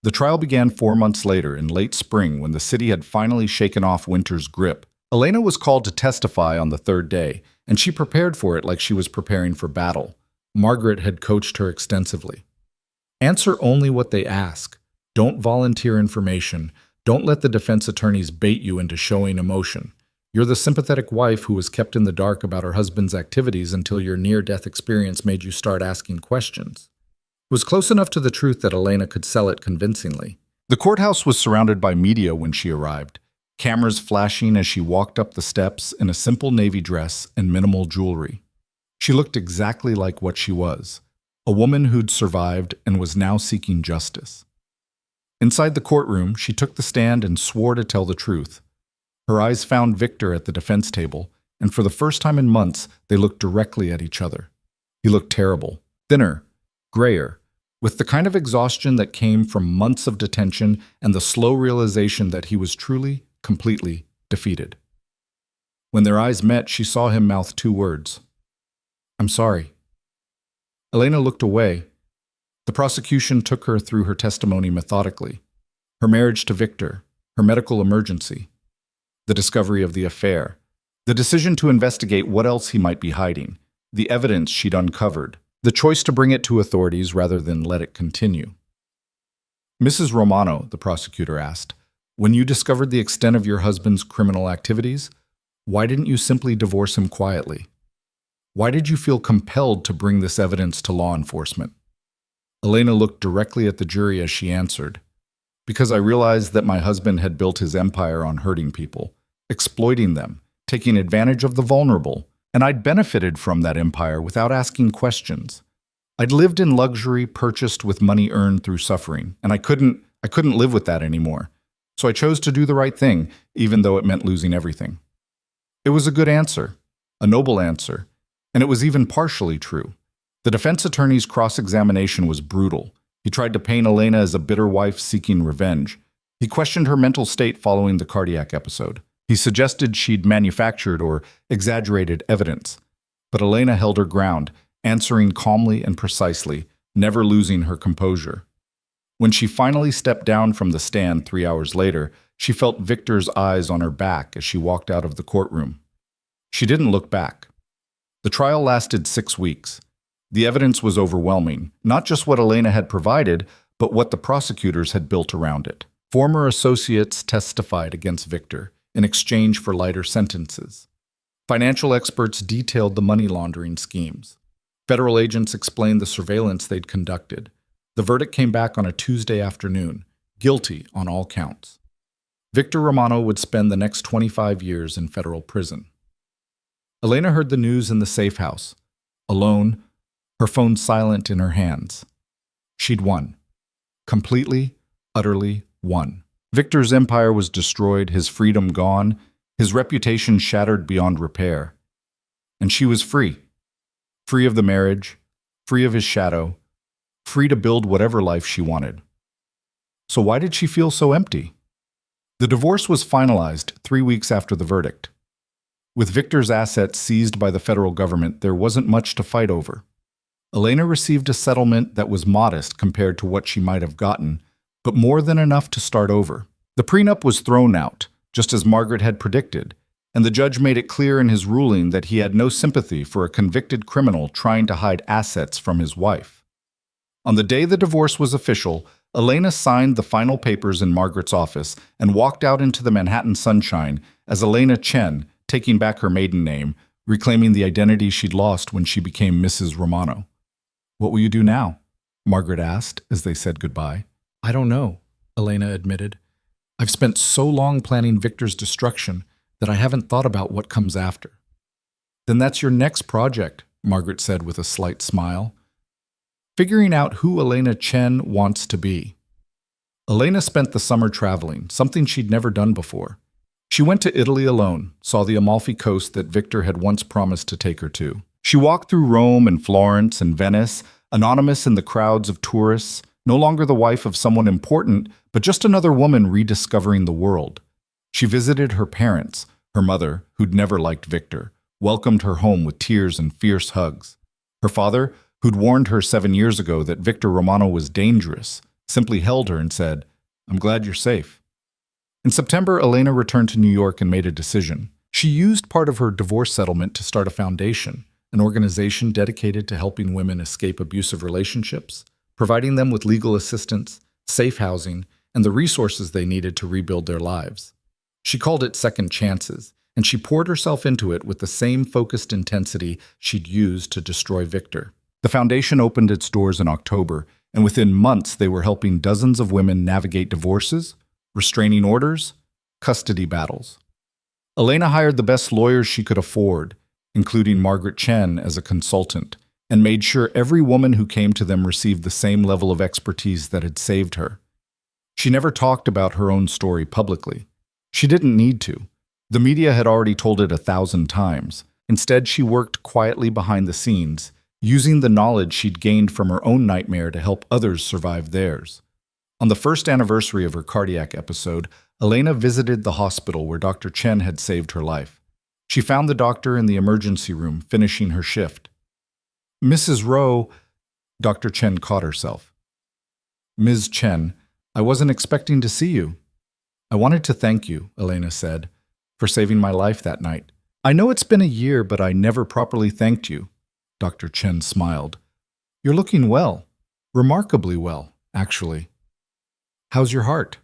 The trial began 4 months later, in late spring, when the city had finally shaken off winter's grip. Elena was called to testify on the third day, and she prepared for it like she was preparing for battle. Margaret had coached her extensively. "Answer only what they ask. Don't volunteer information. Don't let the defense attorneys bait you into showing emotion. You're the sympathetic wife who was kept in the dark about her husband's activities until your near-death experience made you start asking questions." It was close enough to the truth that Elena could sell it convincingly. The courthouse was surrounded by media when she arrived, cameras flashing as she walked up the steps in a simple navy dress and minimal jewelry. She looked exactly like what she was, a woman who'd survived and was now seeking justice. Inside the courtroom, she took the stand and swore to tell the truth. Her eyes found Victor at the defense table, and for the first time in months, they looked directly at each other. He looked terrible, thinner, grayer, with the kind of exhaustion that came from months of detention and the slow realization that he was truly, completely defeated. When their eyes met, she saw him mouth 2 words. "I'm sorry." Elena looked away. The prosecution took her through her testimony methodically. Her marriage to Victor, her medical emergency, the discovery of the affair, the decision to investigate what else he might be hiding, the evidence she'd uncovered, The choice to bring it to authorities rather than let it continue. Mrs. Romano, the prosecutor asked, when you discovered the extent of your husband's criminal activities, why didn't you simply divorce him quietly? Why did you feel compelled to bring this evidence to law enforcement? Elena looked directly at the jury as she answered, because I realized that my husband had built his empire on hurting people, exploiting them, taking advantage of the vulnerable, and I'd benefited from that empire without asking questions. I'd lived in luxury purchased with money earned through suffering, and I couldn't live with that anymore. So I chose to do the right thing, even though it meant losing everything. It was a good answer, a noble answer, and it was even partially true. The defense attorney's cross-examination was brutal. He tried to paint Elena as a bitter wife seeking revenge. He questioned her mental state following the cardiac episode. He suggested she'd manufactured or exaggerated evidence. But Elena held her ground, answering calmly and precisely, never losing her composure. When she finally stepped down from the stand 3 hours later, she felt Victor's eyes on her back as she walked out of the courtroom. She didn't look back. The trial lasted 6 weeks. The evidence was overwhelming, not just what Elena had provided, but what the prosecutors had built around it. Former associates testified against Victor in exchange for lighter sentences. Financial experts detailed the money laundering schemes. Federal agents explained the surveillance they'd conducted. The verdict came back on a Tuesday afternoon, guilty on all counts. Victor Romano would spend the next 25 years in federal prison. Elena heard the news in the safe house, alone, her phone silent in her hands. She'd won. Completely, utterly won. Victor's empire was destroyed, his freedom gone, his reputation shattered beyond repair. And she was free. Free of the marriage, free of his shadow, free to build whatever life she wanted. So why did she feel so empty? The divorce was finalized 3 weeks after the verdict. With Victor's assets seized by the federal government, there wasn't much to fight over. Elena received a settlement that was modest compared to what she might have gotten, but more than enough to start over. The prenup was thrown out, just as Margaret had predicted, and the judge made it clear in his ruling that he had no sympathy for a convicted criminal trying to hide assets from his wife. On the day the divorce was official, Elena signed the final papers in Margaret's office and walked out into the Manhattan sunshine as Elena Chen, taking back her maiden name, reclaiming the identity she'd lost when she became Mrs. Romano. "What will you do now?" Margaret asked as they said goodbye. "I don't know," Elena admitted. "I've spent so long planning Victor's destruction that I haven't thought about what comes after." "Then that's your next project," Margaret said with a slight smile. "Figuring out who Elena Chen wants to be." Elena spent the summer traveling, something she'd never done before. She went to Italy alone, saw the Amalfi Coast that Victor had once promised to take her to. She walked through Rome and Florence and Venice, anonymous in the crowds of tourists, no longer the wife of someone important, but just another woman rediscovering the world. She visited her parents, her mother, who'd never liked Victor, welcomed her home with tears and fierce hugs. Her father, who'd warned her 7 years ago that Victor Romano was dangerous, simply held her and said, "I'm glad you're safe." In September, Elena returned to New York and made a decision. She used part of her divorce settlement to start a foundation, an organization dedicated to helping women escape abusive relationships, providing them with legal assistance, safe housing, and the resources they needed to rebuild their lives. She called it Second Chances, and she poured herself into it with the same focused intensity she'd used to destroy Victor. The foundation opened its doors in October, and within months they were helping dozens of women navigate divorces, restraining orders, custody battles. Elena hired the best lawyers she could afford, including Margaret Chen as a consultant, and made sure every woman who came to them received the same level of expertise that had saved her. She never talked about her own story publicly. She didn't need to. The media had already told it 1,000 times. Instead, she worked quietly behind the scenes, using the knowledge she'd gained from her own nightmare to help others survive theirs. On the first anniversary of her cardiac episode, Elena visited the hospital where Dr. Chen had saved her life. She found the doctor in the emergency room, finishing her shift. "Mrs. Rowe," Dr. Chen caught herself. "Ms. Chen, I wasn't expecting to see you." "I wanted to thank you," Elena said, "for saving my life that night. I know it's been a year, but I never properly thanked you." Dr. Chen smiled. You're looking well. Remarkably well, actually. How's your heart?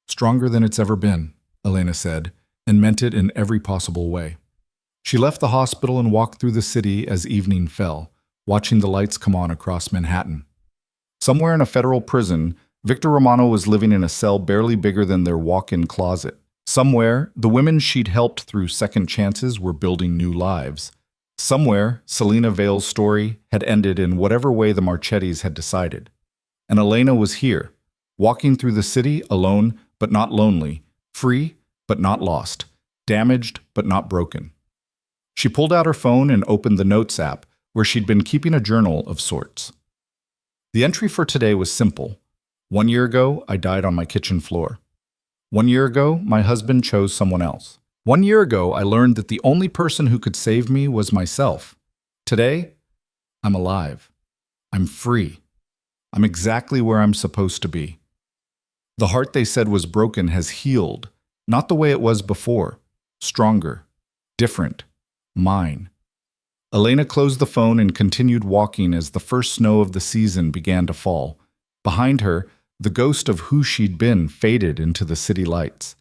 Stronger than it's ever been, Elena said, and meant it in every possible way. She left the hospital and walked through the city as evening fell, watching the lights come on across Manhattan. Somewhere in a federal prison, Victor Romano was living in a cell barely bigger than their walk-in closet. Somewhere, the women she'd helped through second chances were building new lives. Somewhere, Selena Vale's story had ended in whatever way the Marchettis had decided. And Elena was here, walking through the city alone but not lonely, free but not lost, damaged but not broken. She pulled out her phone and opened the Notes app, where she'd been keeping a journal of sorts. The entry for today was simple. 1 year ago, I died on my kitchen floor. 1 year ago, my husband chose someone else. 1 year ago, I learned that the only person who could save me was myself. Today, I'm alive. I'm free. I'm exactly where I'm supposed to be. The heart they said was broken has healed, not the way it was before, stronger, different, mine. Elena closed the phone and continued walking as the first snow of the season began to fall. Behind her, the ghost of who she'd been faded into the city lights.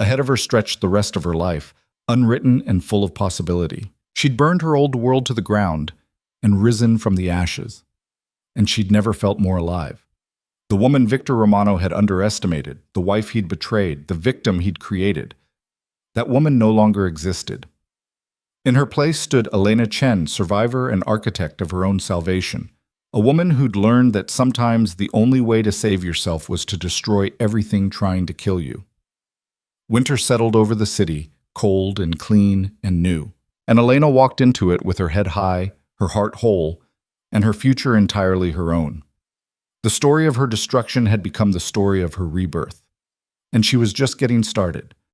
Ahead of her stretched the rest of her life, unwritten and full of possibility. She'd burned her old world to the ground and risen from the ashes. And she'd never felt more alive. The woman Victor Romano had underestimated, the wife he'd betrayed, the victim he'd created. That woman no longer existed. In her place stood Elena Chen, survivor and architect of her own salvation. A woman who'd learned that sometimes the only way to save yourself was to destroy everything trying to kill you. Winter settled over the city, cold and clean and new. And Elena walked into it with her head high, her heart whole, and her future entirely her own. The story of her destruction had become the story of her rebirth. And she was just getting started.